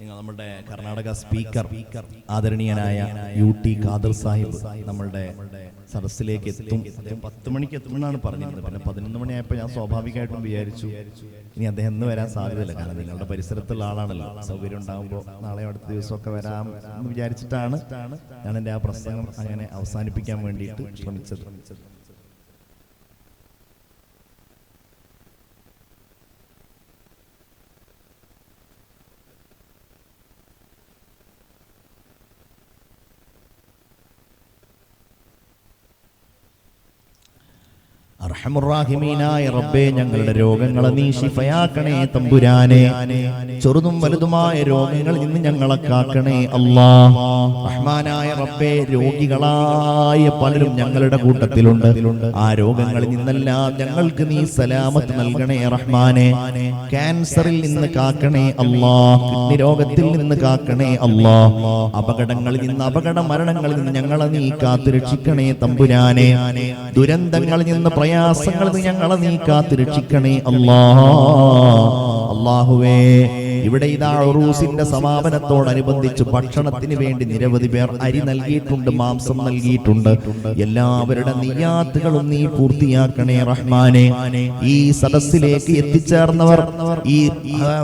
[SPEAKER 1] നിങ്ങൾ നമ്മുടെ കർണാടക സ്പീക്കർ ആദരണീയനായ UT ഖാദർ സാഹിബ് നമ്മളുടെ സദസ്സിലേക്ക് എത്തും. അദ്ദേഹം 10 മണിക്ക് എത്തുമെന്നാണ് പറഞ്ഞിരുന്നത്. പിന്നെ 11 മണിയായപ്പോൾ ഞാൻ സ്വാഭാവികമായിട്ടും വിചാരിച്ചു ഇനി അദ്ദേഹം ഇന്ന് വരാൻ സാധ്യതയില്ല, കാരണം നിങ്ങളുടെ പരിസരത്തുള്ള ആളാണല്ലോ. സൗകര്യം ഉണ്ടാകുമ്പോൾ നാളെ അടുത്ത ദിവസമൊക്കെ വരാം എന്ന് വിചാരിച്ചിട്ടാണ് ഞാൻ എൻ്റെ ആ പ്രസംഗം അങ്ങനെ അവസാനിപ്പിക്കാൻ വേണ്ടിയിട്ട് ശ്രമിച്ചത്. അർഹമുർറാഹിമീനായ റബ്ബേ, ഞങ്ങളുടെ രോഗങ്ങളെ നീ ശിഫയാക്കണേ തമ്പുരാനെ. ചെറുതും വലുതുമായ രോഗങ്ങളിൽ നിന്ന് ഞങ്ങളെ കാക്കണേ അല്ലാഹ്. റഹ്മാനായ റബ്ബേ, രോഗികളായ പലരും ഞങ്ങളുടെ കൂട്ടത്തിലുണ്ട്. ആ രോഗങ്ങളിൽ നിന്നെല്ലാം ഞങ്ങൾക്ക് നീ സലാമത്ത് നൽകണേ റഹ്മാനെ. ക്യാൻസറിൽ നിന്ന് കാക്കണേ അല്ലാഹ്. കിഡ്നി രോഗത്തിൽ നിന്ന് കാക്കണേ അല്ലാഹ്. അപകടങ്ങളിൽ നിന്ന്, അപകട മരണങ്ങളിൽ നിന്ന് ഞങ്ങളെ നീ കാത്തു രക്ഷിക്കണേ തമ്പുരാനെ. ദുരന്തങ്ങളിൽ നിന്ന്, പ്രയാസങ്ങളിൽ നിന്ന് ഞങ്ങളെ നീ കാത്തു രക്ഷിക്കണേ അല്ലാഹ്. അല്ലാഹുവേ, ഇവിടെ ഇതാ ഉറൂസിന്റെ സമാപനത്തോടനുബന്ധിച്ച് ഭക്ഷണത്തിന് വേണ്ടി നിരവധി പേർ അരി നൽകിയിട്ടുണ്ട്, മാംസം നൽകിയിട്ടുണ്ട്. എല്ലാവരുടെ നിയ്യാത്തുകളും നീ പൂർത്തിയാക്കണേ റഹ്മാനെ. ഈ സദസ്സിലേക്ക് എത്തിച്ചേർന്നവർ, ഈ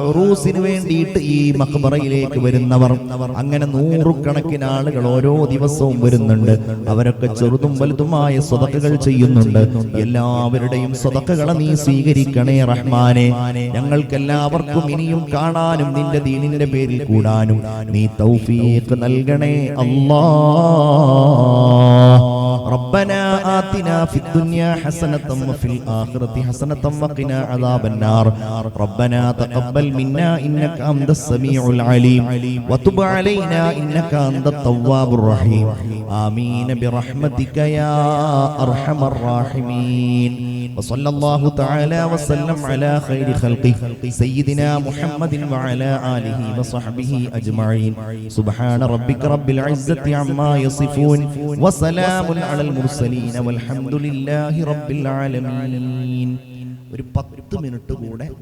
[SPEAKER 1] ഉറൂസിന് വേണ്ടിയിട്ട് ഈ മഖ്ബറയിലേക്ക് വരുന്നവർ, അങ്ങനെ 100 ആളുകൾ ഓരോ ദിവസവും വരുന്നുണ്ട്. അവരൊക്കെ ചെറുതും വലുതുമായ സ്വതക്കകൾ ചെയ്യുന്നുണ്ട്. എല്ലാവരുടെയും സ്വതക്കകളെ നീ സ്വീകരിക്കണേ റഹ്മാനെ. ഞങ്ങൾക്കെല്ലാവർക്കും ഇനിയും കാണാനും നിന്റെ ദീനിന്റെ പേരിൽ കൂടാനും നീ തൗഫീഖ് നൽകണേ അല്ലാഹ്. ربنا آتنا في الدنيا حسنة وفي الآخرة حسنة وقنا عذاب النار. ربنا تقبل منا إنك أنت السميع العليم وتب علينا إنك أنت التواب الرحيم. آمين برحمتك يا أرحم الراحمين. وصلى الله تعالى وسلم على خير خلقه سيدنا محمد وعلى آله وصحبه أجمعين. سبحان ربك رب العزة عما يصفون وسلام على المرسلين والحمد لله رب العالمين. ഒരു 10 മിനിറ്റ് കൂടെ